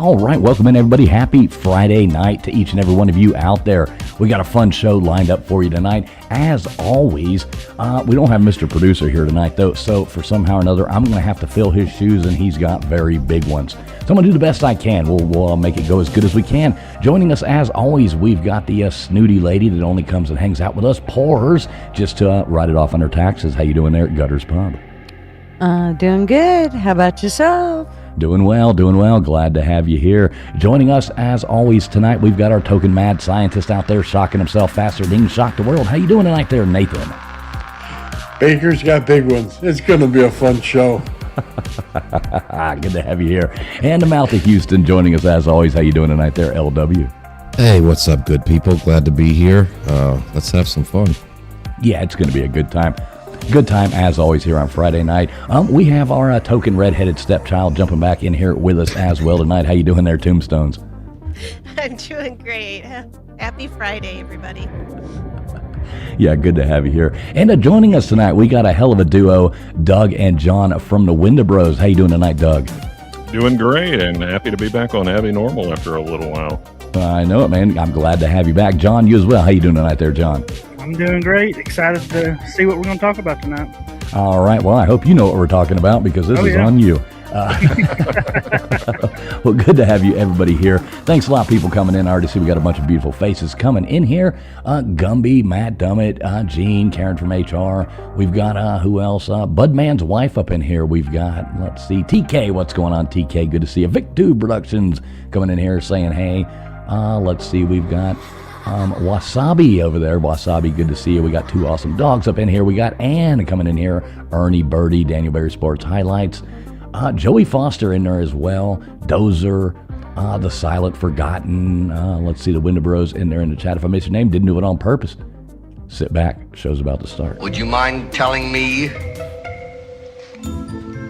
All right, welcome in everybody. Happy Friday night to each and every one of you out there. We got a fun show lined up for you tonight. As always, we don't have Mr. Producer here tonight though, so for somehow or another, I'm going to have to fill his shoes, and he's got very big ones. So I'm going to do the best I can. We'll make it go as good as we can. Joining us as always, we've got the snooty lady that only comes and hangs out with us, pours, just to write it off on her taxes. How you doing there at Gutters Pub? Doing good. How about yourself? Doing well. Glad to have you here. Joining us as always tonight, we've got our token mad scientist out there shocking himself faster than he can shock the world. How you doing tonight there, Nathan? Baker's got big ones. It's going to be a fun show. Good to have you here. And the mouth of Houston joining us as always. How you doing tonight there, LW? Hey, what's up, good people? Glad to be here. Let's have some fun. Yeah, it's going to be a good time. Good time, as always, here on Friday night. We have our token redheaded stepchild jumping back in here with us as well tonight. How you doing there, Tombstones? I'm doing great. Happy Friday, everybody. Yeah, good to have you here. And joining us tonight, we got a hell of a duo, Doug and John from the Wendibros. How you doing tonight, Doug? Doing great, and happy to be back on Abbinormal after a little while. I know it, man. I'm glad to have you back. John, you as well. How you doing tonight there, John? I'm doing great. Excited to see what we're going to talk about tonight. All right. Well, I hope you know what we're talking about because this is on you. Well, good to have you, everybody here. Thanks a lot, people coming in. I already see we got a bunch of beautiful faces coming in here. Gumby, Matt Dummett, Gene, Karen from HR. We've got, who else? Budman's wife up in here. We've got, let's see, TK. What's going on, TK? Good to see you. Vic2 Productions coming in here saying, hey. Let's see, we've got Wasabi over there. Wasabi, good to see you. We got two awesome dogs up in here. We got Ann coming in here. Ernie, Birdie, Daniel Berry Sports Highlights. Joey Foster in there as well. Dozer, the Silent Forgotten. Let's see, the Wendibros in there in the chat. If I missed your name, didn't do it on purpose. Sit back. Show's about to start. Would you mind telling me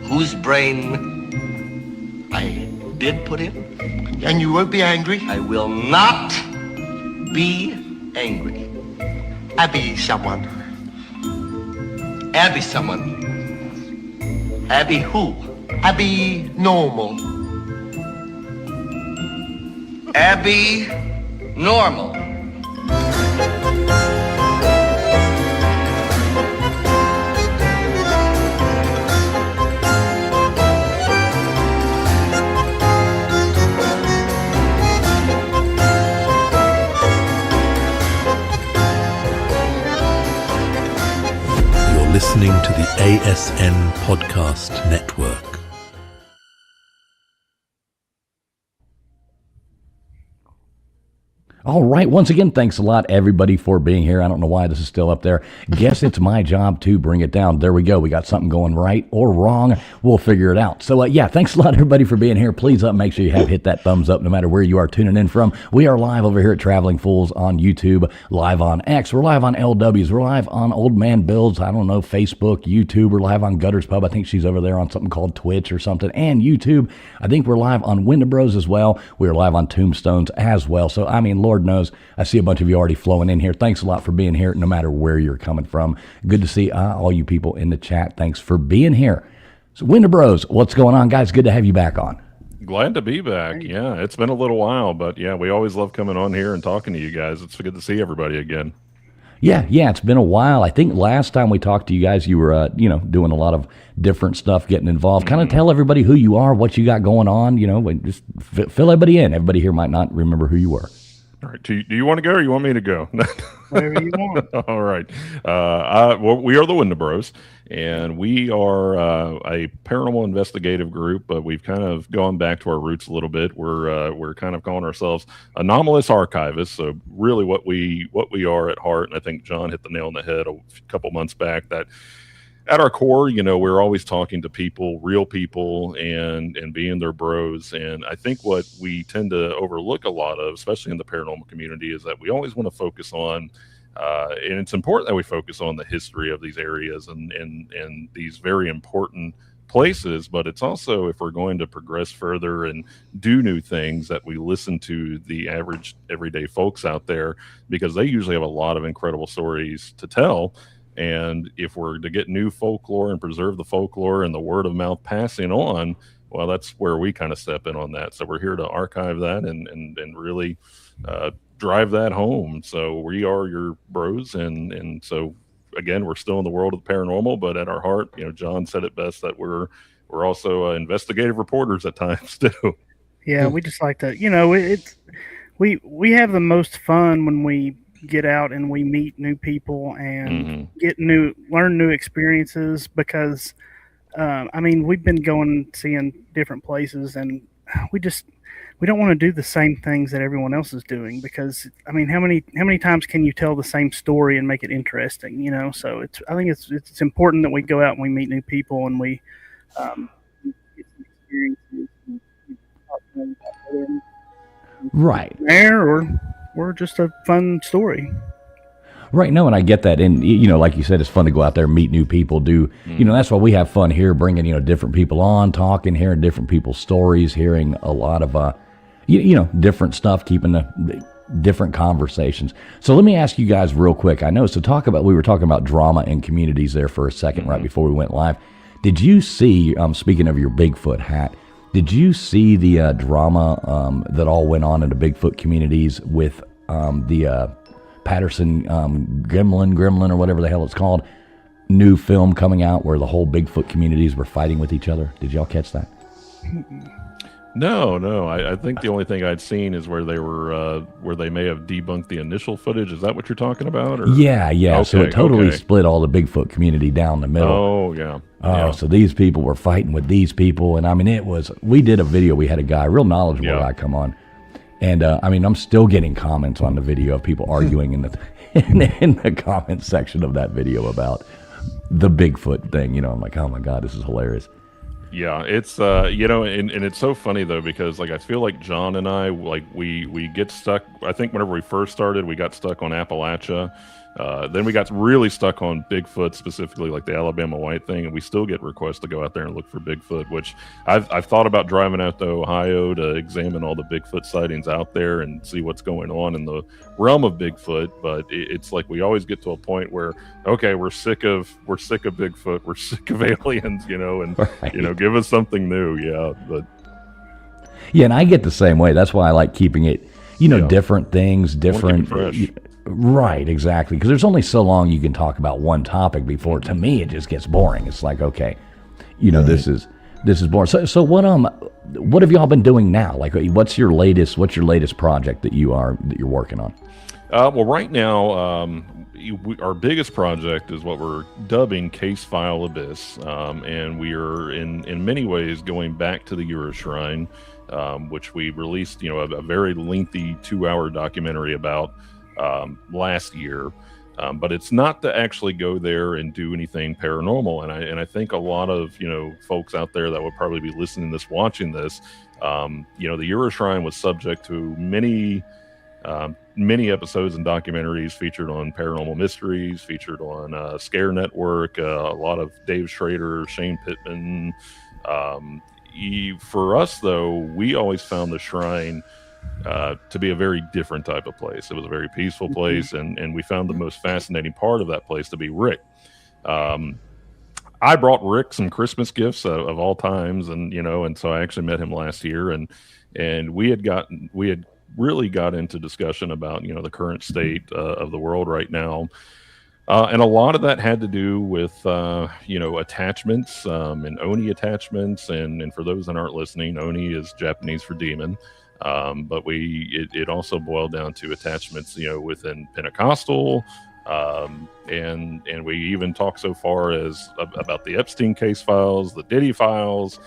whose brain I did put in? And you won't be angry? I will not be angry. Abby someone. Abby someone. Abby who? Abby normal. Abby normal. Listening to the ASN Podcast Network. All right. Once again, thanks a lot, everybody, for being here. I don't know why this is still up there. Guess it's my job to bring it down. There we go. We got something going right or wrong. We'll figure it out. So, yeah, thanks a lot, everybody, for being here. Please make sure you have hit that thumbs up no matter where you are tuning in from. We are live over here at Traveling Fools on YouTube, live on X. We're live on LWs. We're live on Old Man Builds. I don't know, Facebook, YouTube. We're live on Gutters Pub. I think she's over there on something called Twitch or something. And YouTube. I think we're live on Wendibros as well. We're live on Tombstones as well. So, I mean, Lord knows, I see a bunch of you already flowing in here. Thanks a lot for being here, no matter where you're coming from. Good to see all you people in the chat. Thanks for being here. So, Wendibros, what's going on, guys? Good to have you back on. Glad to be back. Yeah, it's been a little while, but yeah, we always love coming on here and talking to you guys. It's good to see everybody again. Yeah, it's been a while. I think last time we talked to you guys, you were, doing a lot of different stuff, getting involved. Kind of tell everybody who you are, what you got going on, just fill everybody in. Everybody here might not remember who you were. All right. Do you want to go or you want me to go? Whatever you want. All right. Well, we are the Wendibros, and we are a paranormal investigative group, but we've kind of gone back to our roots a little bit. We're kind of calling ourselves Anomalous Archivists. So really what we are at heart, and I think John hit the nail on the head a couple months back, that at our core, we're always talking to people, real people, and being their bros. And I think what we tend to overlook a lot of, especially in the paranormal community, is that we always want to focus on, and it's important that we focus on the history of these areas and these very important places. But it's also, if we're going to progress further and do new things, that we listen to the average everyday folks out there, because they usually have a lot of incredible stories to tell. And if we're to get new folklore and preserve the folklore and the word of mouth passing on, well, that's where we kind of step in on that. So we're here to archive that and really drive that home. So we are your bros, and so again, we're still in the world of the paranormal, but at our heart, John said it best that we're also investigative reporters at times too. Yeah, we just like to, we have the most fun when we get out and we meet new people and learn new experiences because, we've been seeing different places, and we don't want to do the same things that everyone else is doing because, how many times can you tell the same story and make it interesting, So I think it's important that we go out and we meet new people and we get some experiences and talk to them about them. Right. There, or just a fun story. Right. No, and I get that. And, like you said, it's fun to go out there and meet new people. That's why we have fun here, bringing, different people on, talking, hearing different people's stories, hearing a lot of, different stuff, keeping the different conversations. So let me ask you guys real quick. I know, we were talking about drama in communities there for a second right before we went live. Did you see, speaking of your Bigfoot hat, did you see the drama that all went on in the Bigfoot communities with the Patterson Gremlin or whatever the hell it's called, new film coming out where the whole Bigfoot communities were fighting with each other? Did y'all catch that? No. I think the only thing I'd seen is where they were, where they may have debunked the initial footage. Is that what you're talking about? Or? Yeah. Okay, so it totally split all the Bigfoot community down the middle. Oh, yeah. So these people were fighting with these people. And we did a video. We had a guy, real knowledgeable guy come on. And I'm still getting comments on the video of people arguing in the comment section of that video about the Bigfoot thing. I'm like, oh my God, this is hilarious. Yeah, it's and it's so funny though because I feel like John and I we get stuck. I think whenever we first started, we got stuck on Appalachia. Then we got really stuck on Bigfoot, specifically like the Alabama white thing, and we still get requests to go out there and look for Bigfoot, which I've thought about driving out to Ohio to examine all the Bigfoot sightings out there and see what's going on in the realm of Bigfoot. But it's like we always get to a point where, okay, we're sick of Bigfoot, we're sick of aliens, and right. Give us something new. Yeah, but yeah, and I get the same way. That's why I like keeping it, different things, different. Fresh. Right, exactly. Because there's only so long you can talk about one topic before, to me, it just gets boring. It's like, okay, this is boring. So what have y'all been doing now? Like, what's your latest project that you're working on? Well, right now, our biggest project is what we're dubbing Case File Abyss, and we are in many ways going back to the Euroshrine, which we released, a very lengthy 2-hour documentary about last year, but it's not to actually go there and do anything paranormal. And I think a lot of folks out there that would probably be listening to this, watching this, the Euroshrine was subject to many episodes and documentaries featured on paranormal mysteries, featured on Scare Network, a lot of Dave Schrader, Shane Pittman. For us though, we always found the shrine to be a very different type of place. It was a very peaceful place, and we found the most fascinating part of that place to be Rick. I brought Rick some Christmas gifts of all times, and so I actually met him last year, and we had really got into discussion about the current state of the world right now. And a lot of that had to do with, attachments and Oni attachments. And for those that aren't listening, Oni is Japanese for demon. But it also boiled down to attachments, within Pentecostal. And we even talked so far as about the Epstein case files, the Diddy files,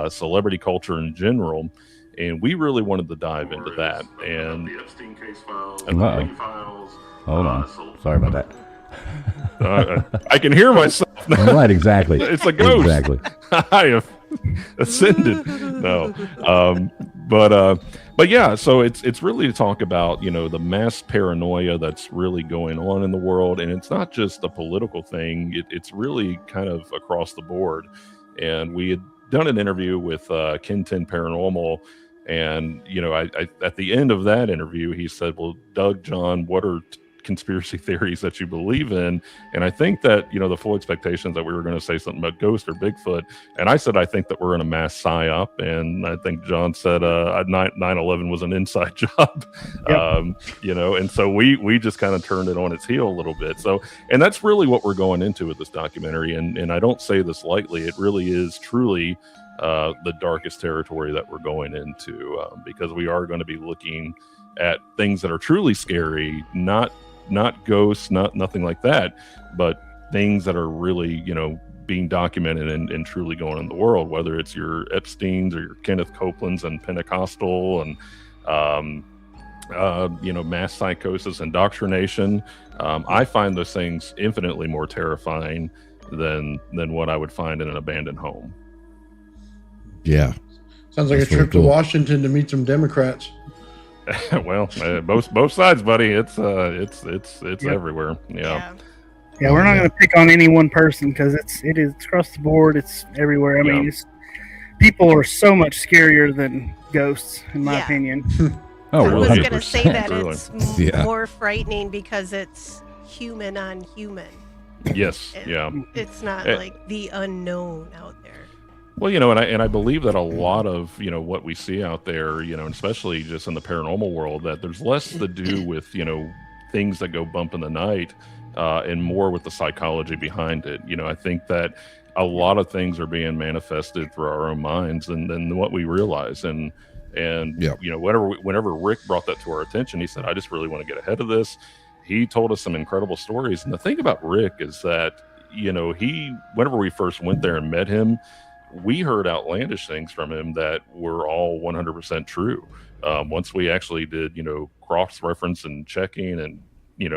celebrity culture in general. And we really wanted to dive into that. And the Epstein case files, and the Diddy files. Hold on. Sorry about that. I can hear myself now. Right, exactly. It's a ghost. Exactly. I have ascended. No. But yeah, so it's really to talk about, the mass paranoia that's really going on in the world. And it's not just a political thing. It's really kind of across the board. And we had done an interview with Ken 10 Paranormal. And, I at the end of that interview, he said, well, Doug, John, what are conspiracy theories that you believe in. And I think that, the full expectations that we were going to say something about ghosts or Bigfoot. And I said, I think that we're in a mass psyop. And I think John said 9/11 was an inside job, Yep. and so we just kind of turned it on its heel a little bit. So, and that's really what we're going into with this documentary. And I don't say this lightly. It really is truly the darkest territory that we're going into, because we are going to be looking at things that are truly scary, not ghosts, nothing like that, but things that are really, being documented and truly going in the world, whether it's your Epstein's or your Kenneth Copeland's and Pentecostal and, mass psychosis, indoctrination. I find those things infinitely more terrifying than what I would find in an abandoned home. Yeah. Sounds like That's a really trip to cool. Washington to meet some Democrats. Well, both sides, buddy. It's everywhere. Yeah. Yeah, we're not going to pick on any one person because it is across the board. It's everywhere. I mean, people are so much scarier than ghosts, in my opinion. Oh, I was really? going to say that 100%. it's Yeah. more frightening because it's human on human. Yes. It- Yeah. It's not like the unknown out there. Well, and I believe that a lot of, what we see out there, and especially just in the paranormal world, that there's less to do with, things that go bump in the night, and more with the psychology behind it. I think that a lot of things are being manifested through our own minds and what we realize. And whenever Rick brought that to our attention, he said, I just really want to get ahead of this. He told us some incredible stories. And the thing about Rick is that, whenever we first went there and met him, we heard outlandish things from him that were all 100% true. Once we actually did, cross-reference and checking and,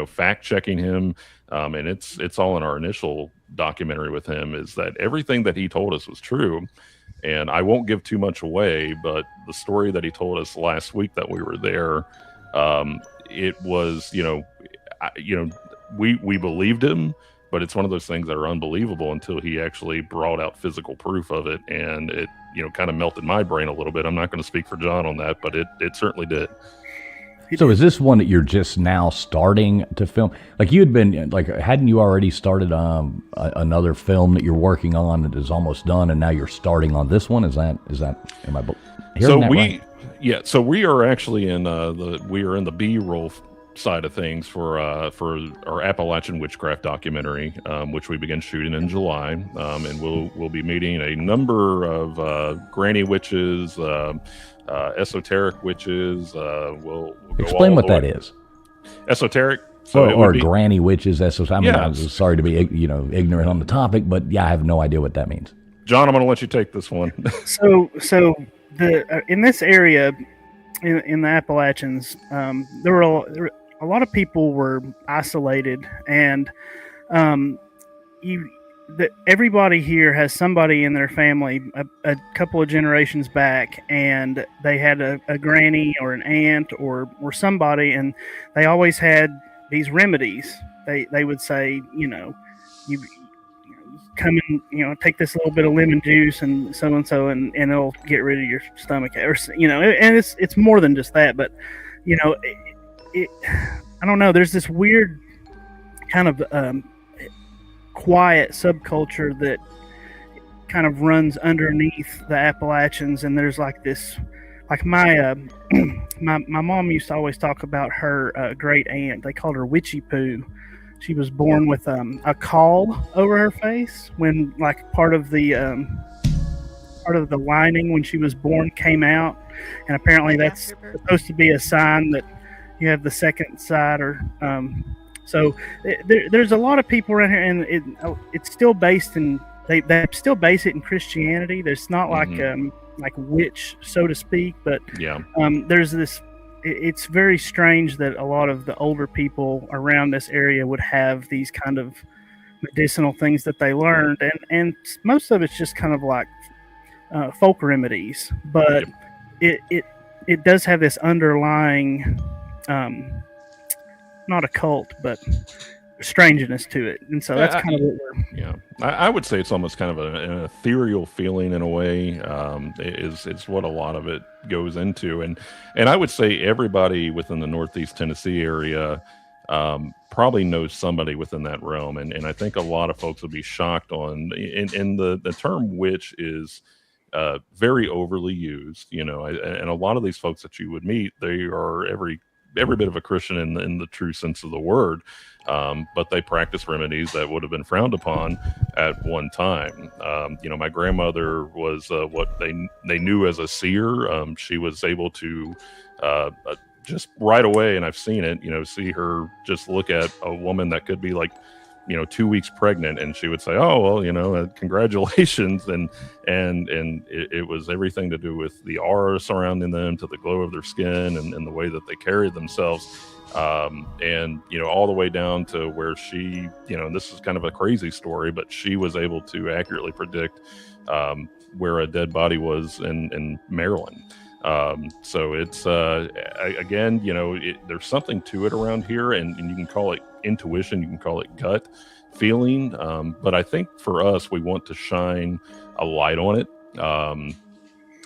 fact-checking him, and it's all in our initial documentary with him, is that everything that he told us was true. And I won't give too much away, but the story that he told us last week that we were there, it was, we believed him. But it's one of those things that are unbelievable until he actually brought out physical proof of it. And it, kind of melted my brain a little bit. I'm not going to speak for John on that, but it certainly did. So is this one that you're just now starting to film? Like you had been, hadn't you already started another film that you're working on that is almost done, and now you're starting on this one? Is that am I hearing that right? So we are actually in the B-roll side of things for our Appalachian Witchcraft documentary, which we begin shooting in July, and we'll be meeting a number of granny witches, esoteric witches. We'll go Explain all what the that way. is. Esoteric. So Or granny witches. I'm Yes. sorry to be ignorant on the topic, but I have no idea what that means. John, I'm going to let you take this one. So the in this area, in the Appalachians, there were a lot of people were isolated, and everybody here has somebody in their family a couple of generations back, and they had a granny or an aunt or somebody, and they always had these remedies. They would say, you come and take this little bit of lemon juice and so and it'll get rid of your stomach, or and it's more than just that, but I don't know. There's this weird kind of quiet subculture that kind of runs underneath the Appalachians, and there's like this, like my mom used to always talk about her great aunt. They called her Witchy Poo. She was born with a caul over her face when part of the lining when she was born came out, and apparently that's supposed to be a sign that you have the second side, or so there's a lot of people around here, and it's still based in they still base it in Christianity. There's not like witch, so to speak, but there's this. It's very strange that a lot of the older people around this area would have these kind of medicinal things that they learned, and most of it's just kind of like folk remedies, but it does have this underlying not a cult, but strangeness to it, and so that's kind of what we're. I would say it's almost kind of an ethereal feeling in a way. It's what a lot of it goes into, and I would say everybody within the Northeast Tennessee area probably knows somebody within that realm. And I think a lot of folks would be shocked on, and the term witch is very overly used, and a lot of these folks that you would meet, they are every bit of a Christian in the true sense of the word, but they practice remedies that would have been frowned upon at one time. My grandmother was what they knew as a seer. She was able to just right away, and I've seen it, see her just look at a woman that could be like, 2 weeks pregnant, and she would say, "Oh, well, congratulations," and it was everything to do with the aura surrounding them, to the glow of their skin, and the way that they carried themselves, and all the way down to where she, this is kind of a crazy story, but she was able to accurately predict where a dead body was in Maryland. So it's again, there's something to it around here, and you can call it intuition, you can call it gut feeling, but I think for us, we want to shine a light on it,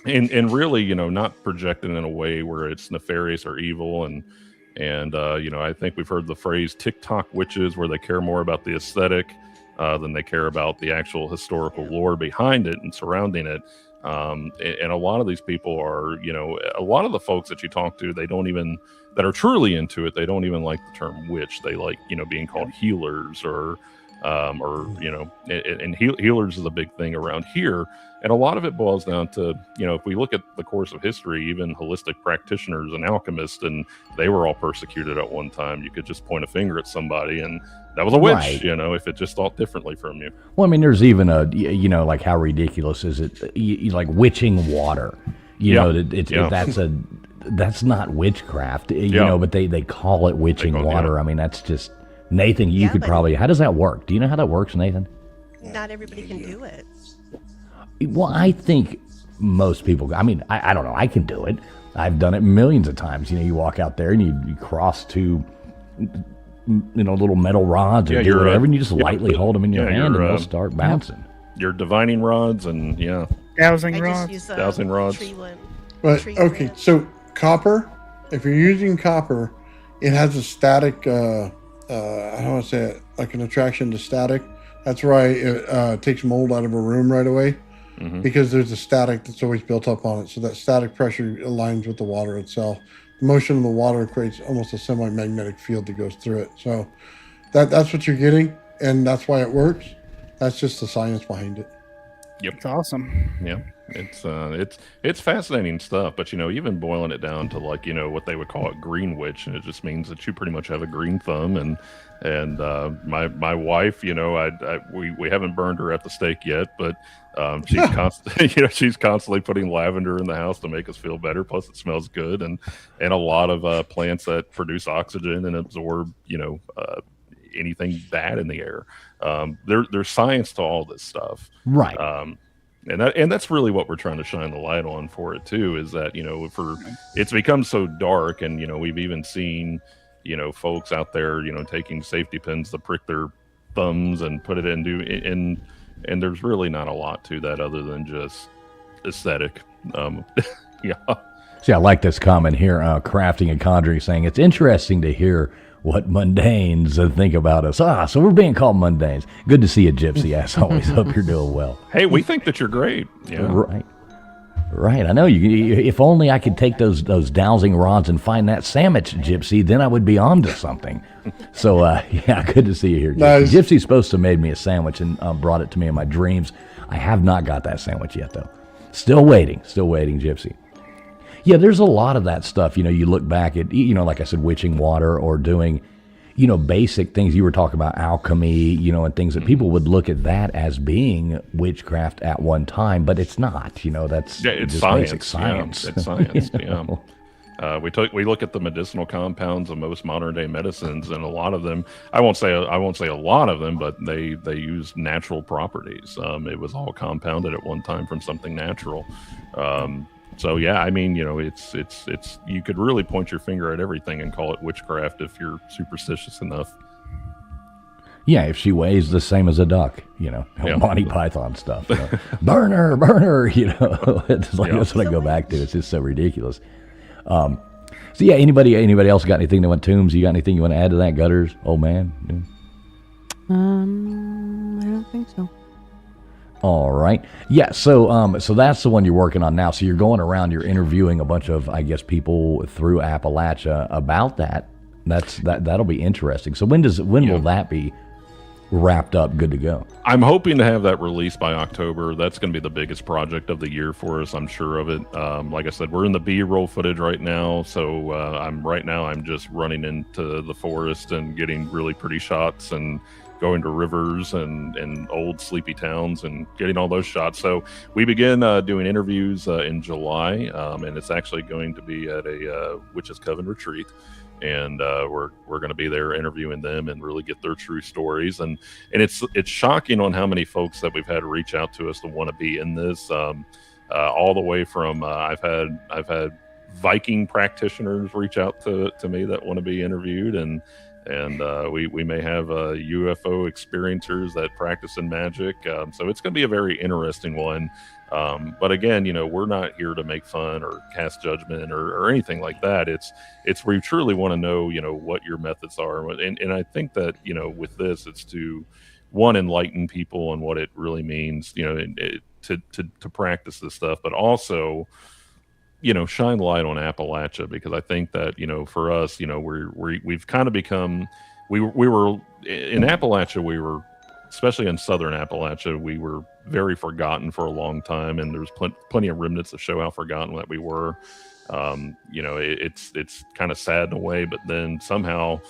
and really, not project it in a way where it's nefarious or evil, and I think we've heard the phrase TikTok witches, where they care more about the aesthetic than they care about the actual historical lore behind it and surrounding it. And a lot of these people are, a lot of the folks that you talk to, that are truly into it, they don't even like the term witch. They like, being called healers or healers is a big thing around here. And a lot of it boils down to, if we look at the course of history, even holistic practitioners and alchemists, and they were all persecuted at one time. You could just point a finger at somebody and that was a witch, right. If it just thought differently from you. Well, I mean, there's even like how ridiculous is it? Like witching water, that's not witchcraft, but they call it witching water. I mean, that's just, Nathan, you could probably, how does that work? Do you know how that works, Nathan? Not everybody can do it. Well, I think most people, I mean, I don't know, I can do it. I've done it millions of times. You walk out there and you cross two, little metal rods or do whatever, and you just lightly hold them in your hand and they'll start bouncing. Your divining rods and, dowsing rods. Dowsing rods. Right, okay, so copper, if you're using copper, it has a static, I don't want to say it, like an attraction to static. That's why it takes mold out of a room right away, because there's a static that's always built up on it. So that static pressure aligns with the water itself. The motion of the water creates almost a semi-magnetic field that goes through it. So that's what you're getting, and that's why it works. That's just the science behind it. Yep, it's awesome. Yeah, it's fascinating stuff. But even boiling it down to like what they would call it green witch, and it just means that you pretty much have a green thumb. And my wife, we haven't burned her at the stake yet, but she's constantly she's constantly putting lavender in the house to make us feel better. Plus, it smells good, and a lot of plants that produce oxygen and absorb anything bad in the air. There's science to all this stuff, right? And that's really what we're trying to shine the light on for it too. Is that it's become so dark, and we've even seen folks out there taking safety pins to prick their thumbs and put it and there's really not a lot to that other than just aesthetic. Yeah. See, I like this comment here. Crafting and Conjuring saying it's interesting to hear what mundanes think about us. So we're being called mundanes. Good to see you, Gypsy. As always, hope you're doing well. Hey, we think that you're great. Yeah. Right. I know you. If only I could take those dowsing rods and find that sandwich, Gypsy, then I would be on to something. So, good to see you here, Gypsy. Nice. Gypsy's supposed to have made me a sandwich and brought it to me in my dreams. I have not got that sandwich yet, though. Still waiting, Gypsy. Yeah, there's a lot of that stuff. You look back at, like I said, witching water or doing, basic things. You were talking about alchemy, and things that people would look at that as being witchcraft at one time, but it's not. That's it's just science. Basic science. Yeah, it's science. Yeah. We look at the medicinal compounds of most modern day medicines, and a lot of them, I won't say a lot of them, but they use natural properties. It was all compounded at one time from something natural. So yeah, I mean, it's you could really point your finger at everything and call it witchcraft if you're superstitious enough. Yeah, if she weighs the same as a duck, Monty Python stuff. Burn her, it's like that's what I go back to. It's just so ridiculous. So yeah, anybody else got anything they want? Tombs, you got anything you want to add to that? Gutters, old man? Yeah. I don't think so. All right. Yeah, so that's the one you're working on now. So you're going around, you're interviewing a bunch of, I guess, people through Appalachia about that. That'll be interesting. So when will that be wrapped up, good to go? I'm hoping to have that released by October. That's going to be the biggest project of the year for us. I'm sure of it. Like I said, we're in the B-roll footage right now. So I'm just running into the forest and getting really pretty shots and going to rivers and old sleepy towns and getting all those shots. So we begin doing interviews in July, and it's actually going to be at a Witches Coven retreat. And we're going to be there interviewing them and really get their true stories. And it's shocking on how many folks that we've had reach out to us to want to be in this. All the way from I've had Viking practitioners reach out to me that want to be interviewed, and we may have UFO experiencers that practice in magic. So it's going to be a very interesting one. But again, we're not here to make fun or cast judgment or anything like that. It's we truly want to know, what your methods are. And I think that, with this, it's to, one, enlighten people on what it really means, to practice this stuff, but also, shine light on Appalachia, because I think that, for us, we've kind of become, we were in Appalachia, we were, especially in southern Appalachia, we were very forgotten for a long time, and there's plenty of remnants that show how forgotten that we were. It's kind of sad in a way, but then somehow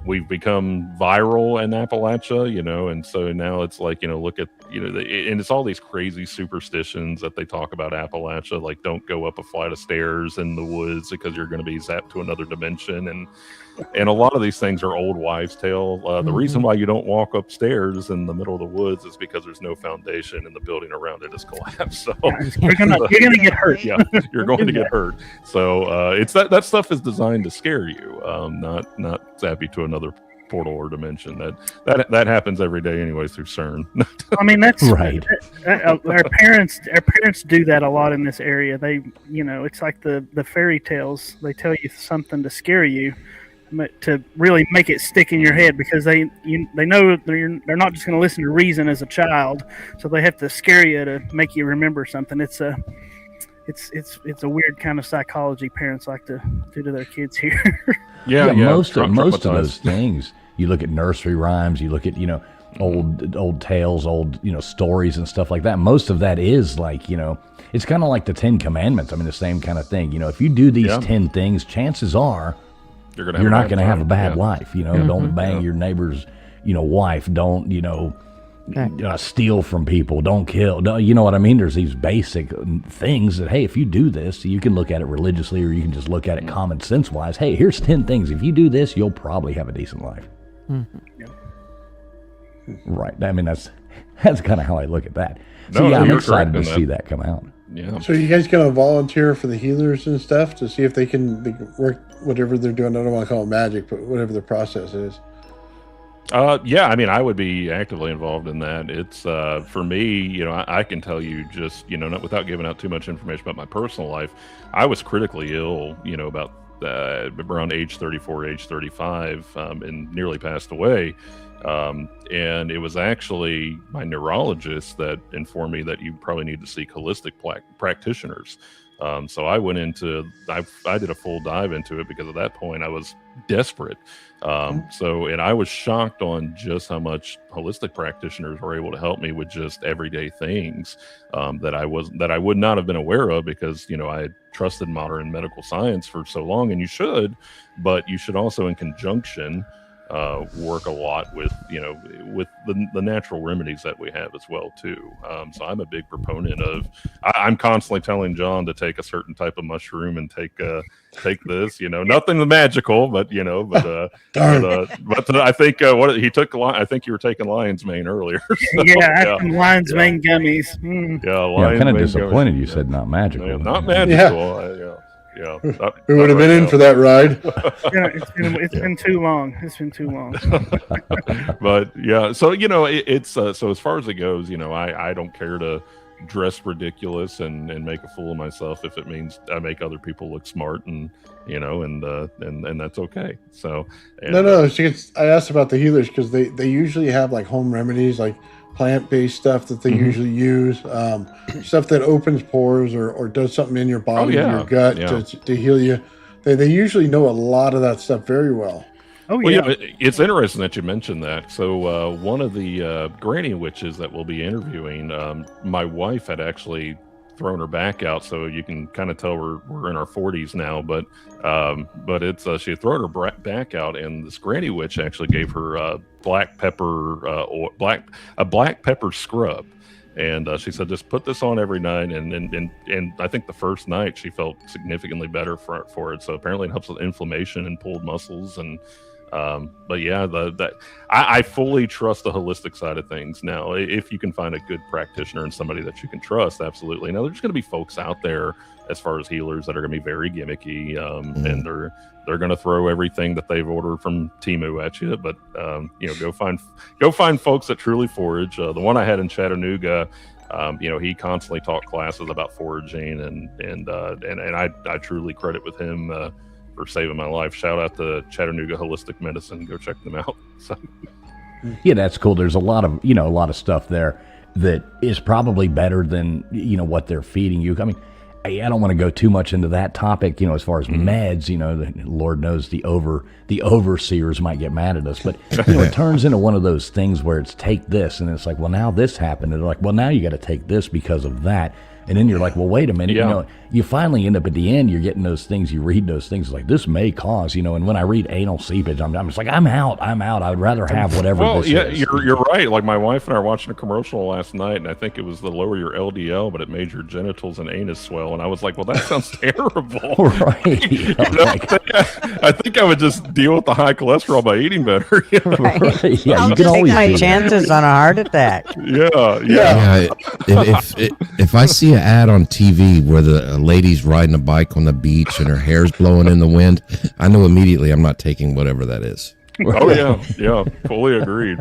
we've become viral in Appalachia, and so now it's like, look at, and it's all these crazy superstitions that they talk about Appalachia, like don't go up a flight of stairs in the woods because you're going to be zapped to another dimension. And a lot of these things are old wives' tale. The reason why you don't walk upstairs in the middle of the woods is because there's no foundation and the building around it is collapsed. So you're gonna get hurt. Yeah, you're going to get hurt. So it's that stuff is designed to scare you, not zap you to another portal or dimension. That happens every day anyways through CERN. I mean, that's right. Our parents do that a lot in this area. They, it's like the fairy tales. They tell you something to scare you, to really make it stick in your head, because they know they're not just going to listen to reason as a child, so they have to scare you to make you remember something. It's a weird kind of psychology parents like to do to their kids here. Yeah. Most of those things, you look at nursery rhymes, you look at old tales, old stories and stuff like that. Most of that is like, it's kind of like the 10 Commandments. I mean, the same kind of thing. If you do these 10 things, chances are you're not going to have a bad life. Don't bang your neighbor's wife. Don't steal from people. Don't kill. You know what I mean? There's these basic things that, hey, if you do this, you can look at it religiously, or you can just look at it common sense wise. Hey, here's 10 things. If you do this, you'll probably have a decent life. Right. I mean, that's kind of how I look at that. So I'm excited to see that come out. Yeah. So you guys gonna volunteer for the healers and stuff to see if they can work whatever they're doing? I don't want to call it magic, but whatever the process is. Yeah, I mean, I would be actively involved in that. It's for me, I can tell you just, not without giving out too much information about my personal life. I was critically ill, about around age 34, age 35, and nearly passed away. And it was actually my neurologist that informed me that you probably need to seek holistic practitioners. So I went I did a full dive into it, because at that point I was desperate. And I was shocked on just how much holistic practitioners were able to help me with just everyday things, that I would not have been aware of, because, I had trusted modern medical science for so long, and you should, but you should also in conjunction work a lot with with the natural remedies that we have as well too. So I'm a big proponent of. I'm constantly telling John to take a certain type of mushroom and take this. Nothing magical, but but I think what he took. I think you were taking lion's mane earlier. So, lion's mane gummies. I'm kind of disappointed you said not magical. Not magical. Yeah, we would have been in for that ride. It's been too long. It's been too long. But yeah, so it's so as far as it goes, I don't care to dress ridiculous and make a fool of myself if it means I make other people look smart, and and that's okay. So no. I asked about the healers because they usually have like home remedies, like plant-based stuff that they usually use, stuff that opens pores or does something in your body, your gut to heal you. They usually know a lot of that stuff very well. Oh, yeah. Well, it's interesting that you mentioned that. So one of the granny witches that we'll be interviewing, my wife had actually thrown her back out, so you can kind of tell we're in our 40s now. But it's she had thrown her back out, and this granny witch actually gave her black pepper scrub. And she said, just put this on every night. And I think the first night she felt significantly better for it. So apparently it helps with inflammation and pulled muscles. And but yeah, I fully trust the holistic side of things. Now, if you can find a good practitioner and somebody that you can trust, absolutely. Now, there's going to be folks out there as far as healers that are going to be very gimmicky, and they're going to throw everything that they've ordered from Temu at you. But go find folks that truly forage. The one I had in Chattanooga, he constantly taught classes about foraging, and I truly credit with him for saving my life. Shout out to Chattanooga Holistic Medicine. Go check them out. So. Yeah, that's cool. There's a lot of stuff there that is probably better than what they're feeding you. I mean, I don't want to go too much into that topic, as far as meds, the Lord knows the overseers might get mad at us, but it turns into one of those things where it's take this, and it's like, well, now this happened, and they're like, well, now you got to take this because of that. And then you're like, well, wait a minute, you finally end up at the end, you're getting those things, you read those things like this may cause, and when I read anal seepage, I'm just like, I'm out. I would rather have whatever this is. You're right. Like my wife and I were watching a commercial last night, and I think it was to lower your LDL, but it made your genitals and anus swell. And I was like, well, that sounds terrible. Right. I think I would just deal with the high cholesterol by eating better. Right. Yeah, you can always take my chances on a heart attack. Yeah. If I see an ad on TV where the lady's riding a bike on the beach and her hair's blowing in the wind, I know immediately I'm not taking whatever that is. Oh yeah, fully agreed.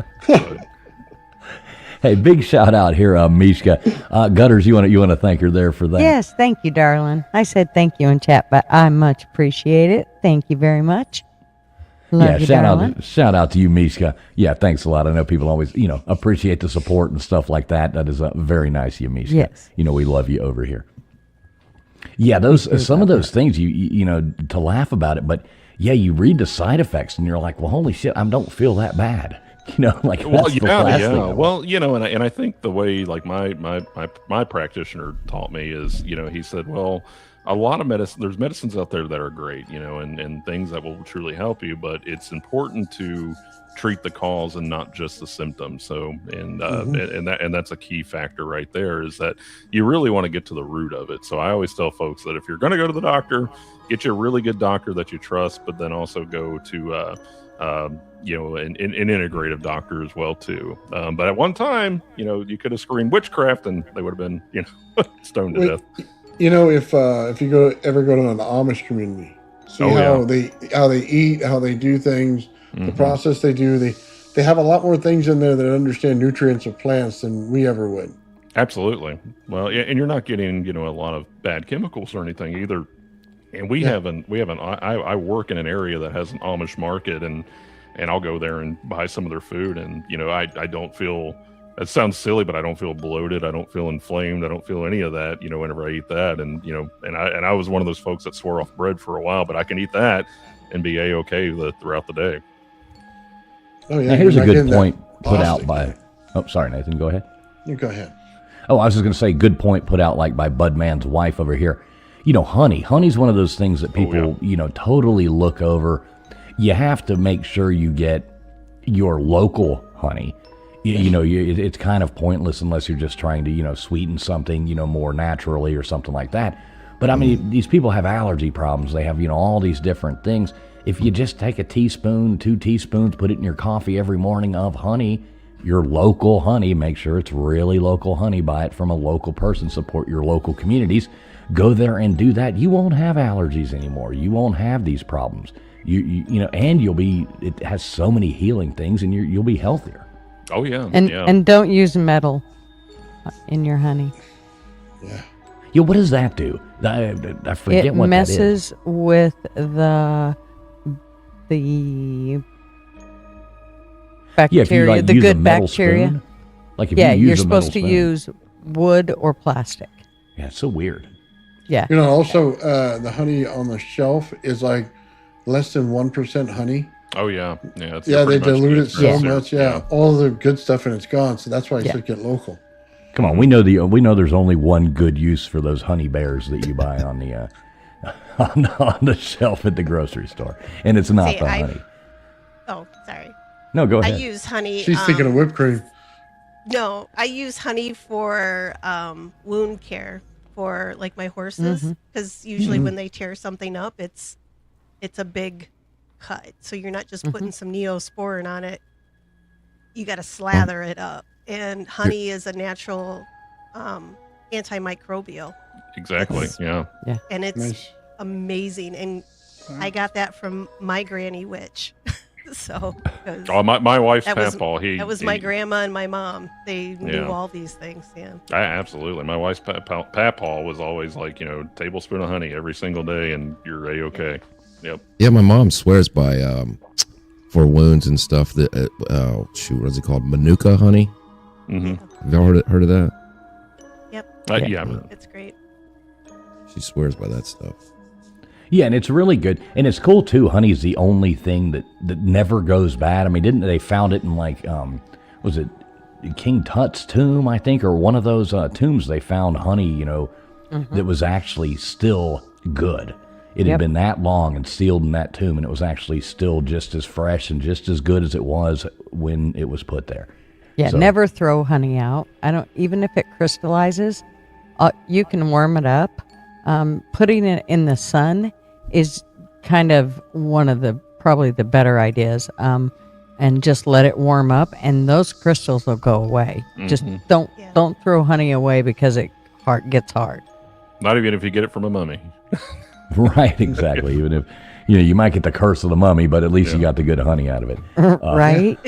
Hey, big shout out here, Mishka. Gutters, you want to thank her there for that? Yes, thank you, darling. I said thank you in chat, but I much appreciate it. Thank you very much. Love you, darling. Shout out to you, Mishka. Yeah, thanks a lot. I know people always, appreciate the support and stuff like that. That is very nice of you, Mishka. Yes. We love you over here. Yeah, some of those things you to laugh about it, but yeah, you read the side effects and you're like, well, holy shit, I don't feel that bad. Like well, yeah. Well, and I think the way like my practitioner taught me is, he said, well, a lot of there's medicines out there that are great, and things that will truly help you, but it's important to treat the cause and not just the symptoms. So, and that's a key factor right there, is that you really want to get to the root of it. So I always tell folks that if you're going to go to the doctor, get you a really good doctor that you trust, but then also go to, an integrative doctor as well too. But at one time, you could have screamed witchcraft and they would have been, stoned to death. If you ever go to an Amish community, see how they eat, how they do things, the process they do. They have a lot more things in there that understand nutrients of plants than we ever would. Absolutely. Well, and you're not getting a lot of bad chemicals or anything either. And we haven't. I work in an area that has an Amish market, and I'll go there and buy some of their food, and I don't feel. It sounds silly, but I don't feel bloated. I don't feel inflamed. I don't feel any of that, whenever I eat that. And, and I was one of those folks that swore off bread for a while, but I can eat that and be A-okay throughout the day. Oh, yeah. Now, here's a good point put out by, sorry, Nathan, go ahead. You go ahead. Oh, I was just going to say, good point put out like by Budman's wife over here. Honey's one of those things that people, totally look over. You have to make sure you get your local honey. It's kind of pointless unless you're just trying to, sweeten something, more naturally or something like that. But I mean, these people have allergy problems. They have, all these different things. If you just take a teaspoon, 2 teaspoons, put it in your coffee every morning of honey, your local honey, make sure it's really local honey, buy it from a local person, support your local communities, go there and do that. You won't have allergies anymore. You won't have these problems. And it has so many healing things, and you'll be healthier. Oh yeah, and don't use metal in your honey. Yeah. Yeah, what does that do? I forget what that is. It messes with the bacteria, Yeah, if you like the use a good metal bacteria. spoon, like if Yeah, you use you're a supposed metal to spoon. use wood or plastic. Yeah, it's so weird. Yeah. You know, also the honey on the shelf is like less than 1% honey. Oh yeah, yeah. It's Yeah, they pretty much dilute it just so syrup. much. Yeah, all the good stuff in it's gone. So that's why I should get local. Come on, we know there's only one good use for those honey bears that you buy on the on the shelf at the grocery store, and it's not the honey. Oh, sorry. No, go ahead. I use honey. She's thinking of whipped cream. No, I use honey for wound care for like my horses, because usually when they tear something up, it's a big cut. So you're not just putting some Neosporin on it. You got to slather it up. And honey is a natural antimicrobial. Exactly. Yeah. And it's amazing. And I got that from my granny witch. So my wife's that papaw. That was my grandma and my mom. They knew all these things. Yeah. Absolutely. My wife's papaw was always like, tablespoon of honey every single day, and you're A-okay. Yep. Yeah, my mom swears by for wounds and stuff that what is it called? Manuka honey. Mm-hmm. Have y'all heard of that? Yep. Yeah. It's great. She swears by that stuff. Yeah, and it's really good, and it's cool too. Honey's the only thing that never goes bad. I mean, didn't they found it in like was it King Tut's tomb, I think, or one of those tombs? They found honey, that was actually still good. It had been that long and sealed in that tomb, and it was actually still just as fresh and just as good as it was when it was put there. Yeah, never throw honey out. Even if it crystallizes, you can warm it up. Putting it in the sun is kind of one of probably the better ideas. And just let it warm up, and those crystals will go away. Just don't throw honey away because it gets hard. Not even if you get it from a mummy. Right, exactly. Even if you might get the curse of the mummy, but at least you got the good honey out of it. Right.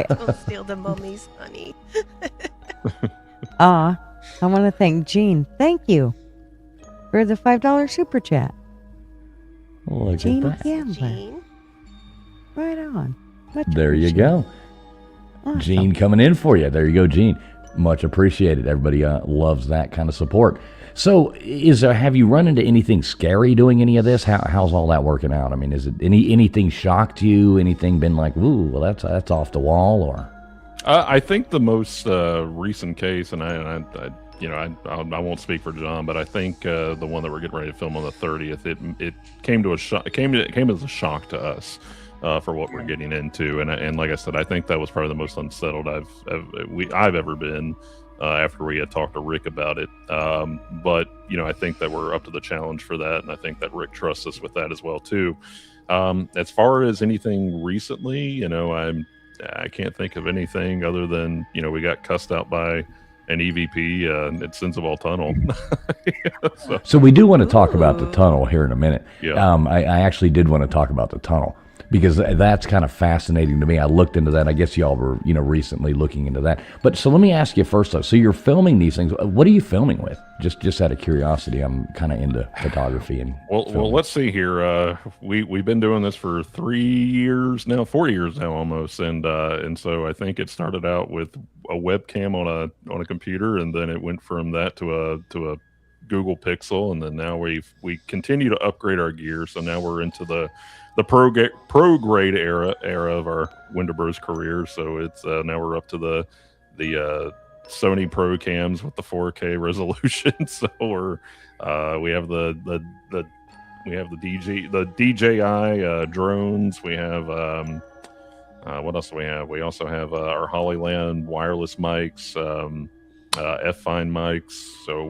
Don't steal the mummy's honey. I want to thank Jean. Thank you for the $5 super chat. Look Jean at that. Gambler. Jean. Right on. Much There you go. Awesome. Jean coming in for you. There you go, Jean. Much appreciated. Everybody loves that kind of support. So, have you run into anything scary doing any of this? How's all that working out? I mean, is it anything shocked you? Anything been like, ooh, well, that's off the wall, or? I think the most recent case, and I won't speak for John, but I think the one that we're getting ready to film on the 30th, it came to a shock. It came as a shock to us for what we're getting into, and like I said, I think that was probably the most unsettled I've ever been. After we had talked to Rick about it. But, I think that we're up to the challenge for that. And I think that Rick trusts us with that as well, too. As far as anything recently, I can't think of anything other than, we got cussed out by an EVP at Sensible Tunnel. So we do want to talk about the tunnel here in a minute. Yeah. I actually did want to talk about the tunnel, because that's kind of fascinating to me. I looked into that. I guess y'all were, recently looking into that. But so let me ask you first, though. So you're filming these things. What are you filming with? Just out of curiosity. I'm kind of into photography and. Well, let's see here. We've been doing this for 4 years now almost, and so I think it started out with a webcam on a computer, and then it went from that to a Google Pixel, and then now we continue to upgrade our gear. So now we're into the pro grade era of our Wendibros career. So it's now we're up to the Sony Pro cams with the 4K resolution. So we have the DJI drones. We have what else do we have? We also have our Hollyland wireless mics, F-Fine mics. So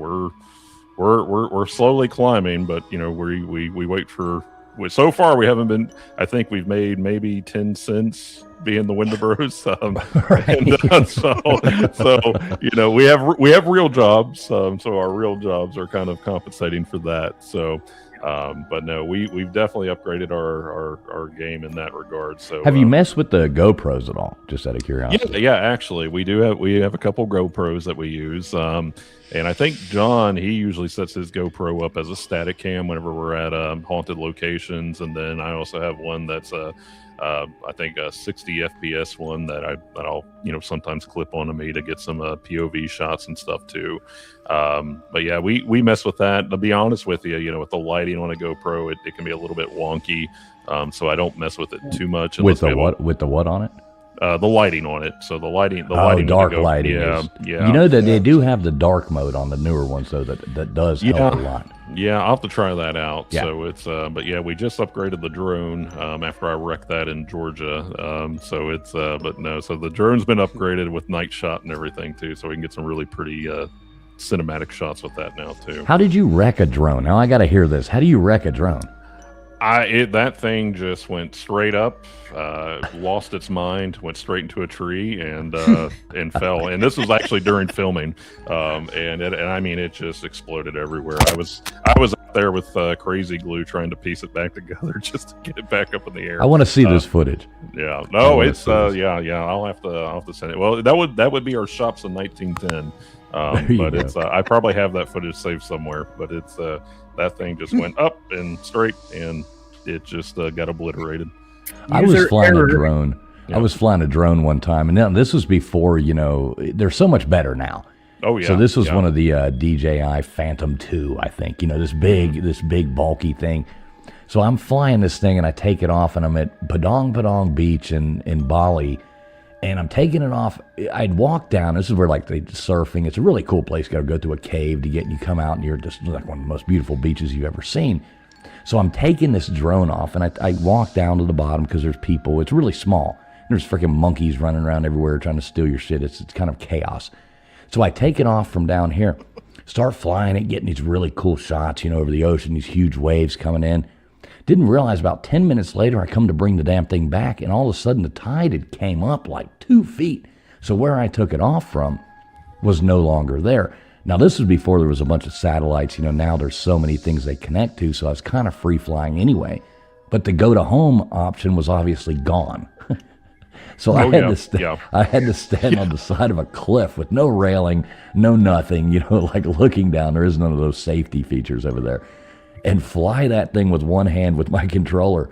we're slowly climbing, but we wait for. So far, we haven't been. I think we've made maybe 10 cents being the Wendibros. So we have real jobs. So our real jobs are kind of compensating for that. So But no, we've definitely upgraded our game in that regard. So have you messed with the GoPros at all? Just out of curiosity. Yeah, actually, we have a couple GoPros that we use. And I think John, he usually sets his GoPro up as a static cam whenever we're at haunted locations, and then I also have one that's I think a 60 FPS one that I'll sometimes clip onto me to get some POV shots and stuff too. But yeah, we mess with that. To be honest with you, with the lighting on a GoPro, it can be a little bit wonky. So I don't mess with it too much. With the what on it? The lighting on it. So the lighting, dark lighting. Yeah. You know that they do have the dark mode on the newer ones, though, that does help a lot. Yeah, I'll have to try that out. Yeah. So it's, but yeah, we just upgraded the drone after I wrecked that in Georgia. So it's, but no, so the drone's been upgraded with night shot and everything too, so we can get some really pretty cinematic shots with that now too. How did you wreck a drone? Now I got to hear this. How do you wreck a drone? That thing just went straight up, lost its mind, went straight into a tree, and fell. And this was actually during filming, and I mean, it just exploded everywhere. I was out there with crazy glue trying to piece it back together just to get it back up in the air. I want to see this footage. Yeah, no, it's yeah. I'll have to send it. Well, that would be our shops in 1910. But it's I probably have that footage saved somewhere. But it's that thing just went up and straight, and it just got obliterated. I was flying a drone. Yeah. I was flying a drone one time, and now this was before, they're so much better now. Oh yeah. So this was one of the DJI Phantom 2, I think. This big bulky thing. So I'm flying this thing, and I take it off, and I'm at Padang Beach in Bali. And I'm taking it off. I'd walk down. This is where they surfing. It's a really cool place. You got to go through a cave to get, and you come out, and you're just like one of the most beautiful beaches you've ever seen. So I'm taking this drone off, and I walk down to the bottom because there's people. It's really small. There's freaking monkeys running around everywhere trying to steal your shit. It's kind of chaos. So I take it off from down here, start flying it, getting these really cool shots, over the ocean, these huge waves coming in. Didn't realize about 10 minutes later, I come to bring the damn thing back, and all of a sudden the tide had came up like 2 feet. So where I took it off from was no longer there. Now, this was before there was a bunch of satellites. Now there's so many things they connect to, so I was kind of free flying anyway. But the go to home option was obviously gone. So I had to stand on the side of a cliff with no railing, no nothing, looking down. There is none of those safety features over there. And fly that thing with one hand with my controller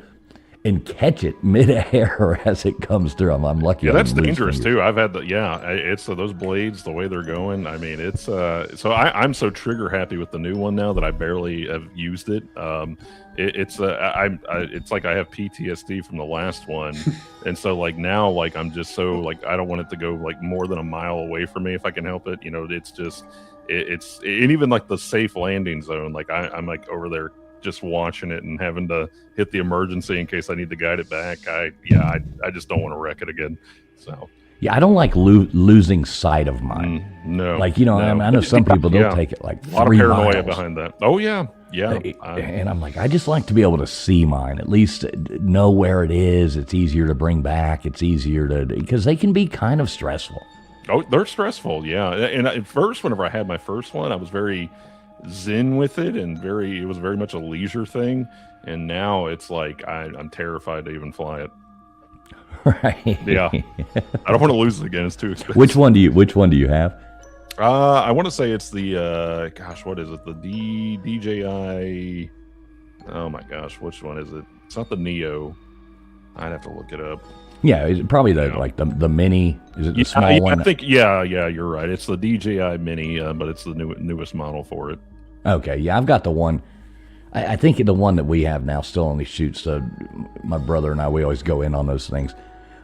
and catch it midair as it comes through. I'm lucky. Yeah, that's dangerous too. I've had it's those blades, the way they're going. I mean, it's so I'm so trigger happy with the new one now that I barely have used it. It's like I have PTSD from the last one, and so now I'm just so I don't want it to go more than a mile away from me if I can help it. It's just. It's and even the safe landing zone, I'm over there just watching it and having to hit the emergency in case I need to guide it back. I just don't want to wreck it again. So yeah, I don't like losing sight of mine. No, no. I know some people they'll take it a lot of 3 paranoia miles. behind that. Oh yeah. And I'm I just like to be able to see mine, at least know where it is. It's easier to bring back. It's easier because they can be kind of stressful. Oh, they're stressful, yeah. And at first, whenever I had my first one, I was very zen with it, and it was very much a leisure thing. And now it's I'm terrified to even fly it. Right. Yeah. I don't want to lose it again. It's too expensive. Which one do you have? I want to say it's the what is it? The DJI. Oh my gosh, which one is it? It's not the Neo. I'd have to look it up. Yeah, it's probably the Mini. Is it the small one? I think you're right. It's the DJI Mini, but it's the newest model for it. Okay, yeah, I've got the one. I think the one that we have now still only shoots. My brother and I, we always go in on those things.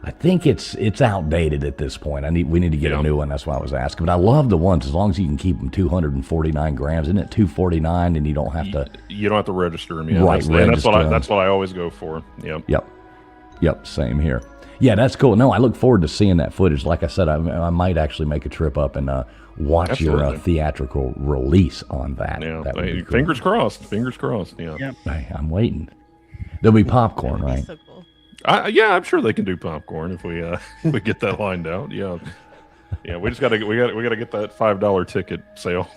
I think it's outdated at this point. We need to get a new one. That's why I was asking. But I love the ones as long as you can keep them 249 grams. Isn't it 249? And you don't have to. You don't have to register them. Yeah, right. That's what I always go for. Yep. Same here. Yeah, that's cool. No, I look forward to seeing that footage. Like I said, I might actually make a trip up and watch your theatrical release on that. Yeah, that would be cool. Fingers crossed. Fingers crossed. Yeah. Yep. I'm waiting. There'll be popcorn, right? So cool. I'm sure they can do popcorn if we get that lined out. Yeah. Yeah, we gotta get that $5 ticket sale.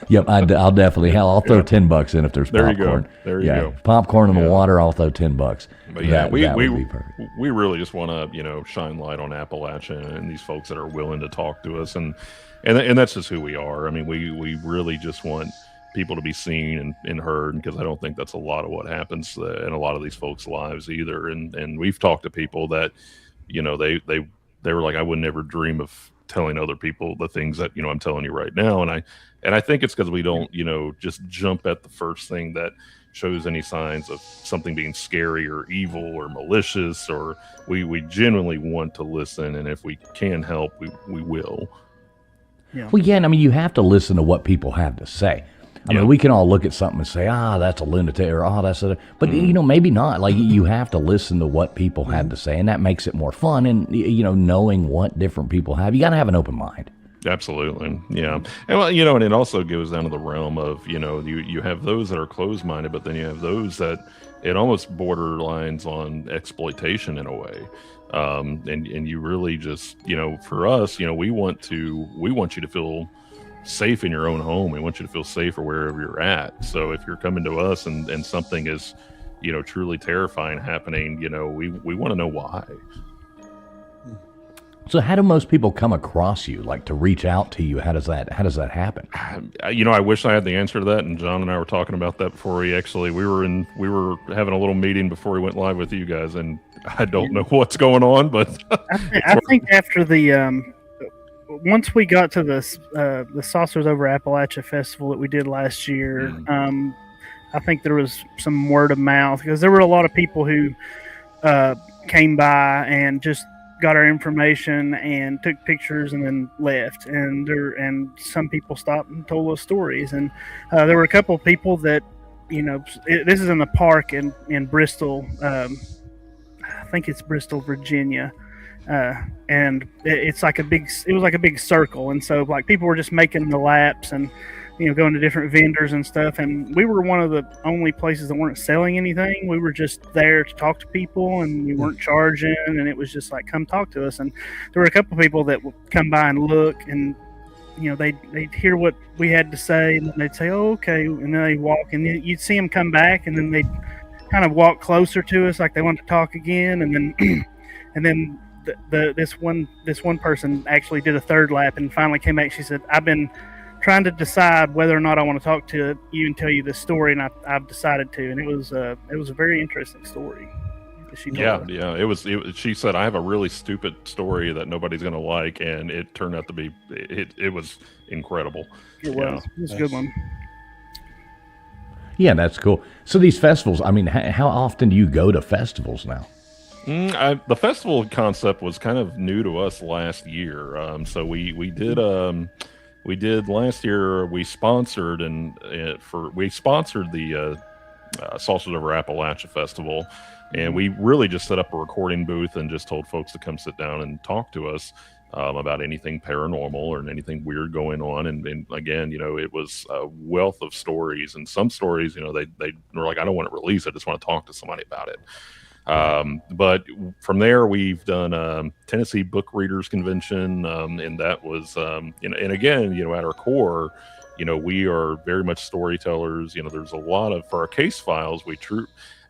Yep, I'll definitely. Hell, I'll throw $10 in if there's There popcorn. you go. There you go. Popcorn in the water. I'll throw $10. But yeah, that we would be perfect. we really just want to shine light on Appalachia and these folks that are willing to talk to us, and that's just who we are. I mean, we really just want people to be seen and heard, because I don't think that's a lot of what happens in a lot of these folks' lives either. And we've talked to people that they were like, I would never dream of telling other people the things that I'm telling you right now, and I think it's because we don't just jump at the first thing that shows any signs of something being scary or evil or malicious, or we genuinely want to listen, and if we can help, we will. Well, yeah, and I mean, you have to listen to what people have to say. I mean, we can all look at something and say, that's a lunatic, or that's a, but maybe not. Like, you have to listen to what people have to say, and that makes it more fun. And knowing what different people have, you got to have an open mind. Absolutely, yeah. And well, and it also goes down to the realm of you have those that are closed-minded, but then you have those that it almost borderlines on exploitation in a way. And you really just for us, we want you to feel safe in your own home. We want you to feel safe or wherever you're at. So if you're coming to us and something is truly terrifying happening, we want to know why. So how do most people come across you, like to reach out to you? How does that happen? I wish I had the answer to that, and John and I were talking about that before we were having a little meeting before we went live with you guys, and I don't know what's going on, but I think after the once we got to the Saucers Over Appalachia Festival that we did last year, I think there was some word of mouth, because there were a lot of people who came by and just got our information and took pictures and then left, and some people stopped and told us stories, and there were a couple of people that this is in the park in Bristol, I think it's Bristol, Virginia. And it was like a big circle, and so like people were just making the laps and going to different vendors and stuff, and we were one of the only places that weren't selling anything. We were just there to talk to people, and we weren't charging, and it was just like, come talk to us. And there were a couple of people that would come by and look, and they'd hear what we had to say, and then they'd say, oh, okay, and then they'd walk, and you'd see them come back, and then they'd kind of walk closer to us like they wanted to talk again, and then this one person actually did a third lap and finally came back. She said, I've been trying to decide whether or not I want to talk to you and tell you this story, and I've decided to. And it was a very interesting story. It was. She said, I have a really stupid story that nobody's going to like, and it turned out to be it was incredible. It was a good one. Yeah, that's cool. So these festivals, I mean, how often do you go to festivals now? The festival concept was kind of new to us last year. So we did last year. We sponsored the Saucers Over Appalachia Festival, and we really just set up a recording booth and just told folks to come sit down and talk to us about anything paranormal or anything weird going on. And again, it was a wealth of stories, and some stories, they were like, I don't want to release it, I just want to talk to somebody about it. But from there, we've done Tennessee Book Readers Convention, and that was, and again, at our core, we are very much storytellers. There's a lot of, for our case files,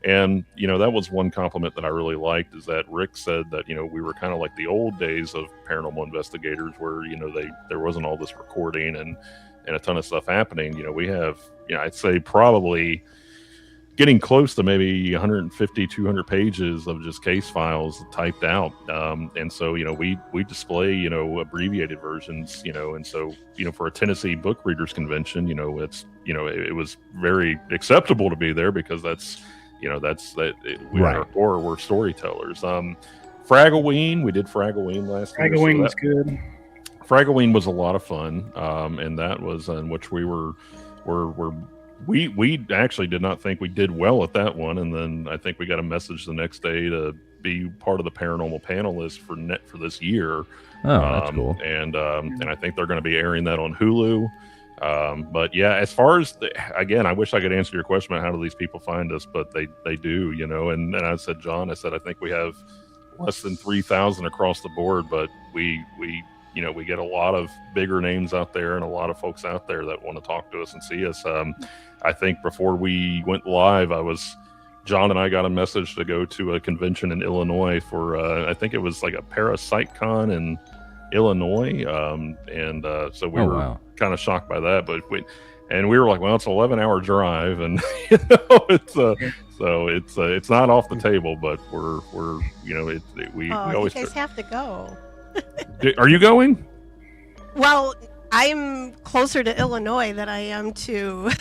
and that was one compliment that I really liked, is that Rick said that we were kind of like the old days of paranormal investigators, where there wasn't all this recording and a ton of stuff happening. We have, I'd say probably getting close to maybe 150, 200 pages of just case files typed out. And so, we display, abbreviated versions, and so, for a Tennessee Book Readers Convention, it was very acceptable to be there, because that's we right. At our core, we're storytellers. Fraggaween, we did Fraggaween last year. Fraggaween was good. Fraggaween was a lot of fun. And that was in which we actually did not think we did well at that one, and then I think we got a message the next day to be part of the paranormal panelists for this year. Oh, that's cool. And I think they're going to be airing that on Hulu. But yeah, as far as again, I wish I could answer your question about how do these people find us, but they do, And I said, John, I think we have less than 3,000 across the board, but we we get a lot of bigger names out there and a lot of folks out there that want to talk to us and see us. I think before we went live, John and I got a message to go to a convention in Illinois for, I think it was like a Parasite Con in Illinois. So we were kind of shocked by that, but we were like, well, it's an 11-hour drive, and it's not off the table, but we always. You guys have to go. Are you going? Well, I'm closer to Illinois than I am to.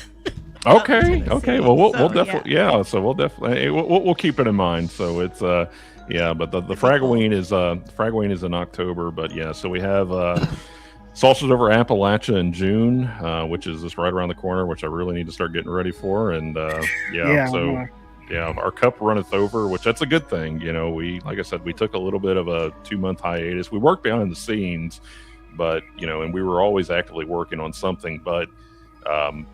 Okay. Well, we'll definitely, So we'll definitely we'll keep it in mind. So it's but the Fragween is in October, but so we have Solstice over Appalachia in June, which is just right around the corner, which I really need to start getting ready for, and our cup runneth over, which that's a good thing. We, like I said, we took a little bit of a 2-month hiatus. We worked behind the scenes, but and we were always actively working on something, but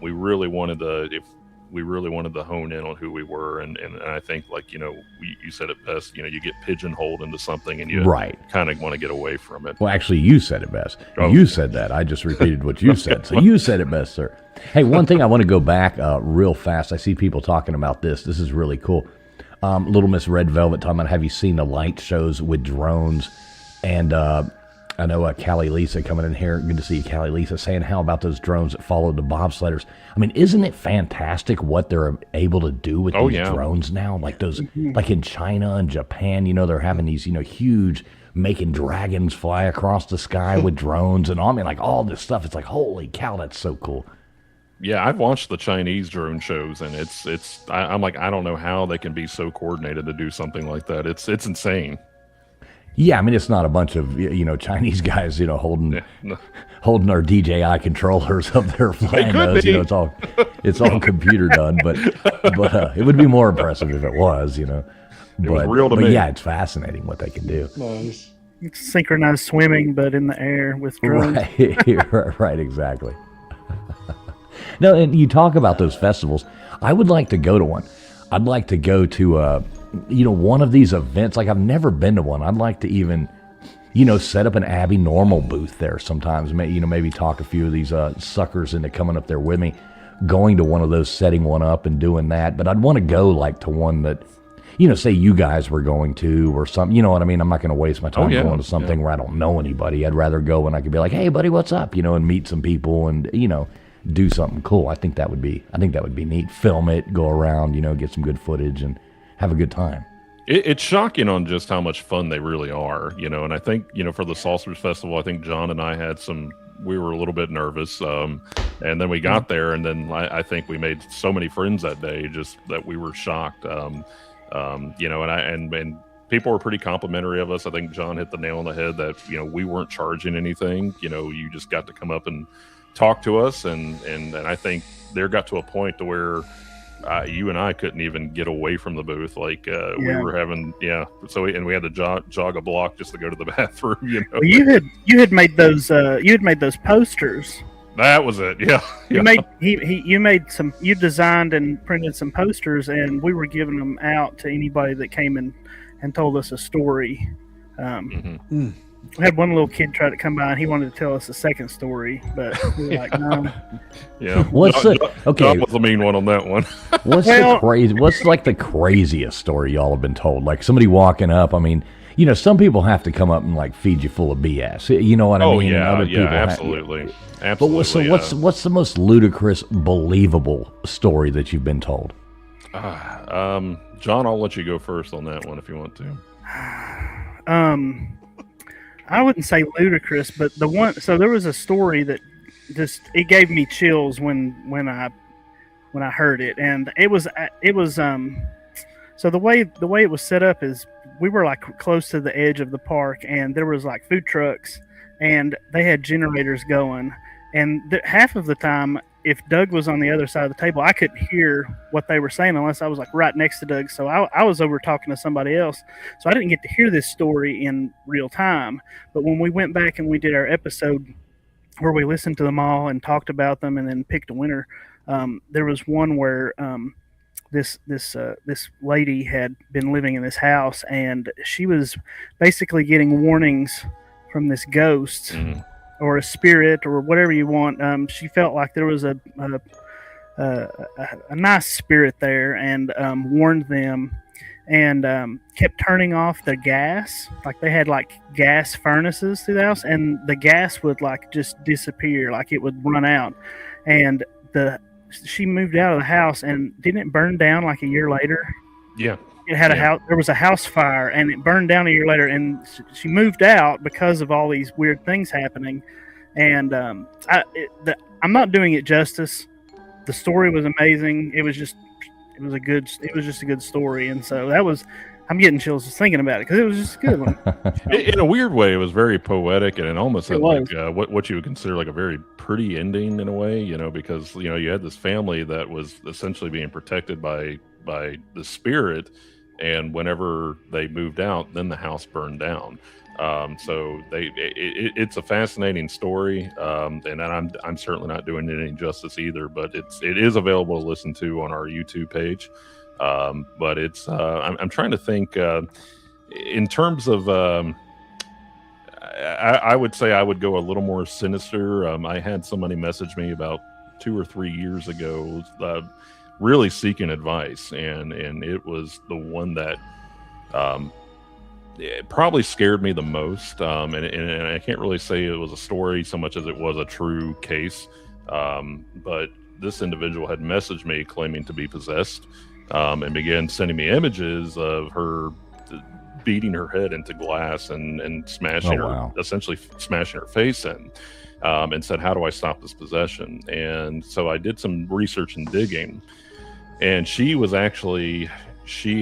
we really wanted to hone in on who we were, and I think, like, you said it best, you get pigeonholed into something and you kind of want to get away from it. Well, actually, you said it best. You said that. I just repeated what you said. So you said it best, sir. Hey, one thing I want to go back real fast. I see people talking about this. This is really cool. Little Miss Red Velvet talking about, have you seen the light shows with drones? And I know Callie Lisa coming in here. Good to see you, Callie Lisa, saying, how about those drones that followed the bobsledders? I mean, isn't it fantastic what they're able to do with these drones now? Like those, like in China and Japan, they're having these, huge, making dragons fly across the sky with drones and all. I mean, like all this stuff. It's like, holy cow, that's so cool. Yeah, I've watched the Chinese drone shows, and I'm like, I don't know how they can be so coordinated to do something like that. It's insane. Yeah, I mean, it's not a bunch of Chinese guys holding our DJI controllers up there flying those. It's all computer done, but it would be more impressive if it was. It was real to me. Yeah, it's fascinating what they can do. Nice. It's synchronized swimming, but in the air with drones. Right, exactly. No, and you talk about those festivals. I would like to go to one. I'd like to go to one of these events. Like, I've never been to one. I'd like to even, set up an Abbinormal booth there sometimes. Maybe talk a few of these suckers into coming up there with me, going to one of those, setting one up and doing that. But I'd want to go like to one that, say you guys were going to or something. You know what I mean? I'm not going to waste my time going to something where I don't know anybody. I'd rather go when I could be like, hey, buddy, what's up? And meet some people and, do something cool. I think that would be neat. Film it, go around, get some good footage and have a good time. It's shocking on just how much fun they really are, and I think, for the Sorcerers Festival, I think John and I we were a little bit nervous, and then we got there, and then I think we made so many friends that day, just that we were shocked, and people were pretty complimentary of us. I think John hit the nail on the head that, we weren't charging anything, you just got to come up and talk to us, and I think there got to a point to where you and I couldn't even get away from the booth. Like we were having, so we had to jog a block just to go to the bathroom. Well, you had made those posters. That was it. Yeah. You designed and printed some posters, and we were giving them out to anybody that came in and told us a story. We had one little kid try to come by, and he wanted to tell us a second story, but we were like, no. Yeah. Okay. That was the mean one on that one. What's like the craziest story y'all have been told? Like somebody walking up. I mean, some people have to come up and like feed you full of BS. You know what I mean? Yeah, other people absolutely. Absolutely. But what's the most ludicrous, believable story that you've been told? John, I'll let you go first on that one if you want to. I wouldn't say ludicrous, but there was a story that it gave me chills when I heard it, and it was so the way it was set up is we were like close to the edge of the park, and there was like food trucks, and they had generators going, and half of the time, if Doug was on the other side of the table, I couldn't hear what they were saying unless I was like right next to Doug. So I was over talking to somebody else. So I didn't get to hear this story in real time. But when we went back and we did our episode where we listened to them all and talked about them and then picked a winner, there was one where this lady had been living in this house, and she was basically getting warnings from this ghost or a spirit or whatever you want. She felt like there was a nice spirit there, and warned them, and kept turning off the gas. Like they had like gas furnaces through the house, and the gas would like just disappear, like it would run out. And she moved out of the house, and didn't it burn down like a year later? Yeah. It had a house. There was a house fire, and it burned down a year later. And she moved out because of all these weird things happening. And I'm not doing it justice. The story was amazing. It was just a good story. And so I'm getting chills just thinking about it because it was just a good one. In a weird way, it was very poetic, and it almost had like what you would consider like a very pretty ending in a way, because you had this family that was essentially being protected by the spirit, and whenever they moved out, then the house burned down. So it's a fascinating story, and I'm certainly not doing it any justice either. But it is available to listen to on our YouTube page. But it's I'm trying to think in terms of I would say I would go a little more sinister. I had somebody message me about 2 or 3 years ago, really seeking advice, and it was the one that it probably scared me the most. And I can't really say it was a story so much as it was a true case. But this individual had messaged me claiming to be possessed, and began sending me images of her beating her head into glass and smashing essentially smashing her face in, and said, "How do I stop this possession?" And so I did some research and digging, and she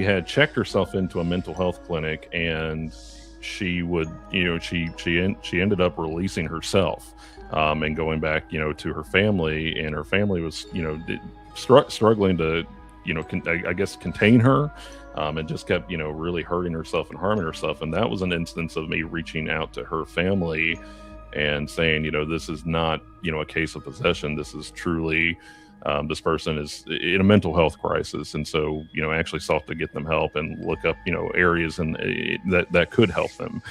had checked herself into a mental health clinic, and she would, she ended up releasing herself, and going back, to her family, and her family was, struggling to, I guess contain her, and just kept, really hurting herself and harming herself. And that was an instance of me reaching out to her family and saying, this is not, a case of possession. This is truly, this person is in a mental health crisis. And so, actually sought to get them help and look up, areas that could help them.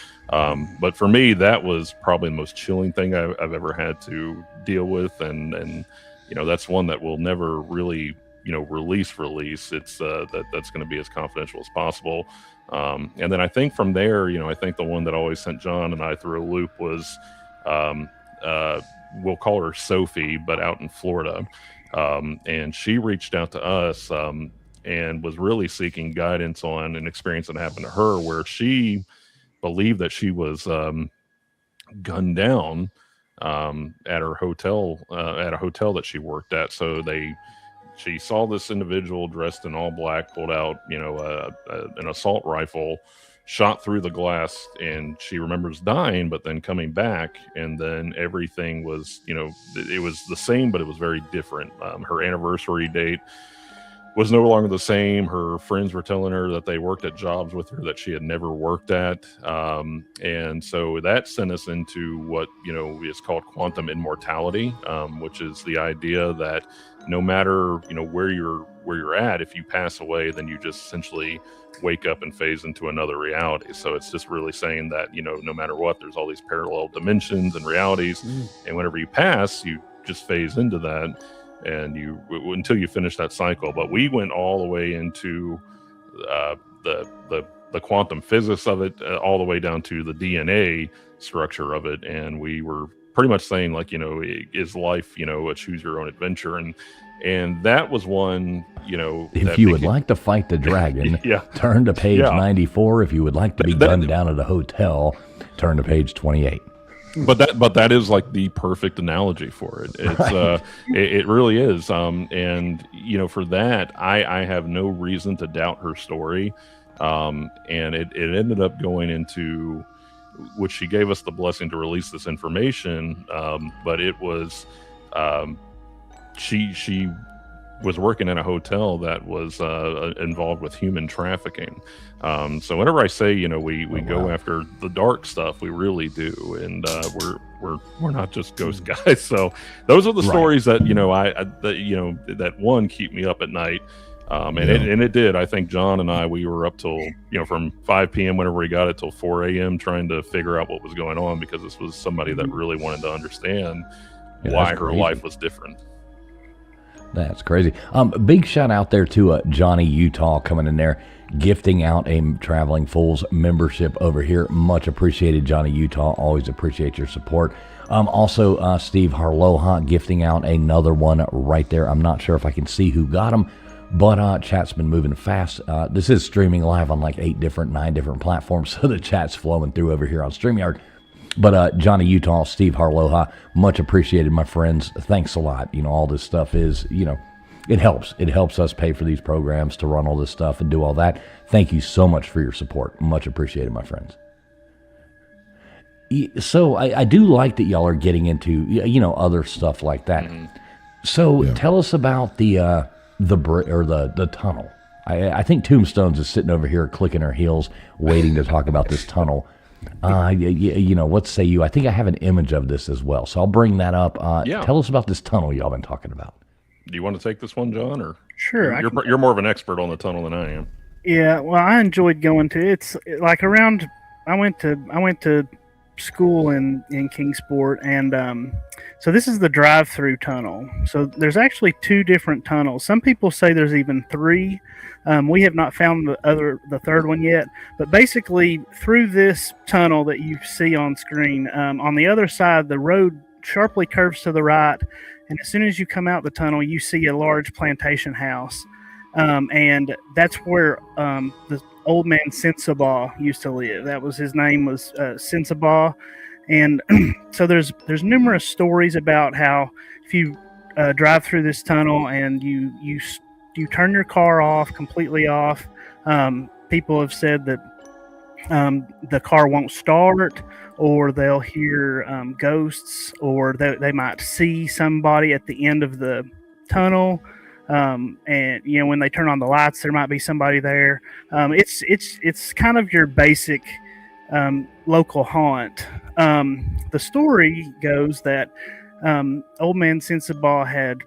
But for me, that was probably the most chilling thing I've ever had to deal with. And that's one that will never really, release. It's that's going to be as confidential as possible. And then I think from there, I think the one that always sent John and I through a loop was, we'll call her Sophie, but out in Florida. And she reached out to us, and was really seeking guidance on an experience that happened to her, where she believed that she was gunned down at her hotel, at a hotel that she worked at. So she saw this individual dressed in all black, pulled out, an assault rifle, shot through the glass, and she remembers dying, but then coming back, and then everything was, it was the same, but it was very different. Her anniversary date was no longer the same. Her friends were telling her that they worked at jobs with her that she had never worked at. And so that sent us into what, is called quantum immortality, which is the idea that no matter, where you're at, if you pass away, then you just essentially wake up and phase into another reality. So it's just really saying that, no matter what, there's all these parallel dimensions and realities. And whenever you pass, you just phase into that, and until you finish that cycle. But we went all the way into the quantum physics of it, all the way down to the DNA structure of it. And we were pretty much saying, like, is life, a choose your own adventure. And that was one, if you would like to fight the dragon, turn to page 94. If you would like to be gunned down at a hotel, turn to page 28. But that is like the perfect analogy for it. It's right. It really is. And for that, I have no reason to doubt her story. And it ended up going into, which she gave us the blessing to release this information. But it was, she was working in a hotel that was involved with human trafficking. So whenever I say, we go after the dark stuff, we really do. And we're not just ghost guys. So those are the stories that, that one, keep me up at night. It did. I think John and we were up till, from 5 p.m. whenever we got it till 4 a.m. trying to figure out what was going on, because this was somebody that really wanted to understand why her life was different. That's crazy. Big shout out there to Johnny Utah coming in there, gifting out a Traveling Fools membership over here. Much appreciated, Johnny Utah. Always appreciate your support. Also, Steve Harloha gifting out another one right there. I'm not sure if I can see who got them, but chat's been moving fast. This is streaming live on like 9 different platforms, so the chat's flowing through over here on StreamYard. But Johnny Utah, Steve Harloha, much appreciated, my friends. Thanks a lot. All this stuff is, it helps. It helps us pay for these programs to run all this stuff and do all that. Thank you so much for your support. Much appreciated, my friends. So I do like that y'all are getting into, other stuff like that. Mm-hmm. So tell us about the tunnel. I think Tombstones is sitting over here clicking her heels, waiting to talk about this tunnel. What say you? I think I have an image of this as well, so I'll bring that up. Tell us about this tunnel y'all been talking about. Do you want to take this one, John, or sure? You're more of an expert on the tunnel than I am. Yeah, well, I enjoyed going to it's like around. I went to school in Kingsport, and so this is the drive-through tunnel. So there's actually 2 different tunnels. Some people say there's even 3. We have not found the third one yet, but basically through this tunnel that you see on screen, on the other side, the road sharply curves to the right, and as soon as you come out the tunnel, you see a large plantation house, and that's where the old man Sensabaugh used to live. That was his name, was Sensabaugh. And so there's numerous stories about how if you drive through this tunnel and you turn your car off, completely off, people have said that the car won't start, or they'll hear ghosts, or they might see somebody at the end of the tunnel. And when they turn on the lights, there might be somebody there. It's kind of your basic local haunt. The story goes that old man Sensabaugh had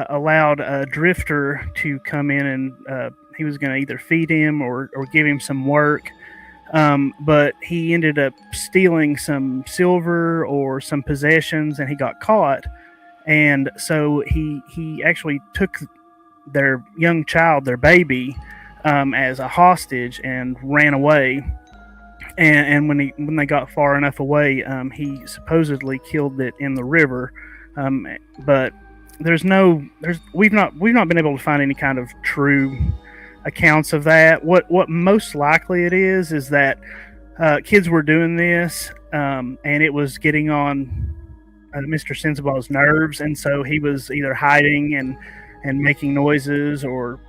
allowed a drifter to come in, and he was going to either feed him or give him some work. But he ended up stealing some silver or some possessions, and he got caught. And so he actually took their young child, their baby, as a hostage and ran away. And when they got far enough away, he supposedly killed it in the river. But we've not been able to find any kind of true accounts of that. What most likely it is that kids were doing this, and it was getting on Mr. Sensabaugh's nerves, and so he was either hiding and making noises or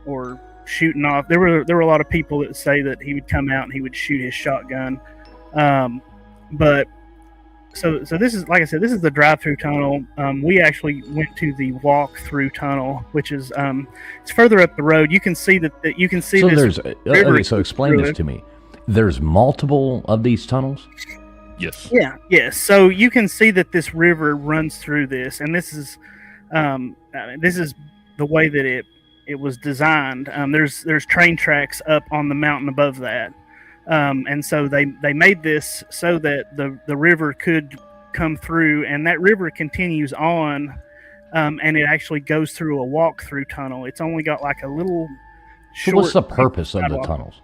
shooting off. There were a lot of people that say that he would come out and he would shoot his shotgun. But so this is, like I said, this is the drive-through tunnel. We actually went to the walk-through tunnel, which is it's further up the road. You can see that you can see. So this river. So explain this to me. There's multiple of these tunnels. Yes. Yeah. Yes. So you can see that this river runs through this, and this is the way that it was designed. There's train tracks up on the mountain above that, and so they made this so that the river could come through, and that river continues on, and it actually goes through a walk-through tunnel. It's only got like a little. So what's the purpose of the tunnels?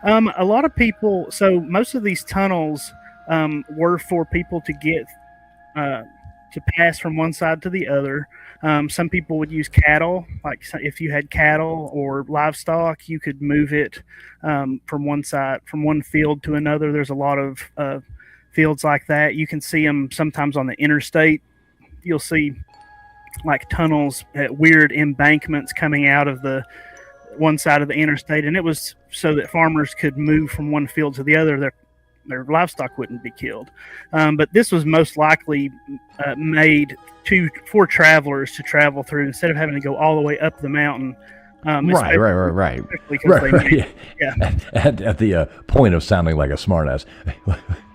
A lot of people. So most of these tunnels were for people to get to pass from one side to the other. Some people would use cattle, like if you had cattle or livestock, you could move it from one field to another. There's a lot of fields like that. You can see them sometimes on the interstate. You'll see like tunnels at weird embankments coming out of the one side of the interstate, and it was so that farmers could move from one field to the other. Their livestock wouldn't be killed. But this was most likely made for travelers to travel through instead of having to go all the way up the mountain. Right. Yeah. At the point of sounding like a smartass.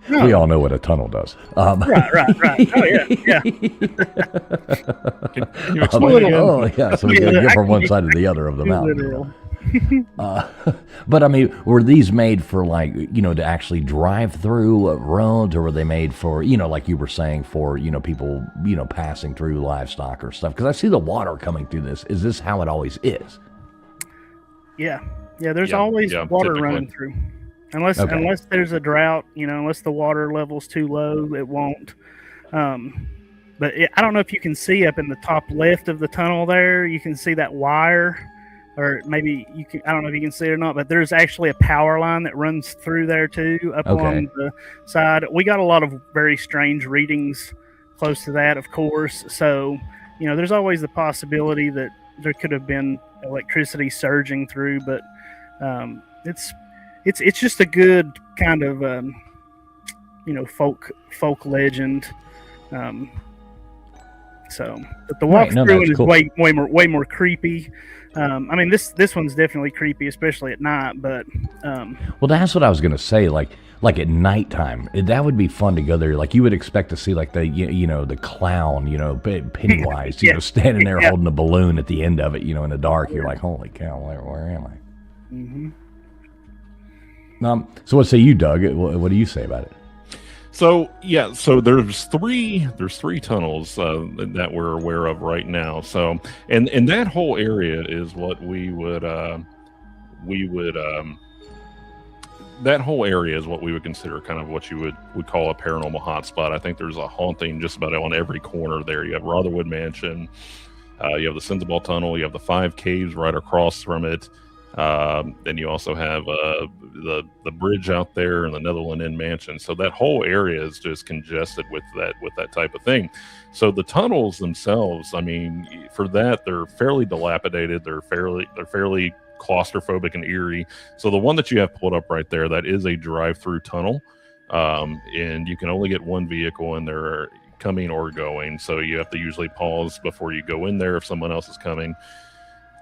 we all know what a tunnel does. Right. Oh yeah. Can you explain again? Oh yeah, so we got to get from one side to the other of the mountain. Literal. But I mean, were these made for like, to actually drive through roads, or were they made for, like you were saying, for, people, passing through livestock or stuff? Because I see the water coming through this. Is this how it always is? Yeah. There's always water typically running through, unless there's a drought. Unless the water level's too low, it won't. But I don't know if you can see up in the top left of the tunnel there. You can see that wire. Or maybe you can, I don't know if you can see it or not, but there's actually a power line that runs through there too, up along the side. We got a lot of very strange readings close to that, of course. So, there's always the possibility that there could have been electricity surging through, but it's just a good kind of folk legend. But the walk through it is cool. way more creepy. This one's definitely creepy, especially at night. But well, that's what I was gonna say. Like at nighttime, that would be fun to go there. Like you would expect to see like the clown, Pennywise, standing there holding a balloon at the end of it, in the dark. You're like, holy cow, where am I? Mm-hmm. So what say you, Doug? What do you say about it? So there's three tunnels that we're aware of right now. So and that whole area is what we would that whole area is what we would consider kind of what you would call a paranormal hotspot. I think there's a haunting just about on every corner there. You have Rotherwood Mansion, you have the Sensible Tunnel, you have the 5 caves right across from it. Then you also have the bridge out there and the Netherland Inn Mansion. So that whole area is just congested with that type of thing. So the tunnels themselves, I mean, for that, they're fairly dilapidated. They're fairly claustrophobic and eerie. So the one that you have pulled up right there, that is a drive-through tunnel, and you can only get one vehicle in there coming or going. So you have to usually pause before you go in there if someone else is coming.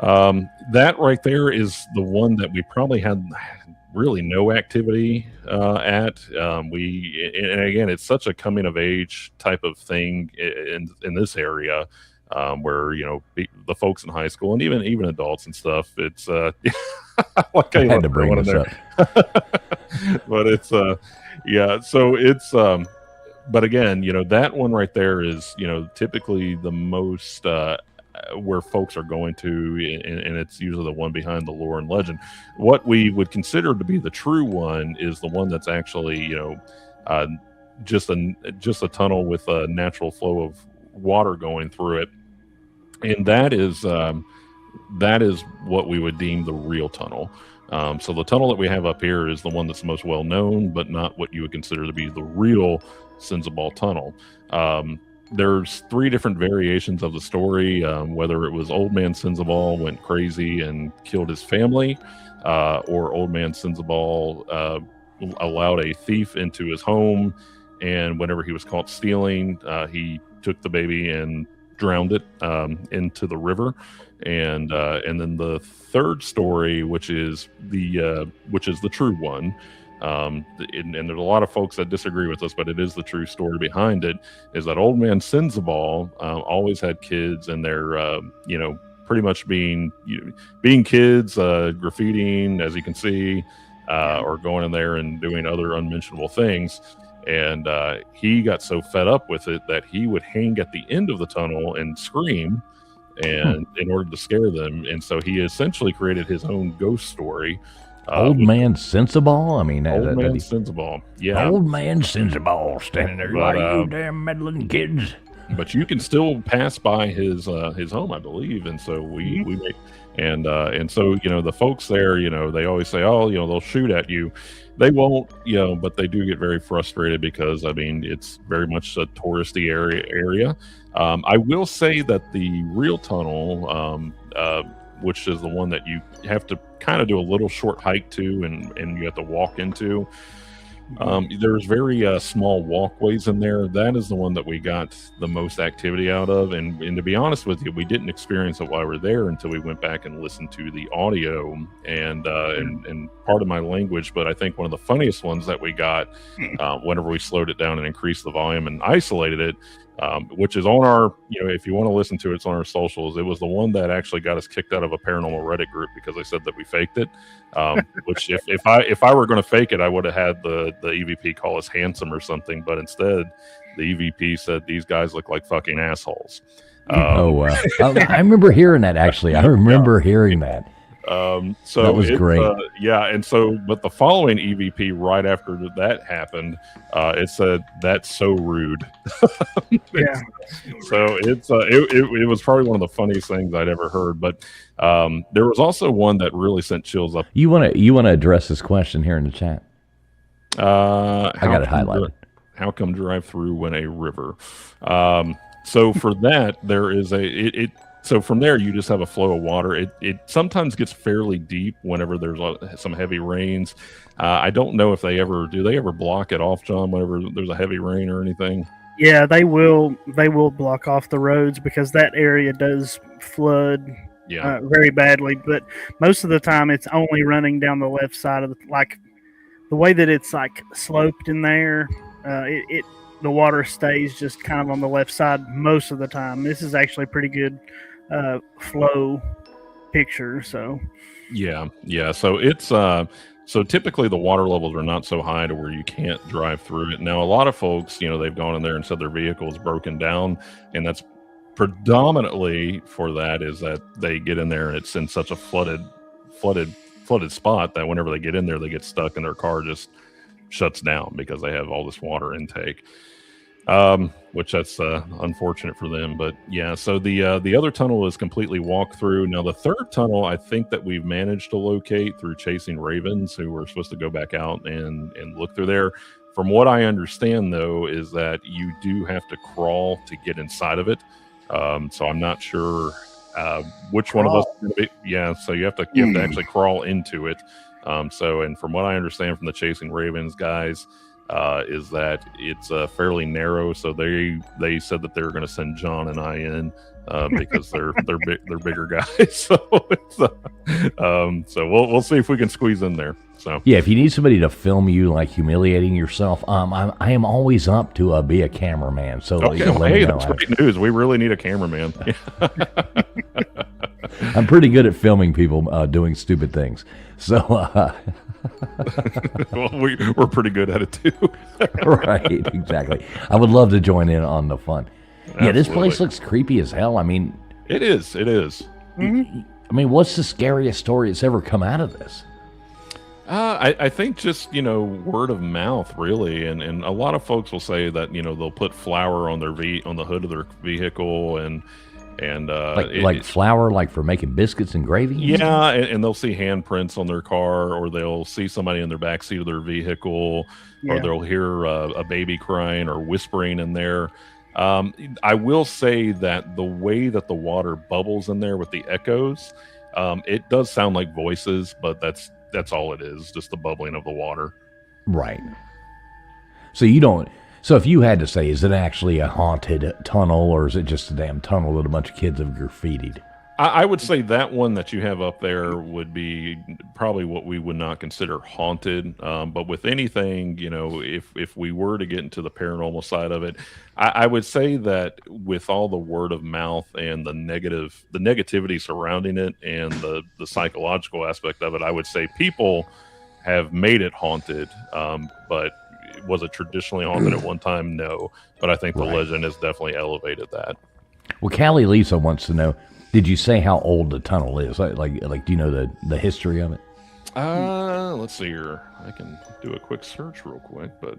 That right there is the one that we probably had really no activity at. And again, it's such a coming of age type of thing in this area, where the folks in high school and even adults and stuff. It's like I had to bring this up, but it's yeah. So it's but again, that one right there is typically the most where folks are going to, and it's usually the one behind the lore and legend. What we would consider to be the true one is the one that's actually just a tunnel with a natural flow of water going through it, and that is what we would deem the real tunnel. So the tunnel that we have up here is the one that's most well known, but not what you would consider to be the real Sensible Tunnel. There's 3 different variations of the story, whether it was Old Man Sensible went crazy and killed his family, or Old Man Sensible allowed a thief into his home, and whenever he was caught stealing, he took the baby and drowned it into the river. And then the third story, which is the true one, and there's a lot of folks that disagree with us, but it is the true story behind it, is that Old Man Sensible always had kids, and they're pretty much being kids, graffitiing, as you can see, or going in there and doing other unmentionable things. And he got so fed up with it that he would hang at the end of the tunnel and scream, and in order to scare them. And so he essentially created his own ghost story. Old Man Sensible? I mean, Old Man Sensible. Yeah. Old Man Sensible standing there like, you damn meddling kids. But you can still pass by his home, I believe. And so we make, and so, the folks there, they always say, oh, they'll shoot at you. They won't, but they do get very frustrated because, I mean, it's very much a touristy area. I will say that the real tunnel, which is the one that you have to kind of do a little short hike to, and you have to walk into. There's very small walkways in there. That is the one that we got the most activity out of. And to be honest with you, we didn't experience it while we were there until we went back and listened to the audio and part of my language. But I think one of the funniest ones that we got whenever we slowed it down and increased the volume and isolated it, which is on our, if you want to listen to it, it's on our socials. It was the one that actually got us kicked out of a paranormal Reddit group because they said that we faked it. Which if I were going to fake it, I would have had the EVP call us handsome or something. But instead, the EVP said these guys look like fucking assholes. Oh wow! I remember hearing that. Actually, I remember hearing that. So that was great. But the following EVP right after that happened, it said, "That's so rude." Yeah. So it was probably one of the funniest things I'd ever heard. But there was also one that really sent chills up. You want to address this question here in the chat? I got it highlighted. How come drive through when a river? So for that, there is So from there, you just have a flow of water. It sometimes gets fairly deep whenever there's some heavy rains. I don't know if they ever block it off, John, whenever there's a heavy rain or anything. Yeah, they will block off the roads because that area does flood very badly. But most of the time, it's only running down the left side of the way that it's like sloped in there. The water stays just kind of on the left side most of the time. This is actually pretty good flow picture. So so it's so typically the water levels are not so high to where you can't drive through it. Now a lot of folks, they've gone in there and said their vehicle is broken down, and that's predominantly for that is that they get in there and it's in such a flooded spot that whenever they get in there they get stuck and their car just shuts down because they have all this water intake. Which that's unfortunate for them, but yeah. So the other tunnel is completely walk through. Now the third tunnel, I think that we've managed to locate through chasing ravens who were supposed to go back out and look through there. From what I understand, though, is that you do have to crawl to get inside of it. So I'm not sure which one of us. Yeah, so you have to actually crawl into it. And from what I understand from the chasing ravens guys. Is that it's fairly narrow, so they said that they were going to send John and I in because they're bigger guys. So we'll see if we can squeeze in there. So yeah, if you need somebody to film you like humiliating yourself, I am always up to be a cameraman. So okay, that's great news. We really need a cameraman. I'm pretty good at filming people doing stupid things. So well, we're pretty good at it too. Right, exactly. I would love to join in on the fun. Absolutely. Yeah, this place looks creepy as hell. I mean, it is. Mm-hmm. I mean, what's the scariest story that's ever come out of this? I think just word of mouth really, and a lot of folks will say that they'll put flour on on the hood of their vehicle and like flour, like for making biscuits and gravy. Yeah, and they'll see handprints on their car, or they'll see somebody in their backseat of their vehicle, or they'll hear a baby crying or whispering in there. I will say that the way that the water bubbles in there with the echoes, it does sound like voices, but that's all it is, just the bubbling of the water. Right. So you don't. So if you had to say, is it actually a haunted tunnel, or is it just a damn tunnel that a bunch of kids have graffitied? I would say that one that you have up there would be probably what we would not consider haunted. But with anything, if we were to get into the paranormal side of it, I would say that with all the word of mouth and the negativity surrounding it and the psychological aspect of it, I would say people have made it haunted. But was it traditionally haunted at one time? No. But I think the legend has definitely elevated that. Well, Callie Lisa wants to know, did you say how old the tunnel is? Like, do you know the history of it? Let's see here. I can do a quick search real quick, but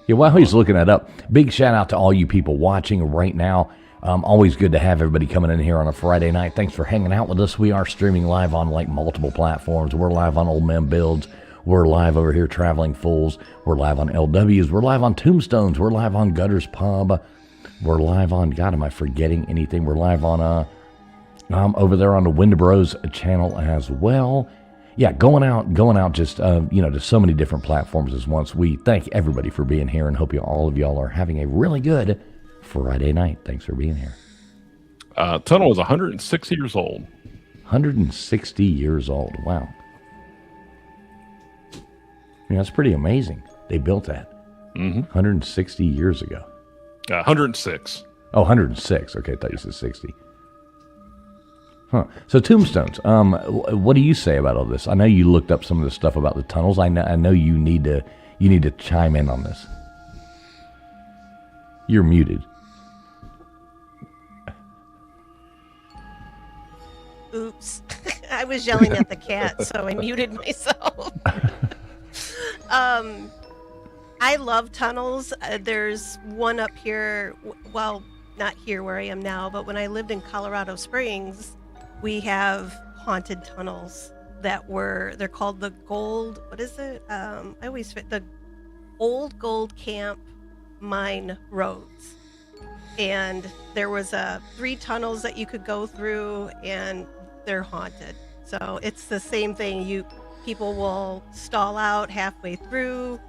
while he's looking that up, big shout out to all you people watching right now. Always good to have everybody coming in here on a Friday night. Thanks for hanging out with us. We are streaming live on multiple platforms. We're live on Old Man Builds. We're live over here, Traveling Fools. We're live on LWs. We're live on Tombstones. We're live on Gutters Pub. We're live on, God, am I forgetting anything? We're live on over there on the Wendibros channel as well. yeah, going out just, to so many different platforms as once. We thank everybody for being here and hope all of y'all are having a really good Friday night. Thanks for being here. Tunnel is 106 years old. 160 years old. Wow. That's pretty amazing. They built that 160 years ago. 106. Oh, 106. Okay, I thought you said 60. Huh. So tombstones. What do you say about all this? I know you looked up some of the stuff about the tunnels. I know you need to chime in on this. You're muted. Oops. I was yelling at the cat, so I muted myself. I love tunnels. There's one up here, well, not here where I am now, but when I lived in Colorado Springs, we have haunted tunnels they're called the gold, what is it? The old gold camp mine roads. And there was 3 tunnels that you could go through, and they're haunted. So it's the same thing. People will stall out halfway through,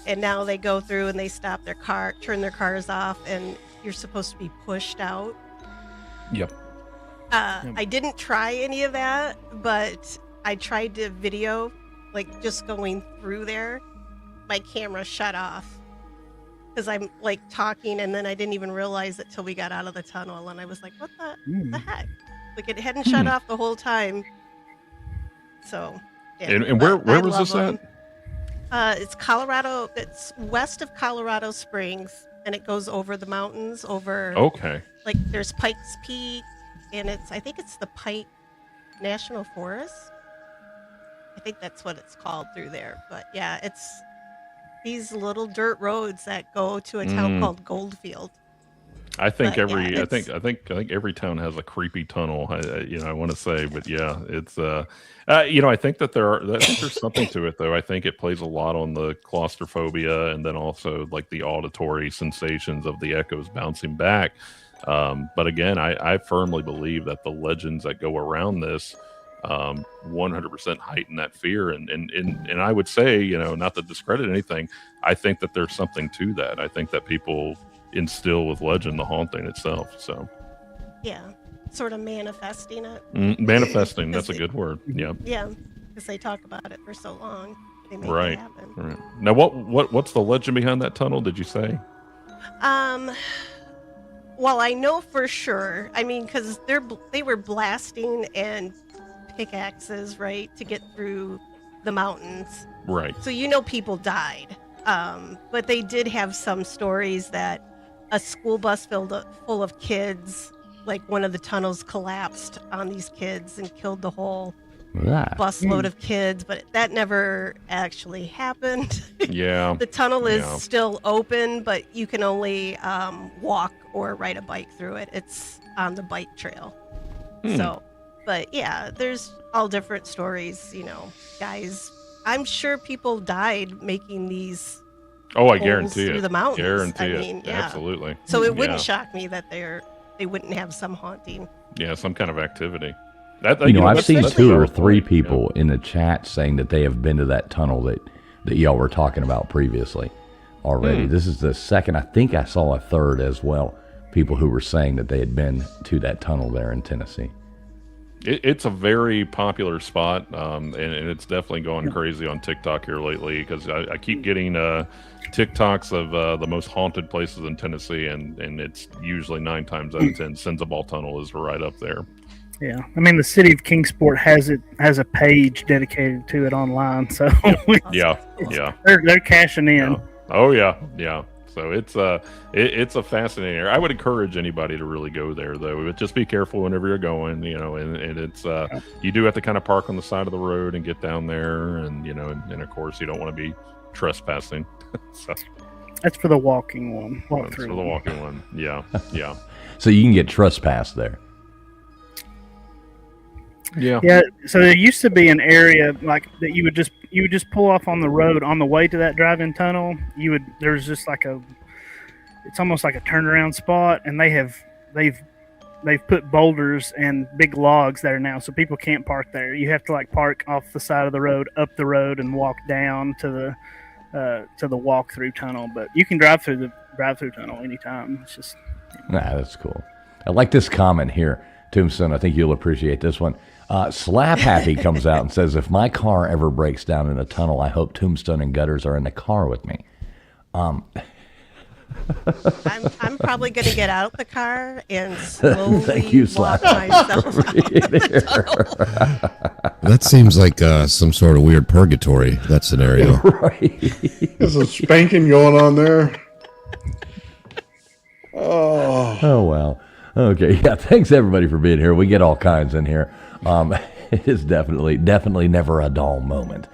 and now they go through and they stop their car, turn their cars off, and you're supposed to be pushed out. Yep. I didn't try any of that, but I tried to video, like just going through there. My camera shut off because I'm like talking, and then I didn't even realize it till we got out of the tunnel, and I was like, what the heck? Like it hadn't shut off the whole time. So, yeah. And where was this at? It's Colorado. It's west of Colorado Springs, and it goes over the mountains. Okay. Like there's Pikes Peak, and I think it's the Pike National Forest. I think that's what it's called through there. But yeah, it's these little dirt roads that go to a town called Goldfield. I think I think every town has a creepy tunnel. I want to say, but yeah, it's I think that there's something to it though. I think it plays a lot on the claustrophobia, and then also like the auditory sensations of the echoes bouncing back. But again, I firmly believe that the legends that go around this 100% heighten that fear, and I would say, not to discredit anything, I think that there's something to that. I think that people instill with legend the haunting itself. So yeah, sort of manifesting it. Manifesting, that's a good word. Yeah, because they talk about it for so long, they make it happen. Right. Now what's the legend behind that tunnel, did you say? Well, I know for sure, I mean, because they were blasting and pickaxes, right, to get through the mountains, right? So people died, but they did have some stories that a school bus full of kids, like one of the tunnels collapsed on these kids and killed the whole busload of kids, but that never actually happened. Yeah. The tunnel is still open, but you can only walk or ride a bike through it. It's on the bike trail. So, but yeah, there's all different stories, guys. I'm sure people died making these I guarantee through it. the mountains. Guarantee it. Absolutely. So it wouldn't shock me that they wouldn't have some haunting. Yeah, some kind of activity. I've seen 2 or 3 people in the chat saying that they have been to that tunnel that y'all were talking about previously already. This is the second. I think I saw a third as well. People who were saying that they had been to that tunnel there in Tennessee. It's a very popular spot, and it's definitely going crazy on TikTok here lately, because I keep getting TikToks of the most haunted places in Tennessee, and it's usually 9 times out of 10, Sensabaugh Tunnel is right up there. Yeah, I mean the city of Kingsport has a page dedicated to it online, so they're cashing in. Yeah. Oh yeah. So it's a fascinating area. I would encourage anybody to really go there, though. But just be careful whenever you're going, and it's you do have to kind of park on the side of the road and get down there, and and of course you don't want to be trespassing. So that's for the walking one. That's for the walking one. Yeah. So you can get trespassed there. Yeah. So there used to be an area like that you would just pull off on the road on the way to that drive-in tunnel. There's just like it's almost like a turnaround spot, and they've they've put boulders and big logs there now, so people can't park there. You have to like park off the side of the road, up the road, and walk down to the walk-through tunnel. But you can drive through the drive-through tunnel anytime. It's just that's cool. I like this comment here, Tombstone. I think you'll appreciate this one. Slap Happy comes out and says, if my car ever breaks down in a tunnel, I hope Tombstone and Gutters are in the car with me. I'm probably going to get out the car and slowly Thank you, walk Slap. myself. That seems like some sort of weird purgatory, that scenario. Right. There's a spanking going on there. Oh, well. Okay. Yeah. Thanks, everybody, for being here. We get all kinds in here. It is definitely never a dull moment.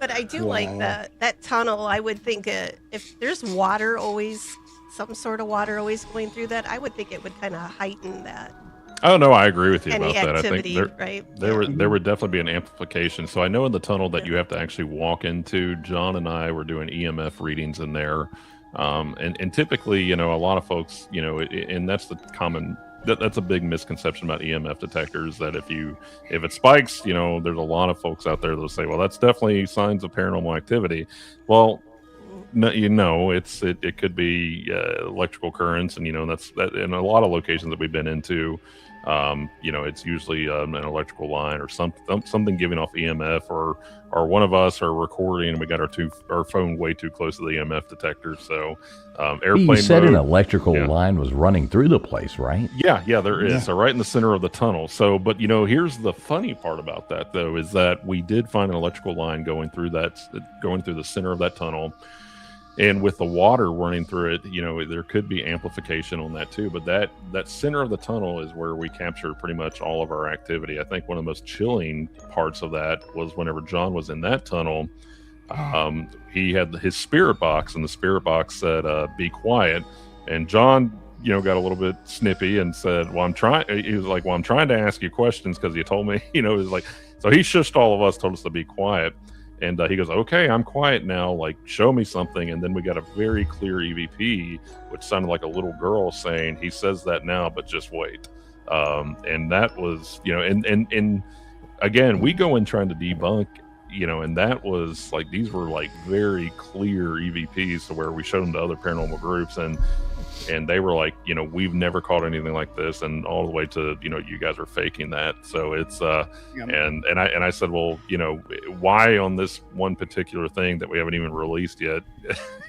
But I do like that tunnel. I would think if there's water always, some sort of water always going through that, I would think it would kind of heighten that. Oh no, I agree with you Any about that. I think activity, there would definitely be an amplification. So I know in the tunnel that you have to actually walk into. John and I were doing EMF readings in there, and typically, a lot of folks, and that's the common. That's a big misconception about EMF detectors, that if it spikes, there's a lot of folks out there that'll say, well, that's definitely signs of paranormal activity. Well, no, it could be electrical currents, and that's that in a lot of locations that we've been into. It's usually an electrical line or something giving off EMF, or one of us are recording and we got our phone way too close to the EMF detector. So airplane You said mode, an electrical line was running through the place, right? Yeah, there is. So right in the center of the tunnel. So, but here's the funny part about that though, is that we did find an electrical line going through the center of that tunnel. And with the water running through it, there could be amplification on that too. But that center of the tunnel is where we captured pretty much all of our activity. I think one of the most chilling parts of that was whenever John was in that tunnel, he had his spirit box, and the spirit box said, "Be quiet." And John, got a little bit snippy and said, "Well, I'm trying." He was like, "Well, I'm trying to ask you questions because you told me." It was like, so he shushed all of us, told us to be quiet. And he goes, "Okay, I'm quiet now. Like, show me something." And then we got a very clear EVP, which sounded like a little girl saying, "He says that now, but just wait." And that was, and again, we go in trying to debunk, and that was like, these were like very clear EVPs to where we showed them to other paranormal groups, and they were like, we've never caught anything like this, and all the way to, you guys are faking that. So it's and I said, well, why on this one particular thing that we haven't even released yet,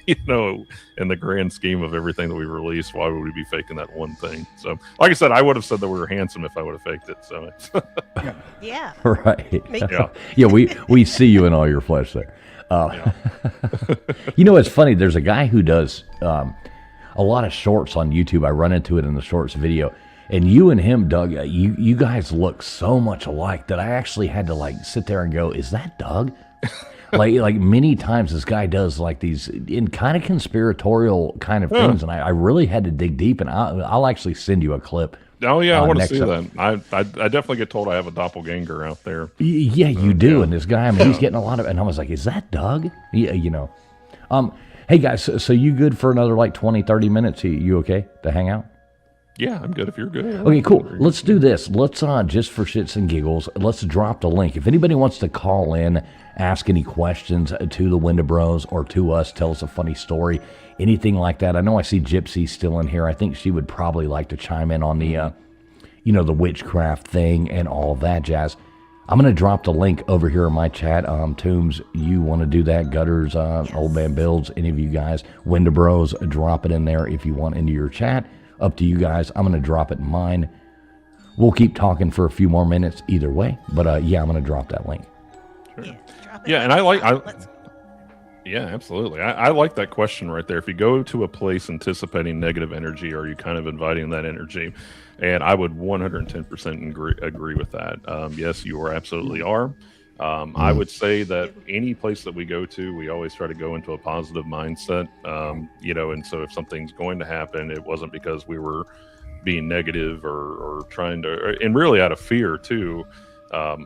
in the grand scheme of everything that we released, why would we be faking that one thing? So like I said, I would have said that we were handsome if I would have faked it. So yeah. Right. Yeah. We see you in all your flesh there. It's funny. There's a guy who does a lot of shorts on YouTube. I run into it in the shorts video, and you and him, Doug, you guys look so much alike that I actually had to sit there and go, "Is that Doug?" like many times this guy does these in kind of conspiratorial kind of things, and I really had to dig deep, and I'll actually send you a clip. Oh yeah, I want to see that. I definitely get told I have a doppelganger out there. Yeah, you do. Yeah. And this guy, he's getting a lot of, and I was like, "Is that Doug?" Yeah, Hey guys, so you good for another 20, 30 minutes? You okay to hang out? Yeah, I'm good if you're good. Okay, cool. Let's do this. Let's just for shits and giggles, let's drop the link. If anybody wants to call in, ask any questions to the Wendibros or to us, tell us a funny story, anything like that. I know I see Gypsy still in here. I think she would probably like to chime in on the, the witchcraft thing and all of that jazz. I'm going to drop the link over here in my chat. Tombs, you want to do that? Gutters, yes. Old Man Builds, any of you guys. Wendibros, drop it in there if you want into your chat. Up to you guys. I'm going to drop it in mine. We'll keep talking for a few more minutes either way. But I'm going to drop that link. Sure. Yeah, and yeah, absolutely. I like that question right there. If you go to a place anticipating negative energy, are you kind of inviting that energy? And I would 110% agree with that. Yes, you absolutely are. I would say that any place that we go to, we always try to go into a positive mindset, and so if something's going to happen, it wasn't because we were being negative or trying to, and really out of fear too.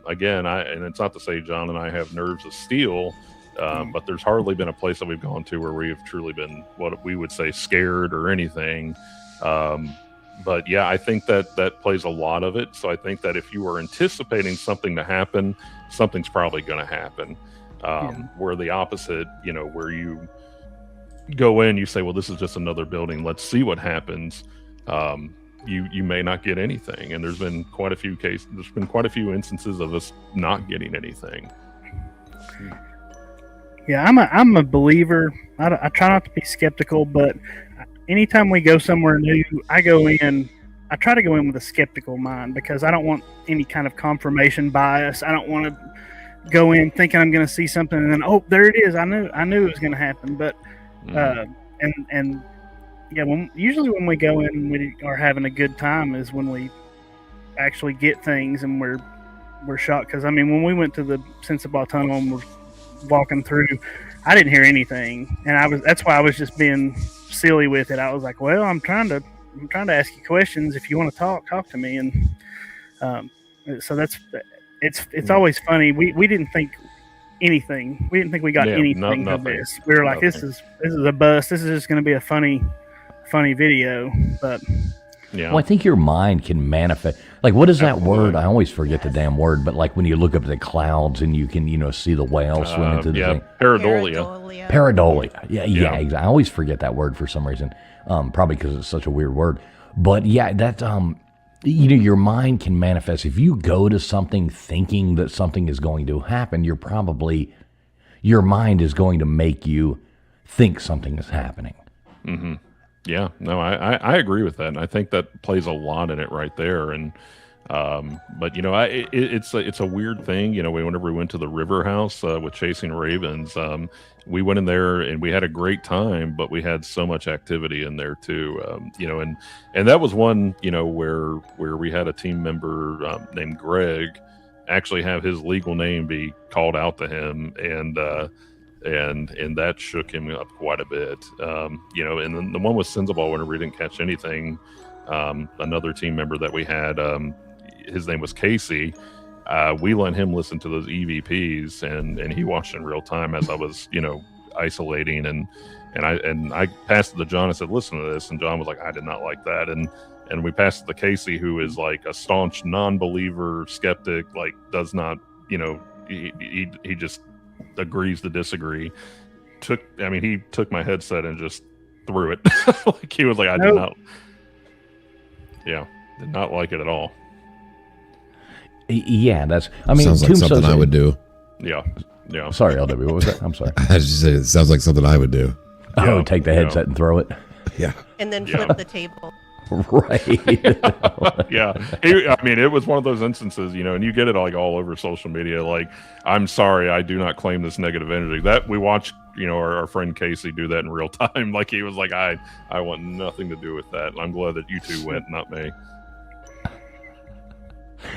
Again, and it's not to say John and I have nerves of steel, But there's hardly been a place that we've gone to where we've truly been what we would say scared or anything. But yeah, I think that plays a lot of it. So I think that if you are anticipating something to happen, something's probably going to happen. Where the opposite, where you go in, you say, well, this is just another building. Let's see what happens. You may not get anything. And there's been quite a few cases. There's been quite a few instances of us not getting anything. Yeah, I'm a believer. I try not to be skeptical, but anytime we go somewhere new, I try to go in with a skeptical mind because I don't want any kind of confirmation bias. I don't want to go in thinking I'm going to see something and then, oh, there it is. I knew it was going to happen. But usually when we go in, we are having a good time is when we actually get things and we're shocked. Because when we went to the Sensabaugh Tunnel and we're walking through, I didn't hear anything, and that's why I was just being silly with it. I was like, well, I'm trying to ask you questions. If you want to talk to me. And so it's always funny. We didn't think anything. We didn't think we got anything from this. We were like, this is a bust. This is just going to be a funny video. But yeah, well, I think your mind can manifest. Like, what is that word? I always forget the damn word. But like when you look up at the clouds and you can see the whale swimming through the thing. Pareidolia. Pareidolia. Yeah. Exactly. I always forget that word for some reason. Probably because it's such a weird word. But yeah, that your mind can manifest. If you go to something thinking that something is going to happen, your mind is going to make you think something is happening. Mm-hmm. Yeah, no, I agree with that, and I think that plays a lot in it right there. And but it's a weird thing. Whenever we went to the River House with Chasing Ravens, we went in there and we had a great time, but we had so much activity in there too. And that was one where we had a team member named Greg actually have his legal name be called out to him, and that shook him up quite a bit. And then the one with Sensabaugh, whenever we didn't catch anything, another team member that we had, his name was Casey. We let him listen to those EVPs, and he watched in real time as I was, isolating, and I passed it to John and said, "Listen to this," and John was like, "I did not like that," and we passed it to Casey, who is like a staunch non-believer, skeptic, like does not, he just agrees to disagree. He took my headset and just threw it. Like he was like, I did not like it at all. Yeah, sounds like something I would do. Yeah. Sorry, LW, what was that? I'm sorry. I just said it sounds like something I would do. Oh, take the headset and throw it. Yeah. And then flip the table. Right. Yeah. It was one of those instances, and you get it like all over social media. Like, I'm sorry, I do not claim this negative energy. That we watched, our friend Casey do that in real time. Like he was like, I want nothing to do with that. And I'm glad that you two went, not me.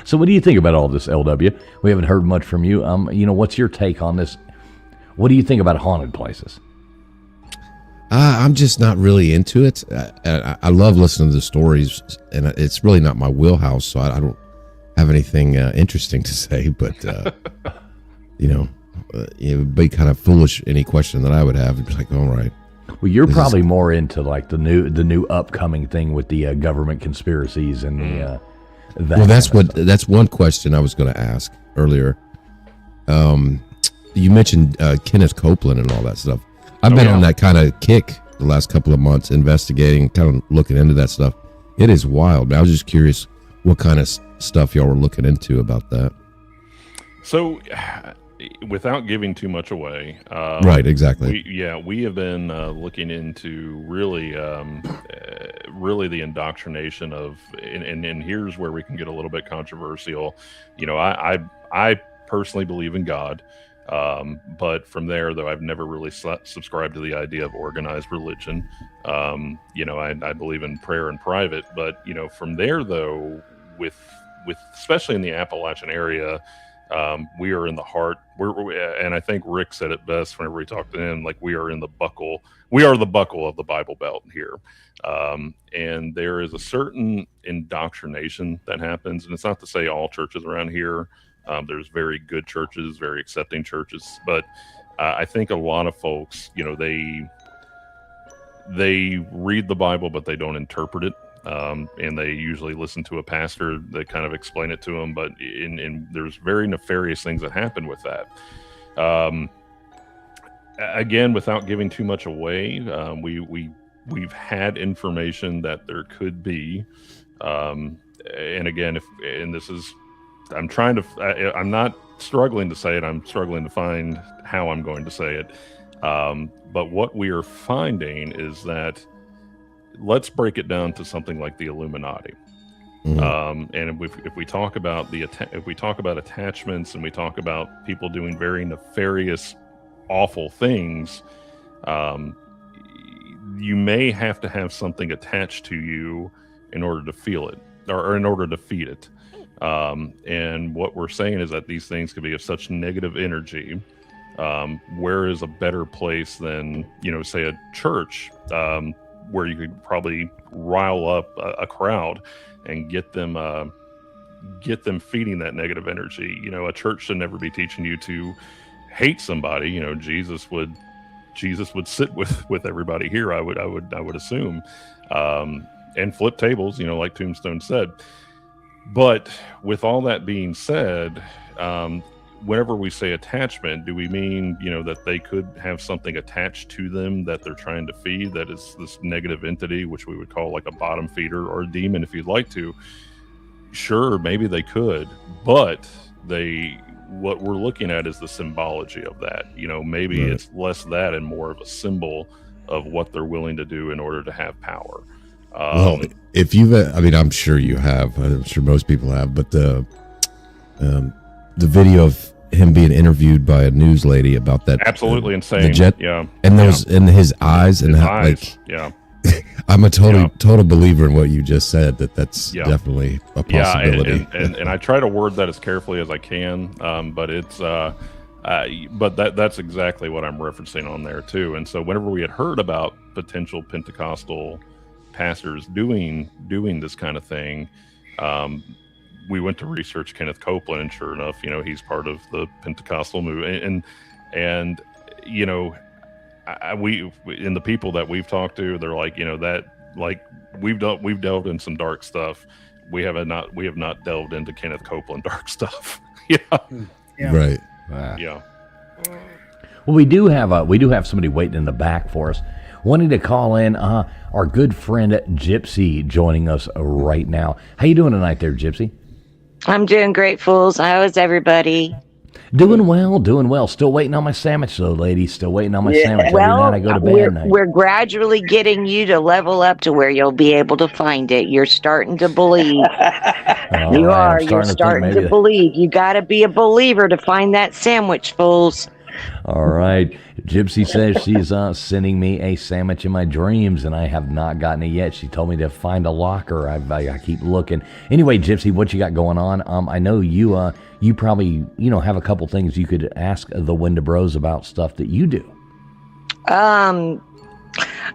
So what do you think about all this, LW? We haven't heard much from you. What's your take on this? What do you think about haunted places? I'm just not really into it. I love listening to the stories, and it's really not my wheelhouse, so I don't have anything interesting to say. But it would be kind of foolish. Any question that I would have, it's like, all right. Well, you're probably more into like the new upcoming thing with the government conspiracies and the. That's one question I was going to ask earlier. You mentioned Kenneth Copeland and all that stuff. I've been on that kind of kick the last couple of months, investigating, kind of looking into that stuff. It is wild. I was just curious what kind of stuff y'all were looking into about that. So, without giving too much away, right? Exactly. We have been looking into really the indoctrination of, and here's where we can get a little bit controversial. I personally believe in God. But from there, though, I've never really subscribed to the idea of organized religion. I believe in prayer in private, but, from there, though, with especially in the Appalachian area, we are in the heart. And I think Rick said it best whenever we talked to him, like we are the buckle of the Bible Belt here. And there is a certain indoctrination that happens. And it's not to say all churches around here. There's very good churches, very accepting churches, but I think a lot of folks, they read the Bible, but they don't interpret it. And they usually listen to a pastor that kind of explain it to them. But there's very nefarious things that happen with that. Again, without giving too much away, we've had information that there could be. And again, I'm not struggling to say it. I'm struggling to find how I'm going to say it. But what we are finding is that, let's break it down to something like the Illuminati. And if we talk about attachments, and we talk about people doing very nefarious, awful things, you may have to have something attached to you in order to feel it, or in order to feed it. And what we're saying is that these things can be of such negative energy. Where is a better place than, say a church, where you could probably rile up a crowd and get them feeding that negative energy. A church should never be teaching you to hate somebody. Jesus would sit with everybody here. I would assume, and flip tables, like Tombstone said. But with all that being said, whenever we say attachment, do we mean, that they could have something attached to them that they're trying to feed, that is this negative entity, which we would call like a bottom feeder or a demon, if you'd like to? Sure, maybe they could, but what we're looking at is the symbology of that. Maybe right. It's less that and more of a symbol of what they're willing to do in order to have power. Well, if you've, I'm sure you have, I'm sure most people have, but the video of him being interviewed by a news lady about that, absolutely insane. The jet, yeah, and those in his eyes, and how, eyes. Yeah. I'm a total believer in what you just said. That's definitely a possibility. And I try to word that as carefully as I can, but it's but that's exactly what I'm referencing on there too. And so whenever we had heard about potential Pentecostal pastors doing this kind of thing, we went to research Kenneth Copeland, and sure enough, he's part of the Pentecostal movement. And we in the people that we've talked to, they're like, that, like, we've delved in some dark stuff. We have not delved into Kenneth Copeland dark stuff. Right. Yeah. Well, we do have somebody waiting in the back for us, wanting to call in. Our good friend Gypsy joining us right now. How you doing tonight, there, Gypsy? I'm doing great, fools. How is everybody? Doing well. Still waiting on my sandwich, though, ladies. Still waiting on my sandwich. Every night I go to bed at night. We're gradually getting you to level up to where you'll be able to find it. You're starting to believe. You're starting to believe. You got to be a believer to find that sandwich, fools. All right. Gypsy says she's sending me a sandwich in my dreams, and I have not gotten it yet. She told me to find a locker. I keep looking. Anyway, Gypsy, what you got going on? I know you probably have a couple things you could ask the Wendibros about stuff that you do.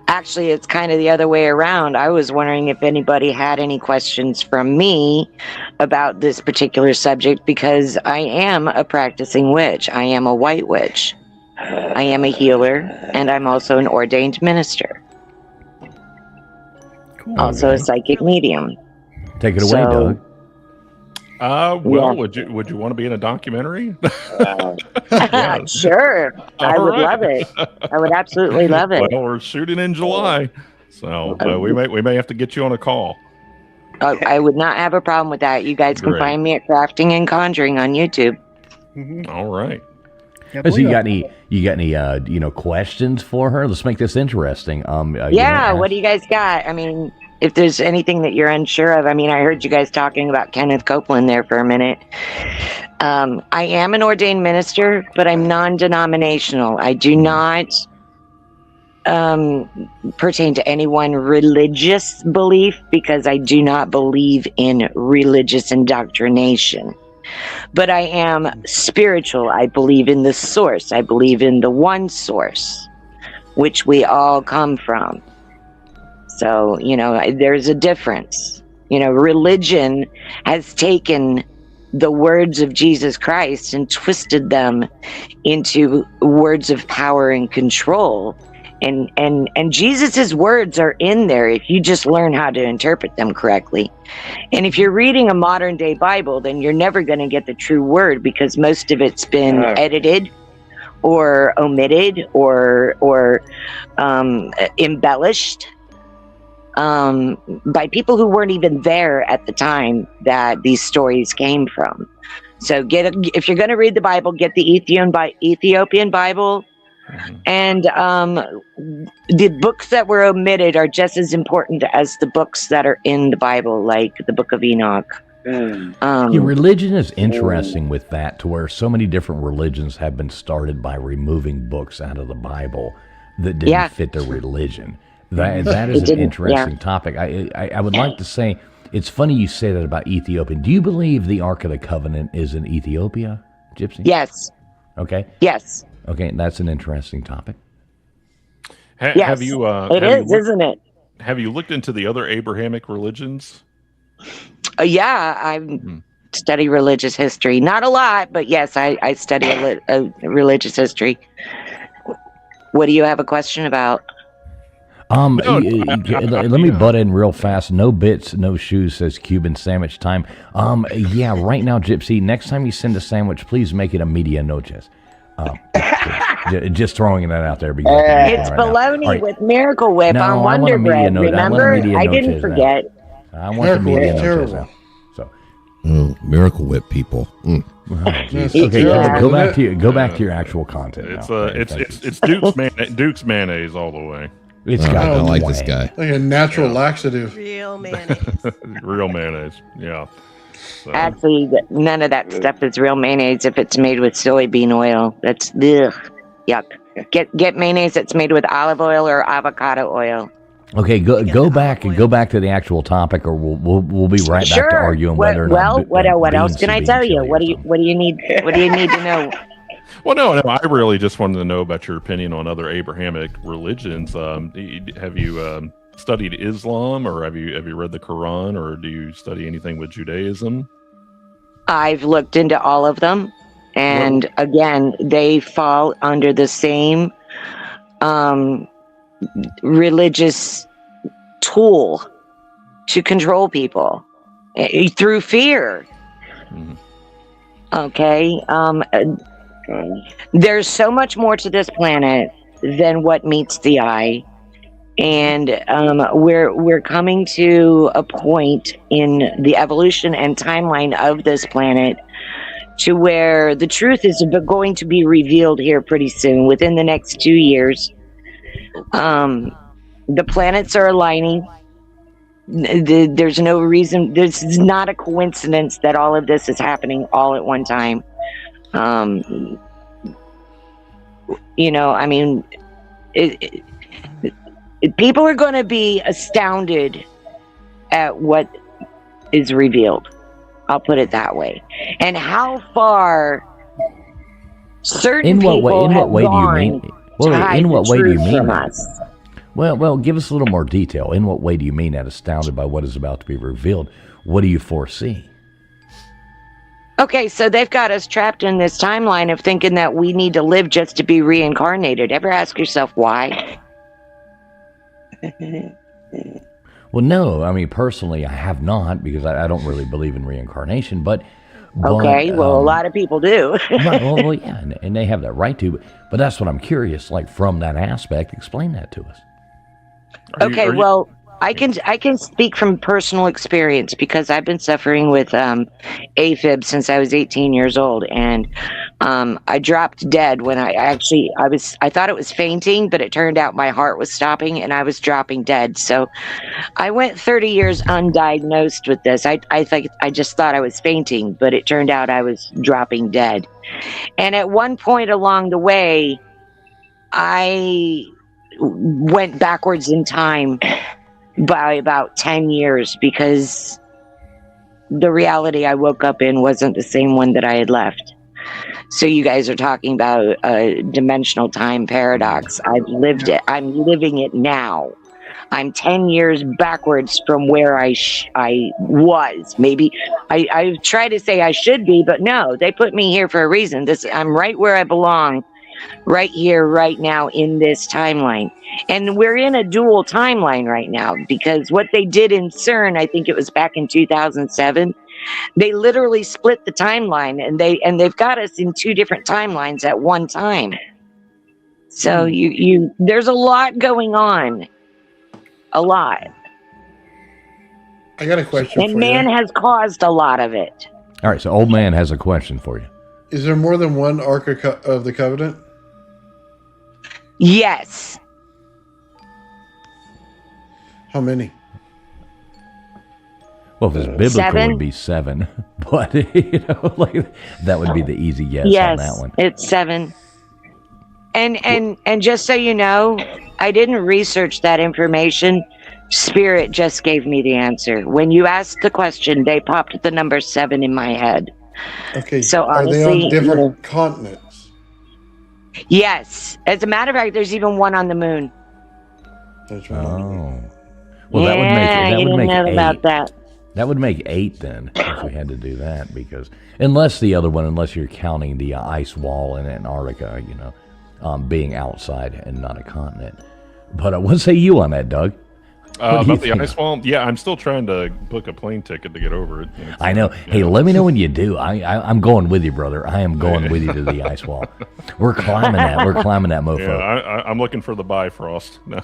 Actually, it's kind of the other way around. I was wondering if anybody had any questions from me about this particular subject, because I am a practicing witch. I am a white witch. I am a healer, and I'm also an ordained minister. Cool. Also a psychic medium. Take it away, Doug. Would you want to be in a documentary? Sure. I would love it. I would absolutely love it. Well, we're shooting in July, so we may have to get you on a call. I would not have a problem with that. You guys can find me at Crafting and Conjuring on YouTube. Mm-hmm. All right. So you got any questions for her? Let's make this interesting. What do you guys got? I mean, if there's anything that you're unsure of, I heard you guys talking about Kenneth Copeland there for a minute. I am an ordained minister, but I'm non-denominational. I do not pertain to any one religious belief, because I do not believe in religious indoctrination. But I am spiritual. I believe in the source. I believe in the one source, which we all come from. So, there's a difference. Religion has taken the words of Jesus Christ and twisted them into words of power and control. And Jesus's words are in there if you just learn how to interpret them correctly. And if you're reading a modern day Bible, then you're never going to get the true word, because most of it's been edited or omitted or embellished by people who weren't even there at the time that these stories came from. So if you're going to read the Bible, get the Ethiopian Bible. And the books that were omitted are just as important as the books that are in the Bible, like the Book of Enoch. Religion is interesting with that, to where so many different religions have been started by removing books out of the Bible that didn't fit their religion. That is an interesting topic. I would like to say, it's funny you say that about Ethiopia. Do you believe the Ark of the Covenant is in Ethiopia, Gypsy? Yes. Okay. Yes. Okay, that's an interesting topic. Yes, isn't it? Have you looked into the other Abrahamic religions? Yeah, I study religious history. Not a lot, but yes, I study religious history. What do you have a question about? Let me butt in real fast. No bits, no shoes, says Cuban sandwich time. Yeah, right now, Gypsy, next time you send a sandwich, please make it a media noches. Just throwing that out there. It's bologna with Miracle Whip on Wonder Bread. Remember? I didn't forget. I want the media noches now. So, Miracle Whip people. Okay, go back to your actual content. It's Duke's mayonnaise all the way. It's got I like this guy. Like a natural laxative. Real mayonnaise. Real mayonnaise. Yeah. So. Actually, none of that stuff is real mayonnaise if it's made with soybean oil. That's yuck. Get mayonnaise that's made with olive oil or avocado oil. Okay, go back to the actual topic, or we'll be right back to arguing whether or not. What else can I tell you? What do you need? What do you need to know? Well, no, I really just wanted to know about your opinion on other Abrahamic religions. Have you studied Islam, or have you read the Quran, or do you study anything with Judaism? I've looked into all of them, and again, they fall under the same religious tool to control people through fear. Okay. There's so much more to this planet than what meets the eye, and we're coming to a point in the evolution and timeline of this planet to where the truth is going to be revealed here pretty soon, within the next 2 years. The planets are aligning. There's no reason. This is not a coincidence that all of this is happening all at one time. People are going to be astounded at what is revealed. I'll put it that way. And how far certain people have gone to hide the truth from us. Well, give us a little more detail. In what way do you mean that, astounded by what is about to be revealed? What do you foresee? Okay, so they've got us trapped in this timeline of thinking that we need to live just to be reincarnated. Ever ask yourself why? Well, no. I mean, personally, I have not, because I don't really believe in reincarnation. But a lot of people do. well, yeah, and they have that right to. But that's what I'm curious. Like, from that aspect, explain that to us. I can speak from personal experience, because I've been suffering with AFib since I was 18 years old, and I dropped dead when I thought it was fainting, but it turned out my heart was stopping and I was dropping dead. So I went 30 years undiagnosed with this. I just thought I was fainting, but it turned out I was dropping dead. And at one point along the way, I went backwards in time by about 10 years, because the reality I woke up in wasn't the same one that I had left. So you guys are talking about a dimensional time paradox. I've lived it. I'm living it now. I'm 10 years backwards from where I was. Maybe I try to say I should be, but no, they put me here for a reason. I'm right where I belong, right here, right now in this timeline. And we're in a dual timeline right now, because what they did in CERN, I think it was back in 2007, they literally split the timeline, and they've got us in two different timelines at one time. So there's a lot going on. A lot. I got a question and for man you. has caused a lot of it. All right, so Old Man has a question for you. Is there more than one Ark of the Covenant? Yes. How many? Well, if it's biblical, Seven. it would be 7. But, like, that would be the easy guess Yes, on that one. it's 7. And just so you know, I didn't research that information. Spirit just gave me the answer. When you asked the question, they popped the number 7 in my head. Okay. So are they honestly, on different continents? Yes. As a matter of fact, there's even one on the moon. There's one on the moon. Well, that would make 8. About that. That would make 8 then, if we had to do that, because unless you're counting the ice wall in Antarctica, being outside and not a continent. But what say you on that, Doug? About the ice wall? Yeah, I'm still trying to book a plane ticket to get over it. I know. Hey, let me know when you do. I'm going with you, brother. I am going with you to the ice wall. We're climbing that. We're climbing that mofo. Yeah, I'm looking for the Bifrost. No.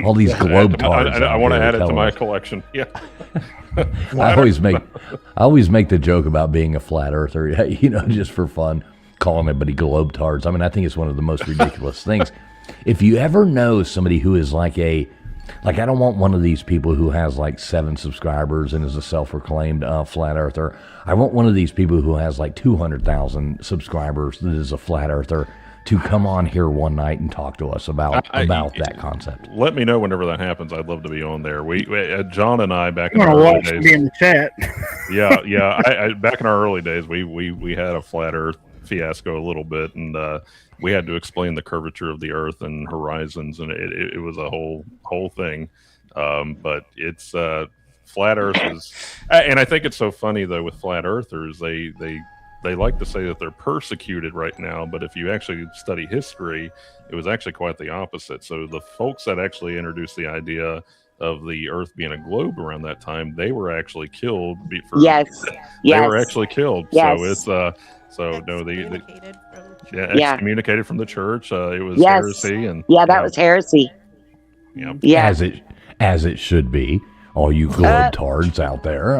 All these globetrotters. I want to add it to my collection. Yeah. I always make the joke about being a flat earther, just for fun, calling everybody globetrotters. I mean, I think it's one of the most ridiculous things. If you ever know somebody who is like I don't want one of these people who has like 7 subscribers and is a self-proclaimed flat earther. I want one of these people who has like 200,000 subscribers that is a flat earther to come on here one night and talk to us about that concept. Let me know whenever that happens. I'd love to be on there. We John and I back in I'm our gonna early watch days. me in the chat. Yeah. Back in our early days, we had a flat Earth fiasco a little bit, and we had to explain the curvature of the Earth and horizons, and it was a whole thing. But it's flat Earth is, and I think it's so funny though with flat earthers, they like to say that they're persecuted right now, but if you actually study history, it was actually quite the opposite. So the folks that actually introduced the idea of the Earth being a globe around that time, they were actually killed. They were actually killed. Yes. So it's excommunicated from the church. It was heresy, and that was heresy. Yeah, as it should be. All you globetards out there,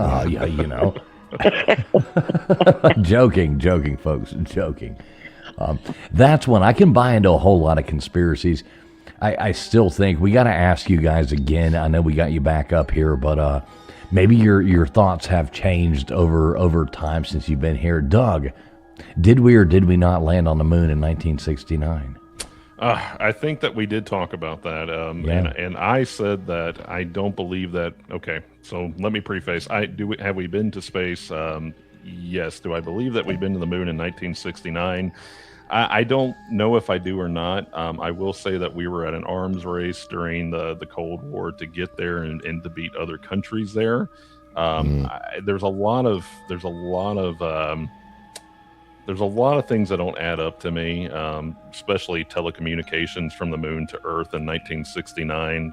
joking, folks, joking. That's when I can buy into a whole lot of conspiracies. I still think we got to ask you guys again. I know we got you back up here, but maybe your thoughts have changed over time since you've been here. Doug, did we or did we not land on the moon in 1969? I think that we did talk about that, and I said that I don't believe that. Okay, so let me preface. Have we been to space? Yes. Do I believe that we've been to the moon in 1969? I don't know if I do or not. I will say that we were at an arms race during the Cold War to get there and to beat other countries there. There's a lot of things that don't add up to me, especially telecommunications from the moon to Earth in 1969,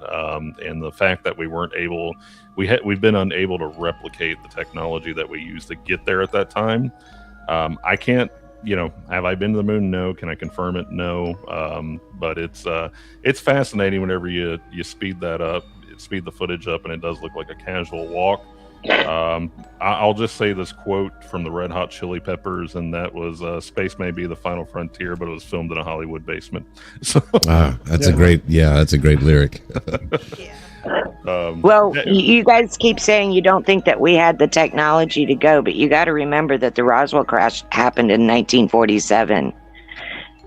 and the fact that we've been unable to replicate the technology that we used to get there at that time. I can't, have I been to the moon? No. Can I confirm it? No. But it's fascinating whenever you speed the footage up, and it does look like a casual walk. I'll just say this quote from the Red Hot Chili Peppers, and that was "Space may be the final frontier, but it was filmed in a Hollywood basement." So, that's a great lyric. You guys keep saying you don't think that we had the technology to go, but you got to remember that the Roswell crash happened in 1947,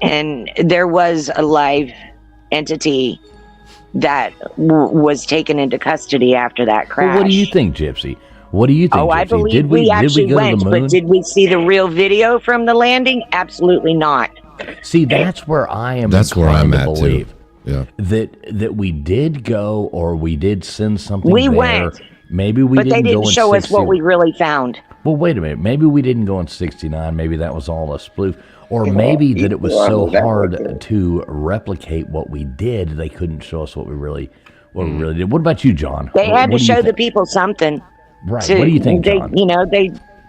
and there was a live entity that was taken into custody after that crash. Well, what do you think, Gypsy? What do you think? Oh, Gypsy? I believe we actually went, but did we see the real video from the landing? Absolutely not. See, that's where I am. That's where I'm at believe. too. Yeah. that we did go or we did send something We there. went. Maybe we But they didn't go didn't in show us 60 what we really found. Well, wait a minute. Maybe we didn't go in 69. Maybe that was all a spoof. Or maybe that it was so hard to replicate what we did, they couldn't show us what we really did. What about you, John? They had to do you show the think? people something. Right. What do you think, John?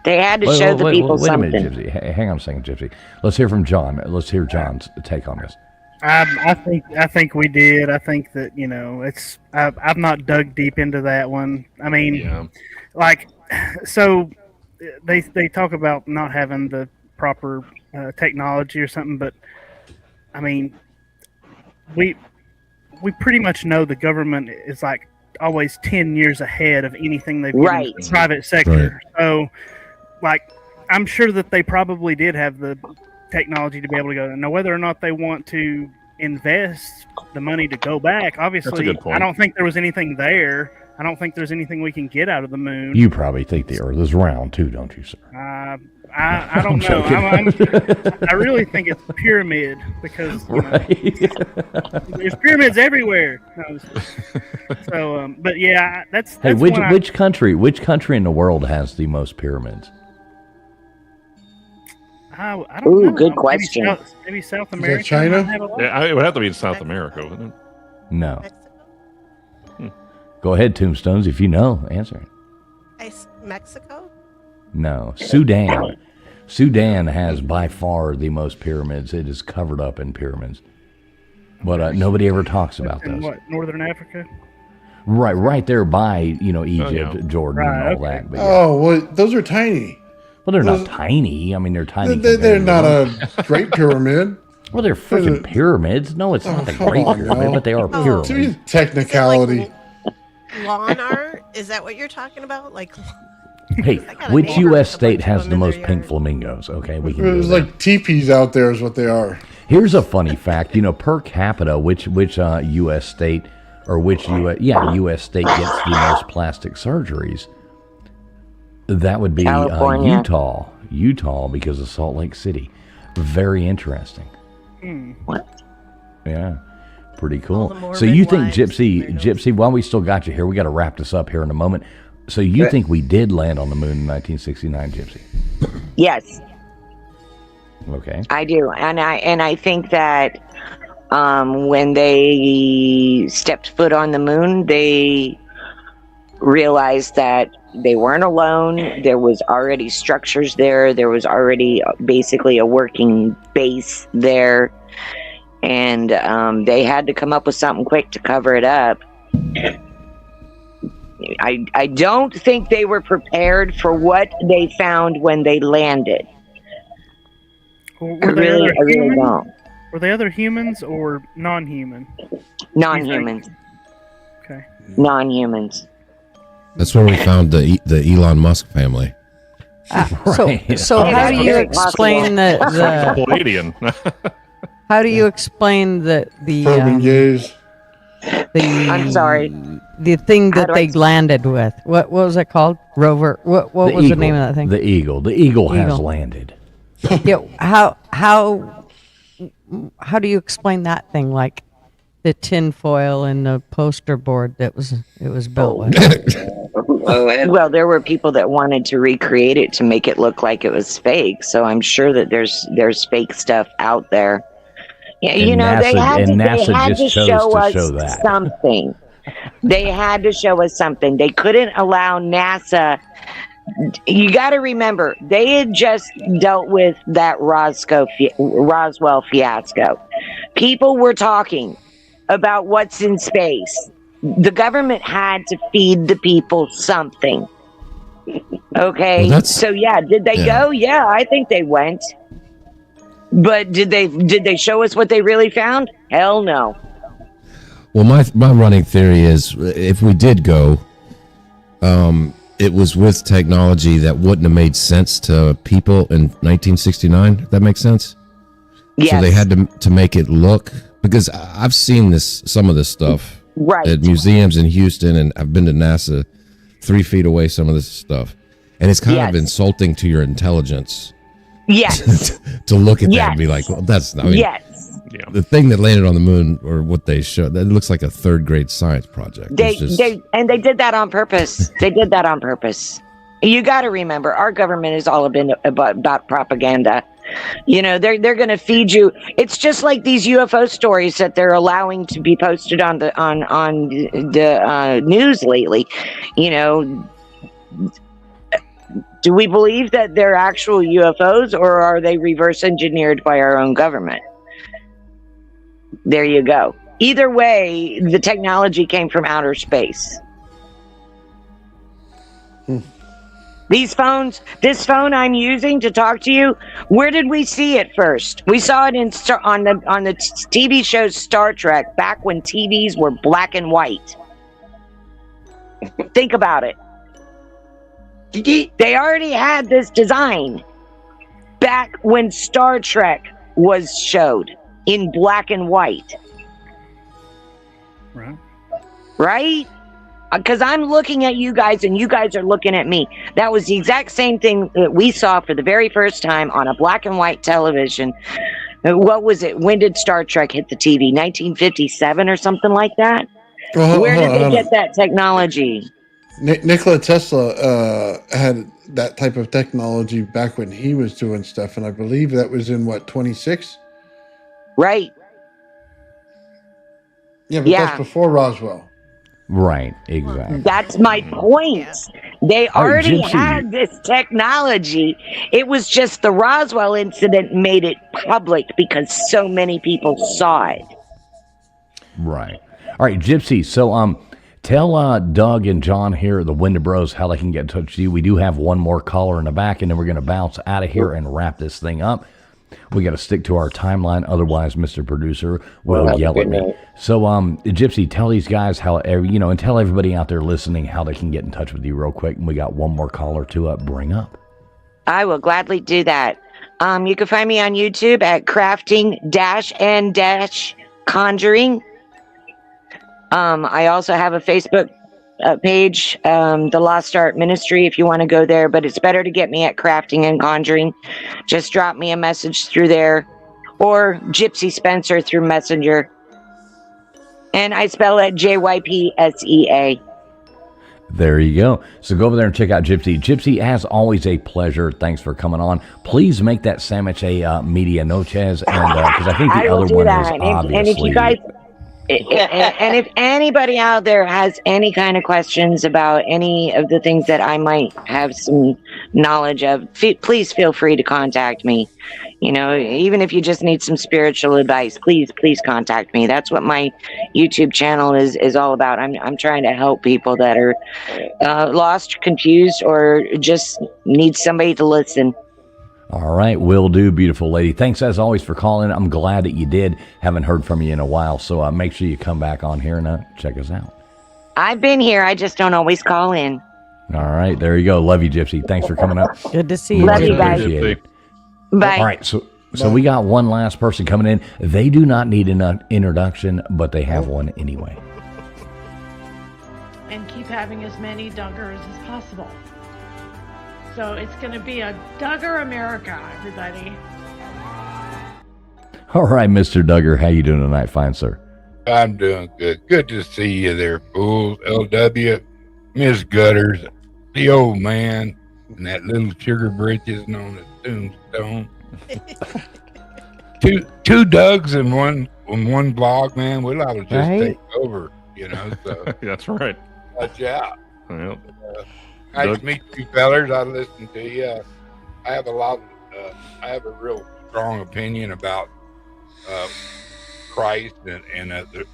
They had to show the people wait something. Wait a minute, Gypsy. Hang on a second, Gypsy. Let's hear from John. Let's hear John's take on this. I think we did. I think that it's. I've not dug deep into that one. I mean, so they talk about not having the proper technology or something, but I mean, we pretty much know the government is like always 10 years ahead of anything they've given to the private sector. Right. So, like, I'm sure that they probably did have the technology to be able to go. Now, whether or not they want to invest the money to go back, obviously, I don't think there was anything there. I don't think there's anything we can get out of the moon. You probably think the Earth is round too, don't you, sir? I don't know. I really think it's pyramid because there's pyramids everywhere. No, so, but yeah, that's which country in the world has the most pyramids? I don't know. Good question. Maybe South America. China? Yeah, it would have to be in South America, wouldn't it? No. Go ahead, Tombstones, if you know. Answer it. Mexico? No. Sudan. Sudan has by far the most pyramids. It is covered up in pyramids. But nobody ever talks about those. What, Northern Africa? Right there by, Egypt, Jordan, and all that. But, well, those are tiny. Well, they're not tiny. I mean, they're tiny. They're not a Great Pyramid. Well, they're freaking pyramids. No, it's not the Great Pyramid, but they are pyramids. Technicality. Lawn art? Is that what you're talking about? Like, hey, which U.S. state has the most pink flamingos? Okay, we can. There's like teepees out there, is what they are. Here's a funny fact. Per capita, which U.S. state or which U.S. state gets the most plastic surgeries? That would be Utah, because of Salt Lake City. Very interesting. What? Yeah. Pretty cool. So you think Gypsy, while we still got you here, we got to wrap this up here in a moment. So you think we did land on the moon in 1969, Gypsy? Yes. Okay. I do. And I think that when they stepped foot on the moon, they realized that they weren't alone. There was already structures there. There was already basically a working base there. And they had to come up with something quick to cover it up. I don't think they were prepared for what they found when they landed. I really don't. Were they other humans or non-human? Non-humans. Okay. Non-humans. That's where we found the Elon Musk family. So how do you explain the Palladian. How do you explain the I'm sorry. The thing that they landed with? What was it called? Rover. What was the name of that thing? The Eagle. The Eagle has landed. Yeah. How do you explain that thing? Like the tinfoil and the poster board that it was built with. Well, there were people that wanted to recreate it to make it look like it was fake. So I'm sure that there's fake stuff out there. Yeah, and they had NASA to show us something. They had to show us something. They couldn't allow NASA. You got to remember, they had just dealt with that Roswell fiasco. People were talking about what's in space. The government had to feed the people something. Okay, did they go? Yeah, I think they went. But did they show us what they really found? Hell no. Well, my running theory is if we did go, it was with technology that wouldn't have made sense to people in 1969. If that makes sense. Yes. So they had to make it look, because I've seen some of this stuff at museums in Houston, and I've been to NASA 3 feet away. Some of this stuff, and it's kind of insulting to your intelligence. Yes. To look at that and be like, well, that's not. I mean, yes. Yeah. The thing that landed on the moon, or what they showed, that looks like a third grade science project. They did that on purpose. They did that on purpose. You got to remember, our government is all about propaganda. You know, they're going to feed you. It's just like these UFO stories that they're allowing to be posted on the news lately. You know, do we believe that they're actual UFOs, or are they reverse engineered by our own government? There you go. Either way, the technology came from outer space. This phone I'm using to talk to you, where did we see it first? We saw it on the TV show Star Trek, back when TVs were black and white. Think about it. They already had this design back when Star Trek was showed in black and white. Right? Because I'm looking at you guys and you guys are looking at me. That was the exact same thing that we saw for the very first time on a black and white television. What was it? When did Star Trek hit the TV? 1957 or something like that? Where did they get that technology? Nikola Tesla had that type of technology back when he was doing stuff, and I believe that was in, 26? Right. Yeah, but that's before Roswell. Right, exactly. That's my point. They already had this technology. It was just the Roswell incident made it public because so many people saw it. Right. All right, Gypsy. So, tell Doug and John here at the Wendibros how they can get in touch with you. We do have one more caller in the back, and then we're going to bounce out of here and wrap this thing up. We got to stick to our timeline, otherwise, Mr. Producer will yell at me. So, Gypsy, tell these guys how, and tell everybody out there listening how they can get in touch with you real quick. And we got one more caller to bring up. I will gladly do that. You can find me on YouTube at crafting-and-conjuring. I also have a Facebook page, the Lost Art Ministry, if you want to go there, but it's better to get me at Crafting and Conjuring. Just drop me a message through there, or Gypsy Spencer through Messenger, and I spell it JYPSEA. There you go. So go over there and check out Gypsy. Gypsy, as always, a pleasure. Thanks for coming on. Please make that sandwich a media noches, and because I think the other one is obviously. And if you guys. And if anybody out there has any kind of questions about any of the things that I might have some knowledge of, please feel free to contact me. You know, even if you just need some spiritual advice, please contact me. That's what my YouTube channel is all about. I'm trying to help people that are lost, confused, or just need somebody to listen. All right, will do, beautiful lady. Thanks as always for calling. I'm glad that you did. Haven't heard from you in a while, so make sure you come back on here and check us out. I've been here. I just don't always call in. All right, there you go. Love you, Gypsy. Thanks for coming up. Good to see you. Love you guys. Bye. All right, so we got one last person coming in. They do not need an introduction, but they have one anyway. And keep having as many Duggars as possible. So it's going to be a Duggar America, everybody. All right, Mr. Duggar, how you doing tonight, fine sir? I'm doing good. Good to see you there, fools. LW, Miss Gutters, the old man, and that little sugar britches known as Tombstone. two Dougs in one blog, man. We'll have to just take over, So that's right. Watch out. Yep. Nice to meet you, fellers. I listen to you. I have a real strong opinion about Christ and the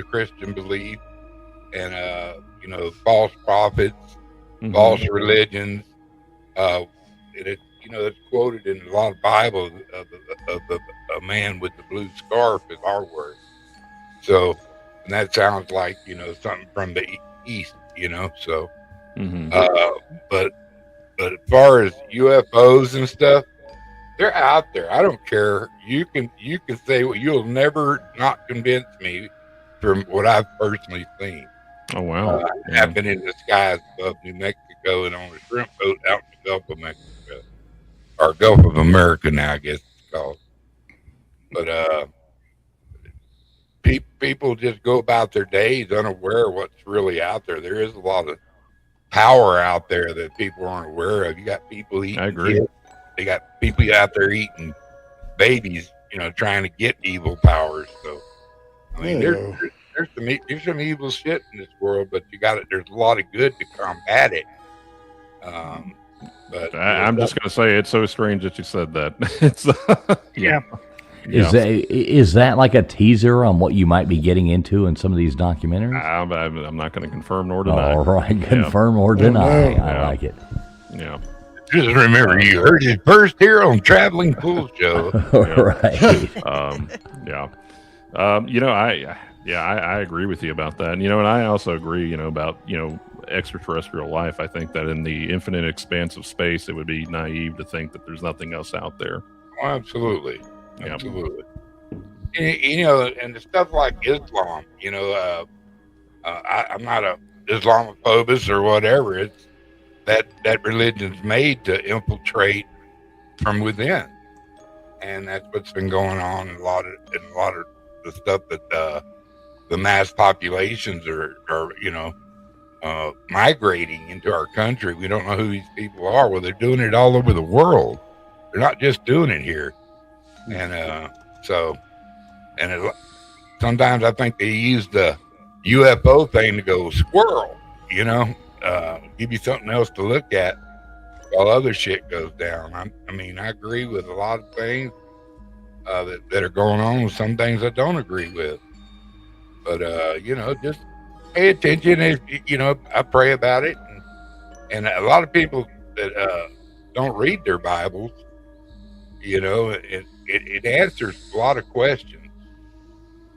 Christian belief, and false prophets, false religions. It's quoted in a lot of Bibles of a man with the blue scarf is our word. So, and that sounds like something from the East. So. But as far as UFOs and stuff, they're out there. I don't care. You can say you'll never not convince me from what I've personally seen. Oh wow! Happened in the skies above New Mexico and on a shrimp boat out in the Gulf of Mexico, or Gulf of America now, I guess it's called. But people just go about their days unaware of what's really out there. There is a lot of power out there that people aren't aware of. You got people eating. I agree. Kids. They got people out there eating babies, trying to get evil powers. So, I mean, there's some evil shit in this world, but there's a lot of good to combat it. But I'm just going to say it's so strange that you said that. It's yeah. Is that like a teaser on what you might be getting into in some of these documentaries? I'm not going to confirm nor deny. All right, confirm or deny. I like it. Yeah. Just remember, you heard it first here on Traveling Fool Show. Right. I agree with you about that. And I also agree, about extraterrestrial life. I think that in the infinite expanse of space, it would be naive to think that there's nothing else out there. Oh, absolutely. Absolutely. And the stuff like Islam, I'm not a Islamophobist or whatever. It's that religion's made to infiltrate from within, and that's what's been going on in a lot of the stuff that the mass populations are migrating into our country. We don't know who these people are. Well, they're doing it all over the world. They're not just doing it here. And sometimes I think they use the UFO thing to go squirrel, give you something else to look at while other shit goes down. I agree with a lot of things that are going on, with some things I don't agree with. But, just pay attention. I pray about it. And a lot of people that don't read their Bibles, it answers a lot of questions,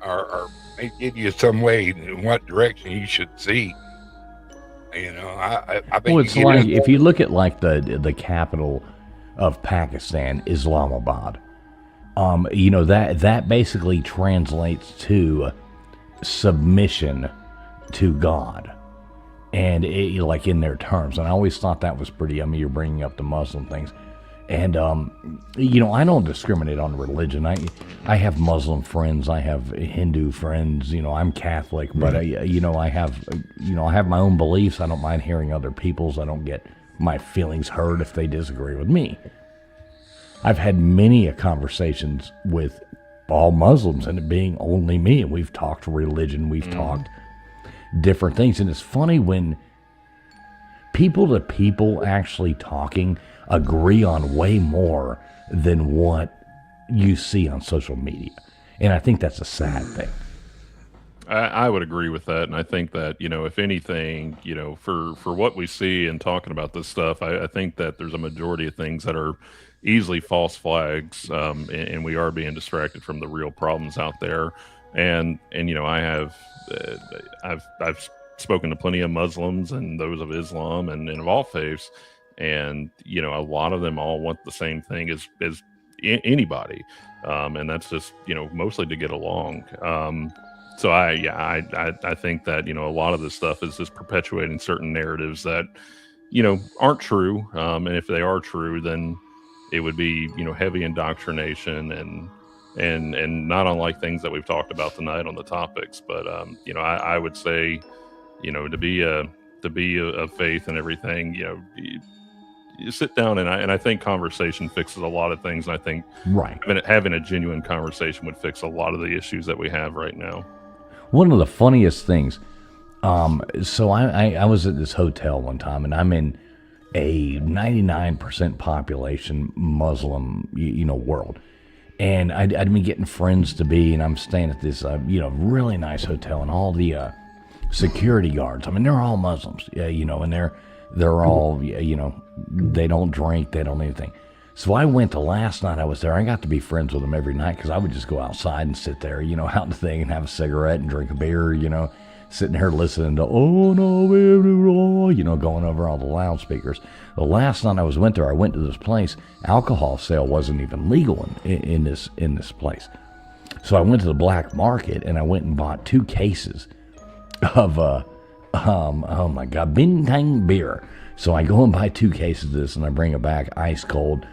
or may give you some way in what direction you should see. I think. Well, it's like if you look at like the capital of Pakistan, Islamabad. That basically translates to submission to God, and like in their terms. And I always thought that was pretty. You're bringing up the Muslim things. And, I don't discriminate on religion. I have Muslim friends. I have Hindu friends. I'm Catholic, but I have my own beliefs. I don't mind hearing other people's. I don't get my feelings hurt if they disagree with me. I've had many conversations with all Muslims and it being only me. And we've talked religion. We've talked different things. And it's funny when people to people actually talking agree on way more than what you see on social media. And I think that's a sad thing. I would agree with that. And I think that, if anything, for what we see and talking about this stuff, I think that there's a majority of things that are easily false flags. And we are being distracted from the real problems out there. And I've spoken to plenty of Muslims and those of Islam and of all faiths. And, a lot of them all want the same thing as anybody. And that's just, mostly to get along. So I think that, a lot of this stuff is just perpetuating certain narratives that, aren't true. And if they are true, then it would be, heavy indoctrination and not unlike things that we've talked about tonight on the topics. But, I would say, to be a faith and everything, you sit down and I think conversation fixes a lot of things. And I think having a genuine conversation would fix a lot of the issues that we have right now. One of the funniest things, so I was at this hotel one time and I'm in a 99% population Muslim, world. And I'd been getting friends to be, and I'm staying at this, really nice hotel, and all the security guards, they're all Muslims, and they're all, they don't drink, they don't anything. So I went to last night I was there. I got to be friends with them every night because I would just go outside and sit there, out in the thing and have a cigarette and drink a beer, sitting here listening to, oh no, going over all the loudspeakers. The last night I went there, I went to this place. Alcohol sale wasn't even legal in this place. So I went to the black market and I went and bought 2 cases of oh my God, Bintang beer. So I go and buy 2 cases of this and I bring it back ice cold.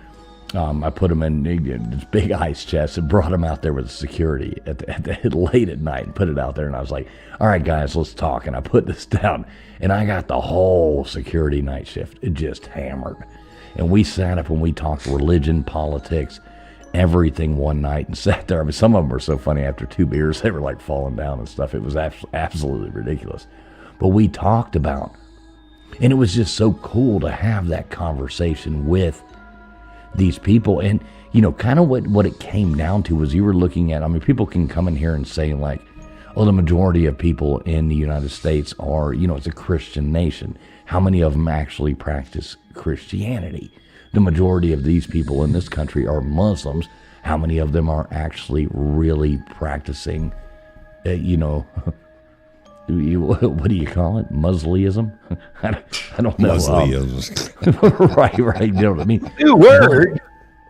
I put them in this big ice chest and brought them out there with security late at night and put it out there. And I was like, all right, guys, let's talk. And I put this down, and I got the whole security night shift. It just hammered. And we sat up and we talked religion, politics, everything one night and sat there. I mean, some of them were so funny. After 2 beers, they were like falling down and stuff. It was absolutely ridiculous. But we talked about, and it was just so cool to have that conversation with these people. And, you know, kind of what it came down to was you were looking at, I mean, people can come in here and say like, oh, the majority of people in the United States are, you know, it's a Christian nation. How many of them actually practice Christianity? The majority of these people in this country are Muslims. How many of them are actually really practicing, you know, what do you call it? Muslimism? I don't know. Right. You know what I mean? New word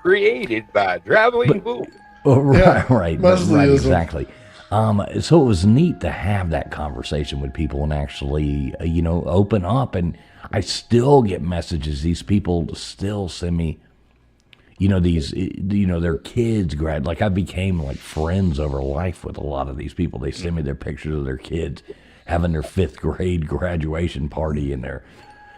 created by traveling fool. Right, exactly. So it was neat to have that conversation with people and actually, you know, open up. And I still get messages. These people still send me, you know, these, you know, their kids like I became like friends over life with a lot of these people. They send me their pictures of their kids having their 5th grade graduation party and their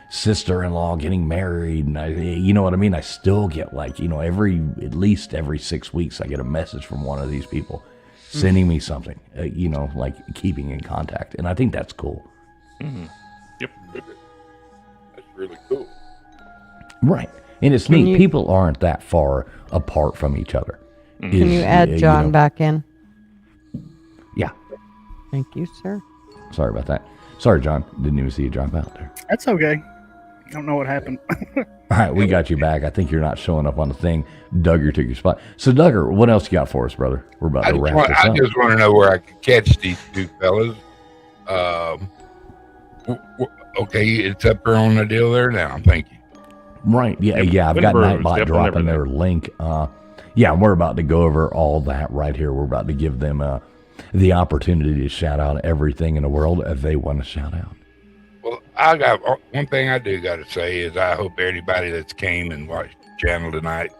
sister-in-law getting married. And you know what I mean? I still get like, you know, at least every 6 weeks, I get a message from one of these people sending me something, you know, like keeping in contact. And I think that's cool. Mm-hmm. Yep. That's really cool. Right. And it's neat. People aren't that far apart from each other. Can you add John back in? Yeah. Thank you, sir. Sorry about that. Sorry, John. Didn't even see you jump out there. That's okay. I don't know what happened. All right, we got you back. I think you're not showing up on the thing. Duggar took your spot. So, Duggar, what else you got for us, brother? We're about to wrap this up. I just want to know where I can catch these two fellas. Okay, it's up there on the deal there now. Thank you. Right. Yeah. I've got Nightbot dropping their link. Yeah, we're about to go over all that right here. We're about to give them the opportunity to shout out everything in the world if they want to shout out. Well, I got one thing I do got to say is I hope everybody that's came and watched the channel tonight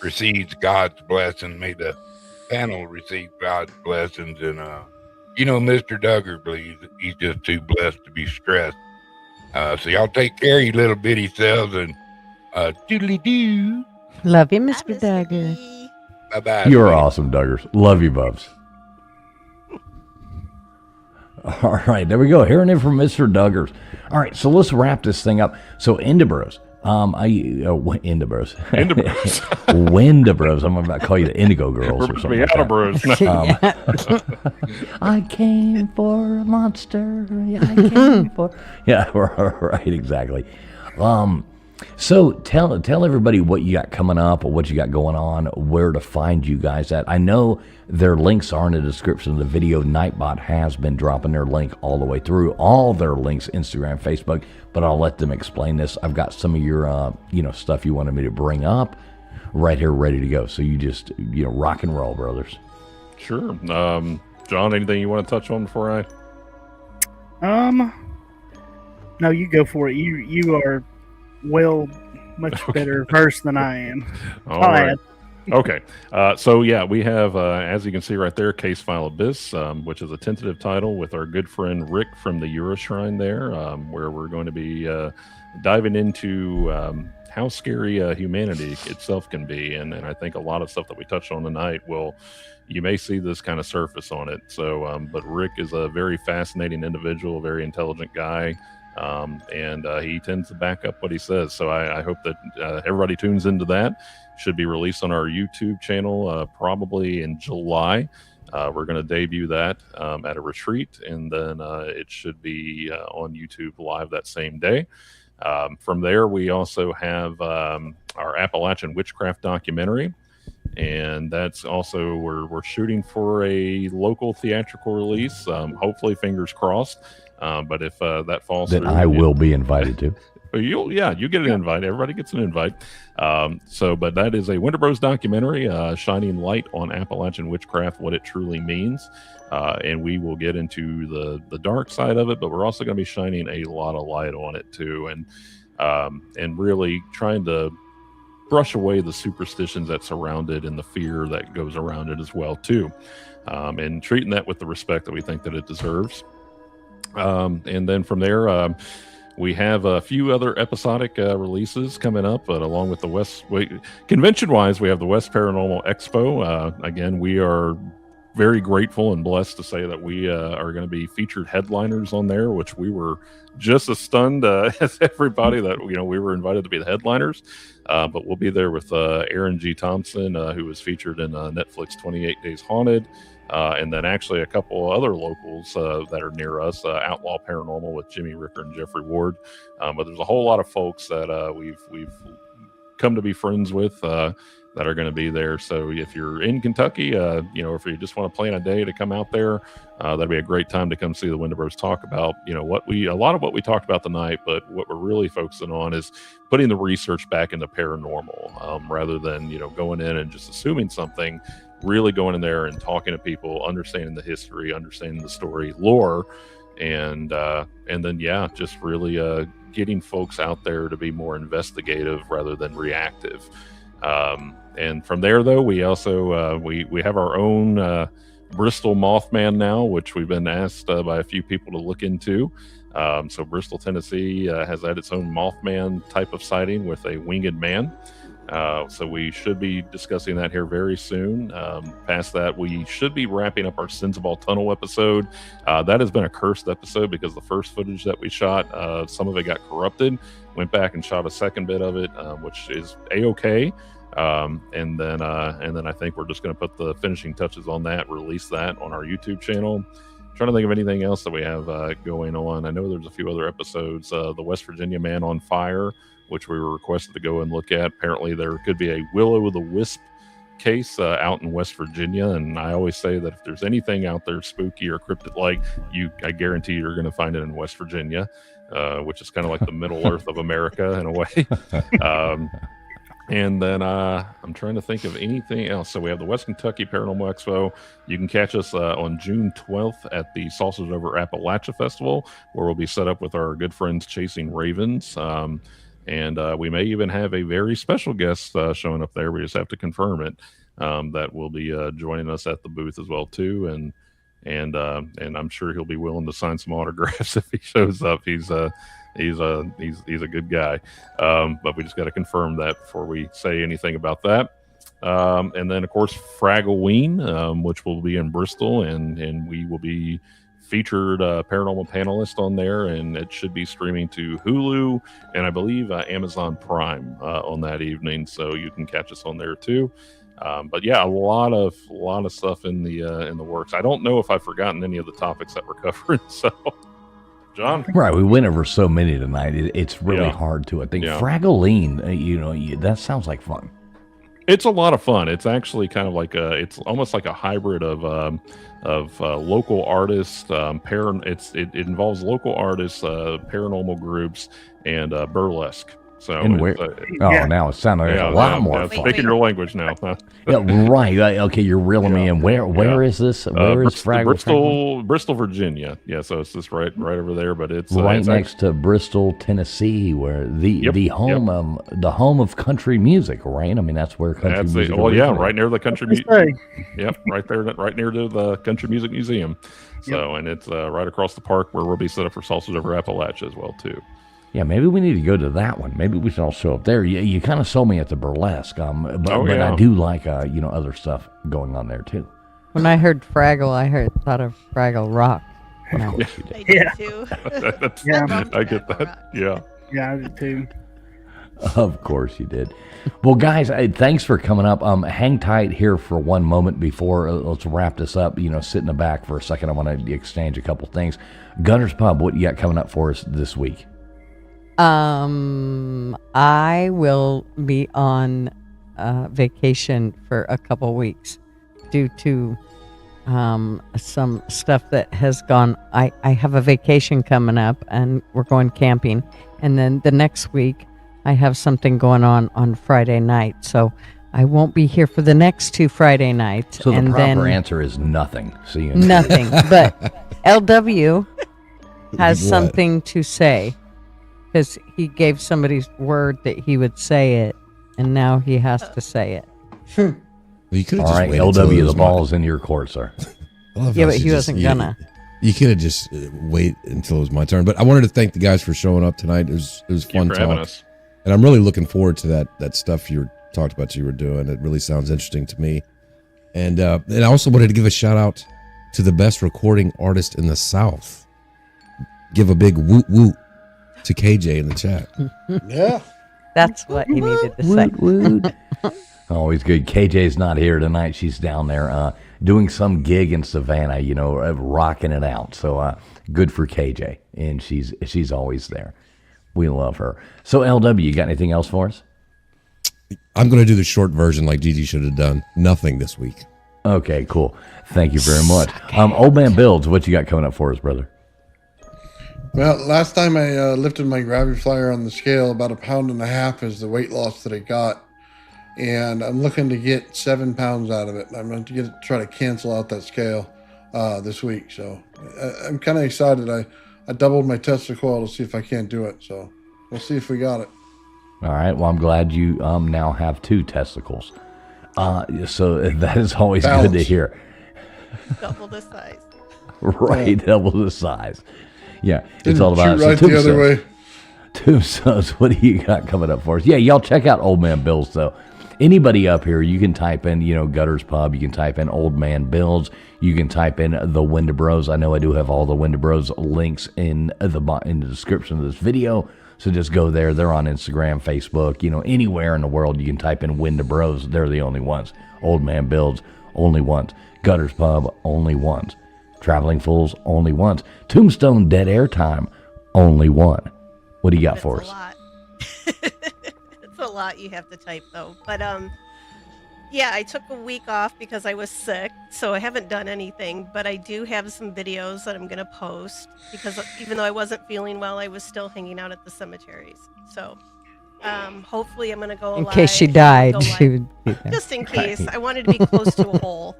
receives God's blessing. May the panel receive God's blessings. And, you know, Mr. Duggar believes he's just too blessed to be stressed. So y'all take care of your little bitty selves and doodly-doo. Love you, Mr. Duggar. Bye-bye. You're awesome, Duggars. Love you, Bubs. All right, there we go. Hearing it from Mr. Duggars. All right, so let's wrap this thing up. So, Wendibros. Wendibros. I'm about to call you the Indigo Girls or something. I came for a monster. I came for. Yeah, right, exactly. So tell everybody what you got coming up or what you got going on, where to find you guys at. I know their links are in the description of the video. Nightbot has been dropping their link all the way through, all their links, Instagram, Facebook, but I'll let them explain this. I've got some of your, stuff you wanted me to bring up right here, ready to go. So you just, rock and roll, brothers. Sure. John, anything you want to touch on before I? No, you go for it. You are much better versed than I am. All right. Okay. So yeah, we have, as you can see right there, Case File Abyss, which is a tentative title with our good friend Rick from the Euroshrine there, where we're going to be diving into how scary humanity itself can be. And I think a lot of stuff that we touched on tonight you may see this kind of surface on it. So, but Rick is a very fascinating individual, very intelligent guy. And he tends to back up what he says. So I hope that everybody tunes into that. Should be released on our YouTube channel probably in July. We're going to debut that at a retreat, and then it should be on YouTube live that same day. From there, we also have our Appalachian Witchcraft documentary, and that's also we're shooting for a local theatrical release. Hopefully, fingers crossed. But if that falls through, I will be invited to. You get an invite. Everybody gets an invite. But that is a Wendibros documentary, shining light on Appalachian witchcraft, what it truly means. And we will get into the dark side of it, but we're also going to be shining a lot of light on it too. And really trying to brush away the superstitions that surround it and the fear that goes around it as well too, and treating that with the respect that we think that it deserves. And then from there, we have a few other episodic releases coming up, but along with the convention-wise, we have the West Paranormal Expo. Again, we are very grateful and blessed to say that we are going to be featured headliners on there, which we were just as stunned as everybody that we were invited to be the headliners. But we'll be there with Aaron G. Thompson, who was featured in Netflix 28 Days Haunted. And then actually a couple other locals that are near us, Outlaw Paranormal with Jimmy Ricker and Jeffrey Ward. But there's a whole lot of folks that we've come to be friends with that are going to be there. So if you're in Kentucky, if you just want to plan a day to come out there, that'd be a great time to come see the Wendibros talk about, a lot of what we talked about tonight, but what we're really focusing on is putting the research back into paranormal, rather than, going in and just assuming something, really going in there and talking to people, understanding the history, understanding the story, lore, and then, just really getting folks out there to be more investigative rather than reactive. And from there, though, we also we have our own Bristol Mothman now, which we've been asked by a few people to look into. So Bristol, Tennessee has had its own Mothman type of sighting with a winged man. So we should be discussing that here very soon. Past that, we should be wrapping up our Sensibal Tunnel episode. That has been a cursed episode because the first footage that we shot, some of it got corrupted. Went back and shot a second bit of it, which is a-okay. And then I think we're just going to put the finishing touches on that, release that on our YouTube channel. Trying to think of anything else that we have going on. I know there's a few other episodes. The West Virginia Man on Fire, which we were requested to go and look at. Apparently there could be a Will-O-the-Wisp case out in West Virginia, and I always say that if there's anything out there spooky or cryptid-like, I guarantee you're going to find it in West Virginia, which is kind of like the Middle Earth of America in a way. And then I'm trying to think of anything else. So we have the West Kentucky Paranormal Expo. You can catch us on June 12th at the Saucers Over Appalachia Festival, where we'll be set up with our good friends Chasing Ravens. And we may even have a very special guest showing up there. We just have to confirm it. That will be joining us at the booth as well too. And I'm sure he'll be willing to sign some autographs if he shows up. He's a good guy. But we just got to confirm that before we say anything about that. And then of course Fraggleween, which will be in Bristol, and we will be featured paranormal panelist on there, and it should be streaming to Hulu and I believe Amazon Prime on that evening, so you can catch us on there too. But yeah, a lot of stuff in the works. I don't know if I've forgotten any of the topics that we're covering. So, John, right? We went over so many tonight. It's really hard to think. Fraggleween, that sounds like fun. It's a lot of fun. It's actually kind of like it's almost like a hybrid of local artists. It involves local artists, paranormal groups, and burlesque. So now it's sounding like a lot more fun. Speaking your language now. Huh? Yeah, right. Okay, you're reeling me in. Where is this? Where is Bristol, Virginia. Yeah, so it's just right over there. But it's right next to Bristol, Tennessee, where the home of country music. Right. I mean, that's where country music. Right near the country music. Yep, right there, right near the Country Music Museum. So, and it's right across the park where we'll be set up for Saucers Over Appalachia as well too. Yeah, maybe we need to go to that one. Maybe we should all show up there. You kind of sold me at the burlesque, but I do like other stuff going on there too. When I heard Fraggle, I thought of Fraggle Rock. No. I did too. I get that. Yeah, I did too. Of course you did. Well, guys, thanks for coming up. Hang tight here for one moment before let's wrap this up. Sit in the back for a second. I want to exchange a couple things. Gunner's Pub, what you got coming up for us this week? I will be on vacation for a couple weeks due to some stuff that has gone. I have a vacation coming up and we're going camping, and then the next week I have something going on Friday night, so I won't be here for the next 2 Friday nights. So the proper answer is nothing. So nothing, but LW has something to say. Because he gave somebody's word that he would say it. and now he has to say it. Well, you could have All just right, waited till it LW, was the ball's in your court, sir. I love Yeah, how but she he just- wasn't gonna. You could have just wait until it was my turn. But I wanted to thank the guys for showing up tonight. It was Thank fun you for having talk, us. and I'm really looking forward to that stuff you talked about you were doing. It really sounds interesting to me. And I also wanted to give a shout out to the best recording artist in the South. Give a big woot woot to KJ in the chat. Yeah. That's what he needed to say. Woot. Always good. KJ's not here tonight. She's down there doing some gig in Savannah, rocking it out. So good for KJ, and she's always there. We love her. So LW, you got anything else for us? I'm going to do the short version like Gigi should have done. Nothing this week. Okay, cool. Thank you very much. Old Man Builds, what you got coming up for us, brother? Well, last time I lifted my gravity flyer on the scale, about 1.5 pounds is the weight loss that I got. And I'm looking to get 7 pounds out of it. I'm going to try to cancel out that scale this week. So I'm kind of excited. I doubled my testicle to see if I can't do it. So we'll see if we got it. All right. Well, I'm glad you now have 2 testicles. So that is always good to hear. Double the size. Right, double the size. Yeah, it's Didn't all about shoot right the other way. Tombstones, what do you got coming up for us? Yeah, y'all check out Old Man Bills, though. Anybody up here, you can type in, Gutters Pub. You can type in Old Man Bills. You can type in the Wendibros. I know I do have all the Wendibros links in the description of this video. So just go there. They're on Instagram, Facebook, anywhere in the world you can type in Wendibros. They're the only ones. Old Man Builds, only ones. Gutters Pub, only ones. Traveling Fools, only ones. Tombstone Dead Air Time, only one. What do you got for us? A lot. It's a lot you have to type though. But yeah, I took a week off because I was sick, so I haven't done anything, but I do have some videos that I'm going to post because even though I wasn't feeling well, I was still hanging out at the cemeteries. So hopefully I'm going to go In live. case she died, she would be there. Just in case. I wanted to be close to a hole.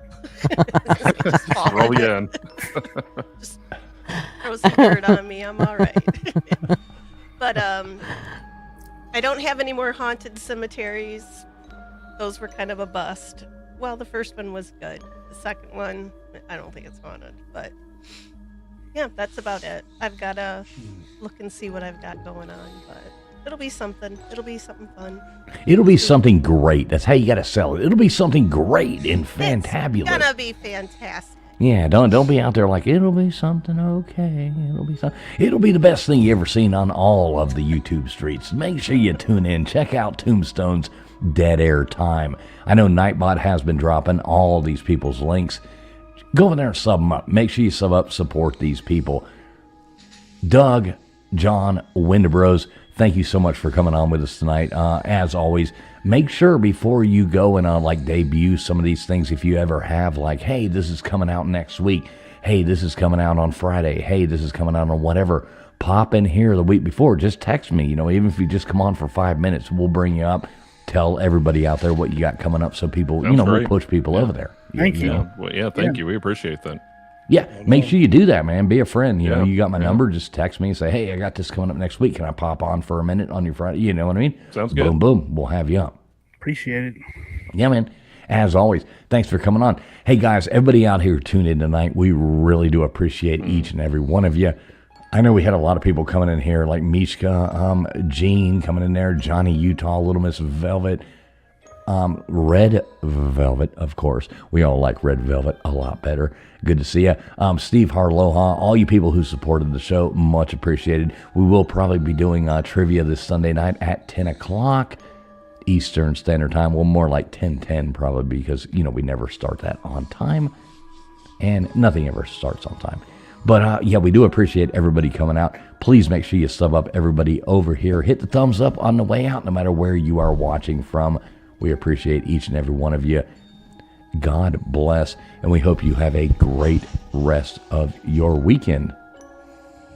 Just fall Roll in you it. in. Just throw some dirt on me. I'm all right. But I don't have any more haunted cemeteries. Those were kind of a bust. Well, the first one was good. The second one, I don't think it's haunted. But yeah, that's about it. I've got to look and see what I've got going on. But it'll be something. It'll be something fun. It'll be something great. That's how you got to sell it. It'll be something great and fantabulous. It's gonna be fantastic. Yeah, don't be out there like it'll be something okay. It'll be the best thing you ever seen on all of the YouTube streets. Make sure you tune in. Check out Tombstone's Dead Air Time. I know Nightbot has been dropping all these people's links. Go in there and sub them up. Make sure you sub up, support these people. Doug, John, Wendibros, thank you so much for coming on with us tonight. As always, make sure before you go and debut some of these things, if you ever have hey, this is coming out next week. Hey, this is coming out on Friday. Hey, this is coming out on whatever. Pop in here the week before. Just text me. even if you just come on for 5 minutes, we'll bring you up. Tell everybody out there what you got coming up so people, we'll push people over there. Thank you. Thank you. We appreciate that. Yeah, make sure you do that, man. Be a friend. You got my number. Just text me and say, hey, I got this coming up next week. Can I pop on for a minute on your Friday? You know what I mean? Sounds good. Boom, boom. We'll have you up. Appreciate it. Yeah, man. As always, thanks for coming on. Hey, guys, everybody out here tuned in tonight, we really do appreciate each and every one of you. I know we had a lot of people coming in here, like Mishka, Gene coming in there, Johnny Utah, Little Miss Velvet, Red Velvet, of course. We all like Red Velvet a lot better. Good to see you. Steve Harloha, all you people who supported the show, much appreciated. We will probably be doing trivia this Sunday night at 10 o'clock Eastern Standard Time. Well, more like 10:10 probably because, we never start that on time. And nothing ever starts on time. But, yeah, we do appreciate everybody coming out. Please make sure you sub up everybody over here. Hit the thumbs up on the way out no matter where you are watching from. We appreciate each and every one of you. God bless, and we hope you have a great rest of your weekend.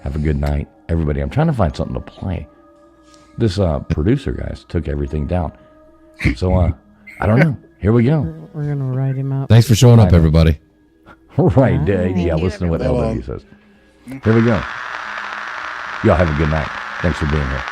Have a good night, everybody. I'm trying to find something to play. This producer, guys, took everything down. So, I don't know. Here we go. We're going to write him up. Thanks for showing up, everybody. Right, yeah, listen to what LW says. Here we go. Y'all have a good night. Thanks for being here.